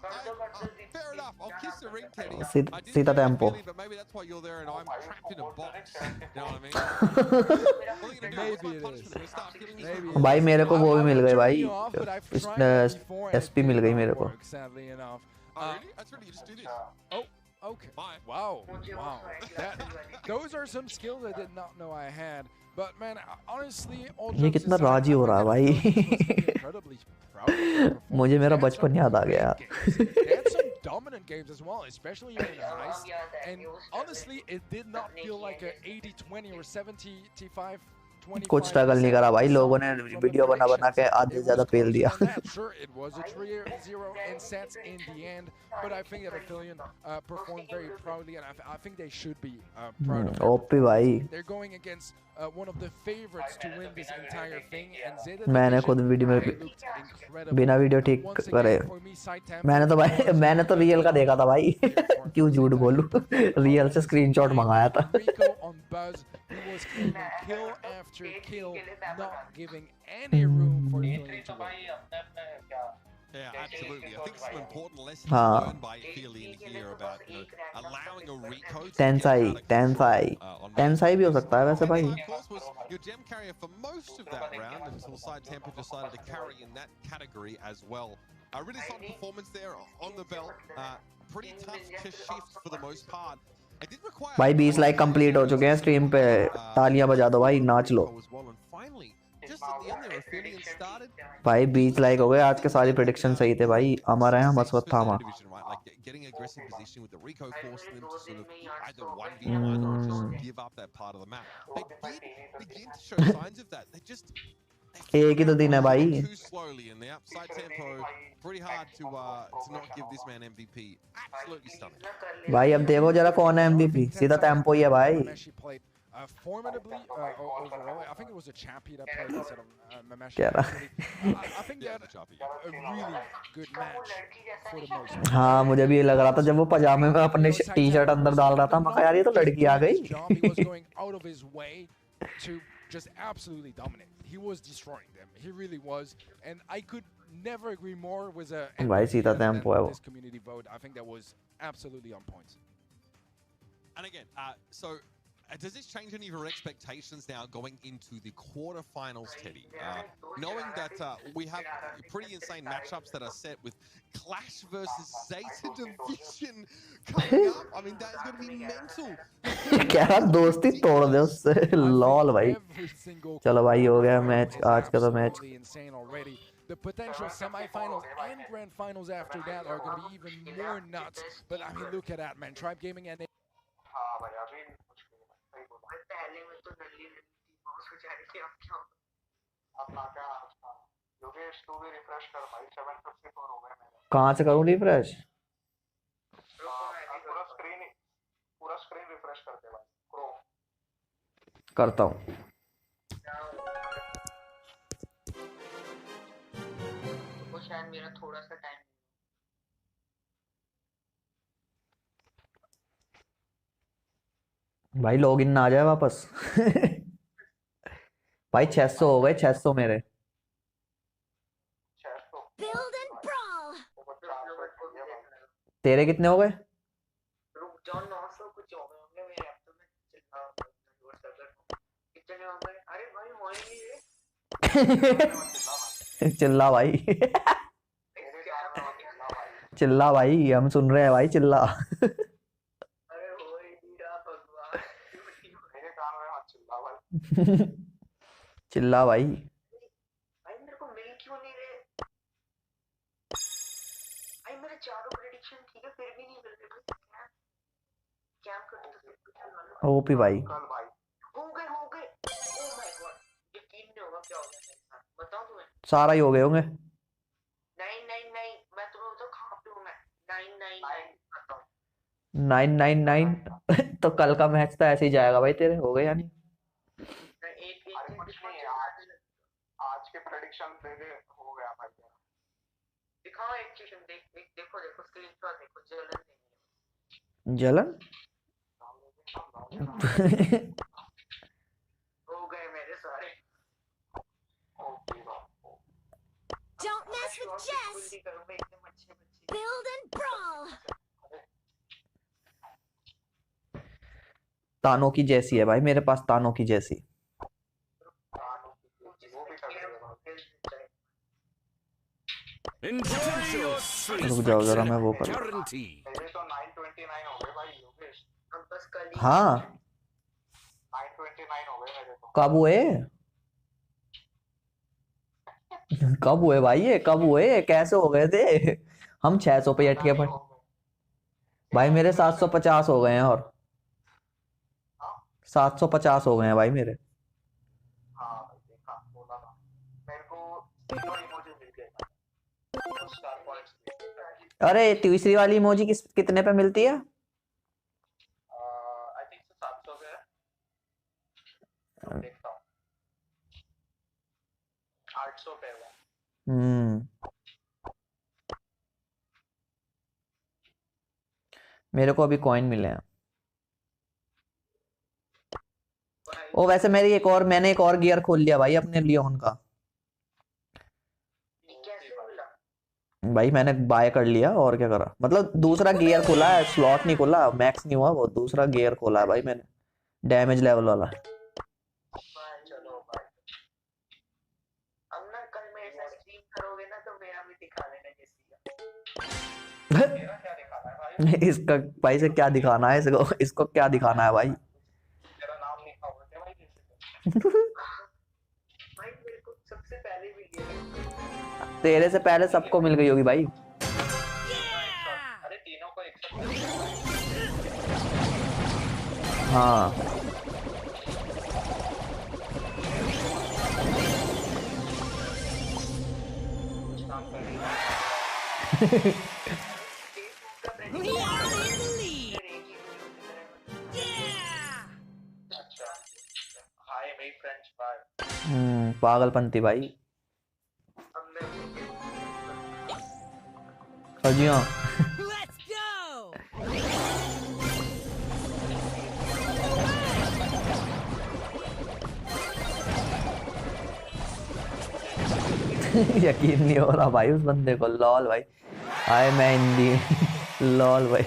fair enough. I'll kiss the ring, Kenny. सीधा tempo. But maybe that's why you're there and I'm trapped in a box. You know what I mean? Maybe it is. Maybe. भाई मेरे को वो भी मिल गए भाई. SP मिल गई मेरे को. Sadly enough. Really? That's really, you just do this. Oh, okay. Wow. Those are some skills I did not know I had. But man, honestly, ये कितना राजी हो रहा है भाई. मुझे मेरा बचपन याद आ गया. They had some dominant games as well, especially in the heist. And honestly, it did not feel like a 80-20 or 70-5. कुछ स्ट्रगल नहीं करा भाई. लोगों ने वीडियो बना के आधे से ज्यादा फेल दिया. Sure, it was a 3-0 in sets in the end, but I think that Aphelion performed very proudly, and I think they should be proud of it. OP भाई. They're going against one of the favorites to win this entire thing, and Zeta मैंने खुद video में बिना video ठीक करे. मैंने तो real का देखा था भाई. क्यों झूठ बोलूं. रियल से स्क्रीनशॉट मंगाया था. He was claiming kill after kill, not giving any room for Aphelion to win. Yeah, absolutely. I think some important lessons learned by Aphelion here about allowing a Rico to Tensai भी हो सकता है वैसे भाई. Of course, was your gem carrier for most of that round until Side Tempo decided to carry in that category as well. A really solid performance there on the belt. Pretty tough to shift for the most part. भाई 20 like complete हो चुके हैं stream पे. तालियां बजा दो भाई, नाच लो भाई. 20 लाइक हो गए. आज के सारी प्रेडिक्शन सही थे भाई. हमारा यहाँ मसवत था हमारा. Getting aggressive position with the Rico forcing them to sort of either 1v1 or just give up that part of the map. They did begin to show signs of that. They just एक ही तो दिन है भाई. too slowly in the upside tempo. Pretty hard to not give this man MVP. Absolutely stunning. भाई अब देखो जरा कौन है MVP. सीधा टेम्पो ही है भाई. Formidably overall, I think it was a Chappie that played instead of Mamesh. I think they had a really good match for the most part. हाँ मुझे भी ये लग रहा था जब वो पजामे में अपने टी-शर्ट अंदर डाल रहा था. मैं कहा यार ये तो लड़की आ गई. He was going out of his way to just absolutely dominate. He was destroying them. He really was, and I could never agree more with भाई सीधा टेम्पो है वो. this community vote. I think that was absolutely on point. And again, so. Does this change any of your expectations now going into the quarterfinals, Teddy? Knowing that we have pretty insane matchups that are set with Clash versus Zeta Division coming up. I mean, that is going to be mental. क्या दोस्ती तोड़ दे उससे. Lol भाई. चलो भाई हो गया match. आज का तो match. The potential semifinals and grand finals after that are going to be even more nuts. But I mean, look at that, man. Tribe Gaming and कहाँ से करूँ रिफ्रेश? पूरा स्क्रीन रिफ्रेश कर दे भाई. क्रोम करता हूँ. वो शायद मेरा थोड़ा सा टाइम भाई लॉगिन ना आ जाए वापस। भाई 600 हो गए, 600 मेरे। तेरे कितने हो गए? रुक जाओ, 900 कुछ हो गए होंगे मेरे अब तो। मैं कितने हो गए? अरे भाई हो ही नहीं रहे। चिल्ला भाई। चिल्ला भाई, हम सुन रहे हैं भाई, चिल्ला। अरे हो ही नहीं रहा भगवान, मेरे कान में मत चिल्ला भाई। चिल्ला भाई। भाई मेरे को मिल क्यों नहीं रहे? भाई मेरे चारों प्रेडिक्शन ठीक है, फिर भी नहीं मिल रहे। कैम कर दो। ओपी भाई। हो गए ओ माय गॉड, यकीन नहीं होगा क्या हो गया मेरे साथ, बताओ तुम्हें। सारा ही हो गए होंगे। नहीं नहीं नहीं, मैं तुम्हें बताऊं कहाँ पे हूँ मैं। 999 बताओ। 999। तो कल का मैच तो ऐसे ही जाएगा भाई, तेरे हो गए यानी। एक कुछ नहीं है, आज के प्रेडिक्शन पे हो गया भाई। दिखाओ एक चीज, देखो स्क्रीनशॉट देखो, जलन। हो गए मेरे सारे। Don't mess with Jess. Build and brawl. तानों की जैसी है भाई मेरे पास, तानों की जैसी। रुक जाओ जरा, मैं वो कर। हाँ 929 हो गए मेरे तो। कब हुए? कब हुए भाई, ये कब हुए, कैसे हो गए थे? हम 600 पे अटके पड़े भाई, मेरे 750 हो गए हैं, और 750 हो गए हैं भाई मेरे। हाँ भाई देखा, बोला था मेरे को। तीसरी इमोजी मिल गया, स्टार पॉइंट्स। अरे तीसरी वाली इमोजी कितने पे मिलती है? आई थिंक 700 पे है, देखता हूँ। 800 पे है। मेरे को अभी कॉइन मिले हैं। ओ वैसे मैंने एक और गियर खोल लिया भाई अपने लियोन का। भाई मैंने बाय कर लिया, और क्या करा, मतलब दूसरा गियर खोला है, स्लॉट नहीं खोला, मैक्स नहीं हुआ वो, दूसरा गियर खोला है भाई मैंने, डैमेज लेवल वाला। चलो भाई, अब ना कल मेरे साथ स्ट्रीम करोगे ना तो मेरा भी दिखा देना जैसी। मेरा क्या दिखाना है भाई? इसका भाई से क्या दिखाना है इसको, इसको क्या दिखाना है भाई? तेरा नाम लिखा होगा क्या भाई जैसे? भाई मेरे को सबसे पहले मिल गया। तेरे से पहले सबको मिल गई होगी भाई। अरे तीनों को एक साथ। हाँ We are in the lead. Yeah. अच्छा, हाय मेरी फ्रेंड्स, बाय। पागलपंती भाई। जी हाँ। Let's go. यकीन नहीं हो रहा भाई उस बंदे को, लॉल भाई। हाय मैं हिंदी। लॉल भाई।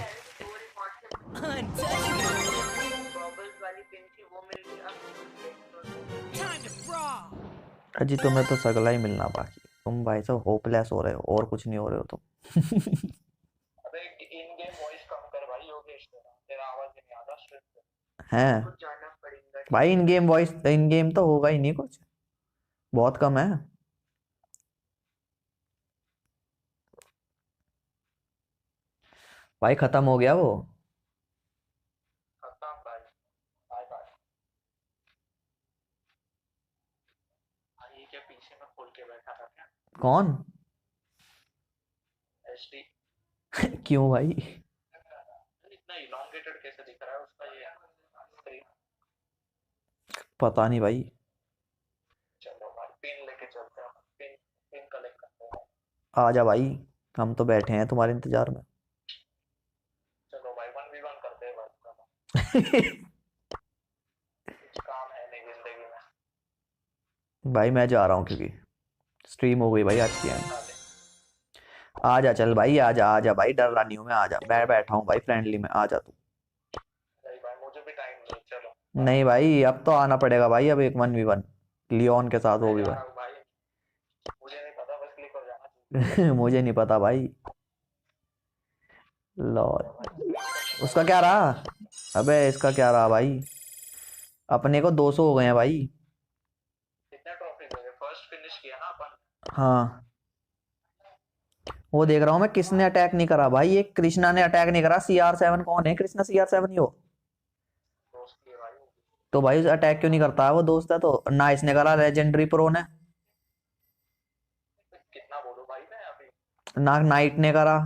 अजी तुम्हें तो सगला ही मिलना बाकी, तुम भाई साहब होपलेस हो रहे हो, और कुछ नहीं हो रहे हो तुम। अबे इन गेम वॉइस कम कर भाई, योगेश तेरा आवाज नहीं आता स्ट्रिप पे। हैं भाई, इन गेम वॉइस, इन गेम तो होगा ही नहीं कुछ, बहुत कम है भाई, खत्म हो गया वो। खत्म भाई, बाय बाय। भाई के पीछे में खोल के बैठा था क्या? कौन? एचडी। क्यों भाई? इतना इलॉन्गेटेड कैसे दिख रहा है उसका ये स्क्रीन? पता नहीं भाई। चलो भाई पिन लेके चलते हैं, पिन कलेक्ट करते हैं। आजा भाई, हम तो बैठे हैं तुम्हारे इंतजार में। चलो भाई 1v1 करते हैं भाई। भाई मैं जा रहा हूँ क्योंकि स्ट्रीम हो गई भाई आज की एंड। आजा चल भाई, आजा आजा भाई, डर रहा नहीं हूँ मैं, आजा, मैं बैठा हूँ भाई फ्रेंडली में, आजा तू। नहीं भाई अब तो आना पड़ेगा भाई, अब एक 1v1 लियोन के साथ वो भी भाई। मुझे नहीं पता भाई। लॉल उसका क्या रहा? अबे इसका क्या रहा भाई? अपने को 200 हो गए हैं भाई। हाँ वो देख रहा हूँ मैं, किसने अटैक नहीं करा भाई, ये कृष्णा ने अटैक नहीं करा। CR7 कौन है? कृष्णा CR7 ही हो तो भाई अटैक क्यों नहीं करता है? वो दोस्त है तो ना, इसने करा लेजेंडरी प्रो ने ना, नाइट ने करा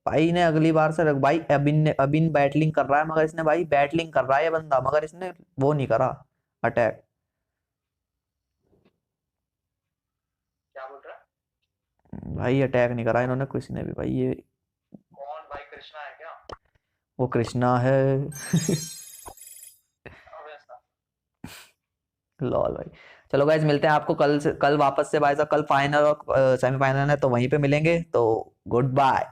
भाई ने अगली बार से भाई। अबिन बैटलिंग कर रहा है मगर इसने भाई, बैटलिंग कर रहा है ये बंदा मगर इसने वो नहीं करा अटैक। भाई अटैक नहीं करा इन्होंने किसी ने भी भाई। ये कौन भाई, कृष्णा है क्या? वो कृष्णा है। लॉल भाई। चलो गाइज मिलते हैं आपको कल से, कल वापस से भाई साहब, कल फाइनल और सेमीफाइनल है तो वहीं पे मिलेंगे, तो गुड बाय।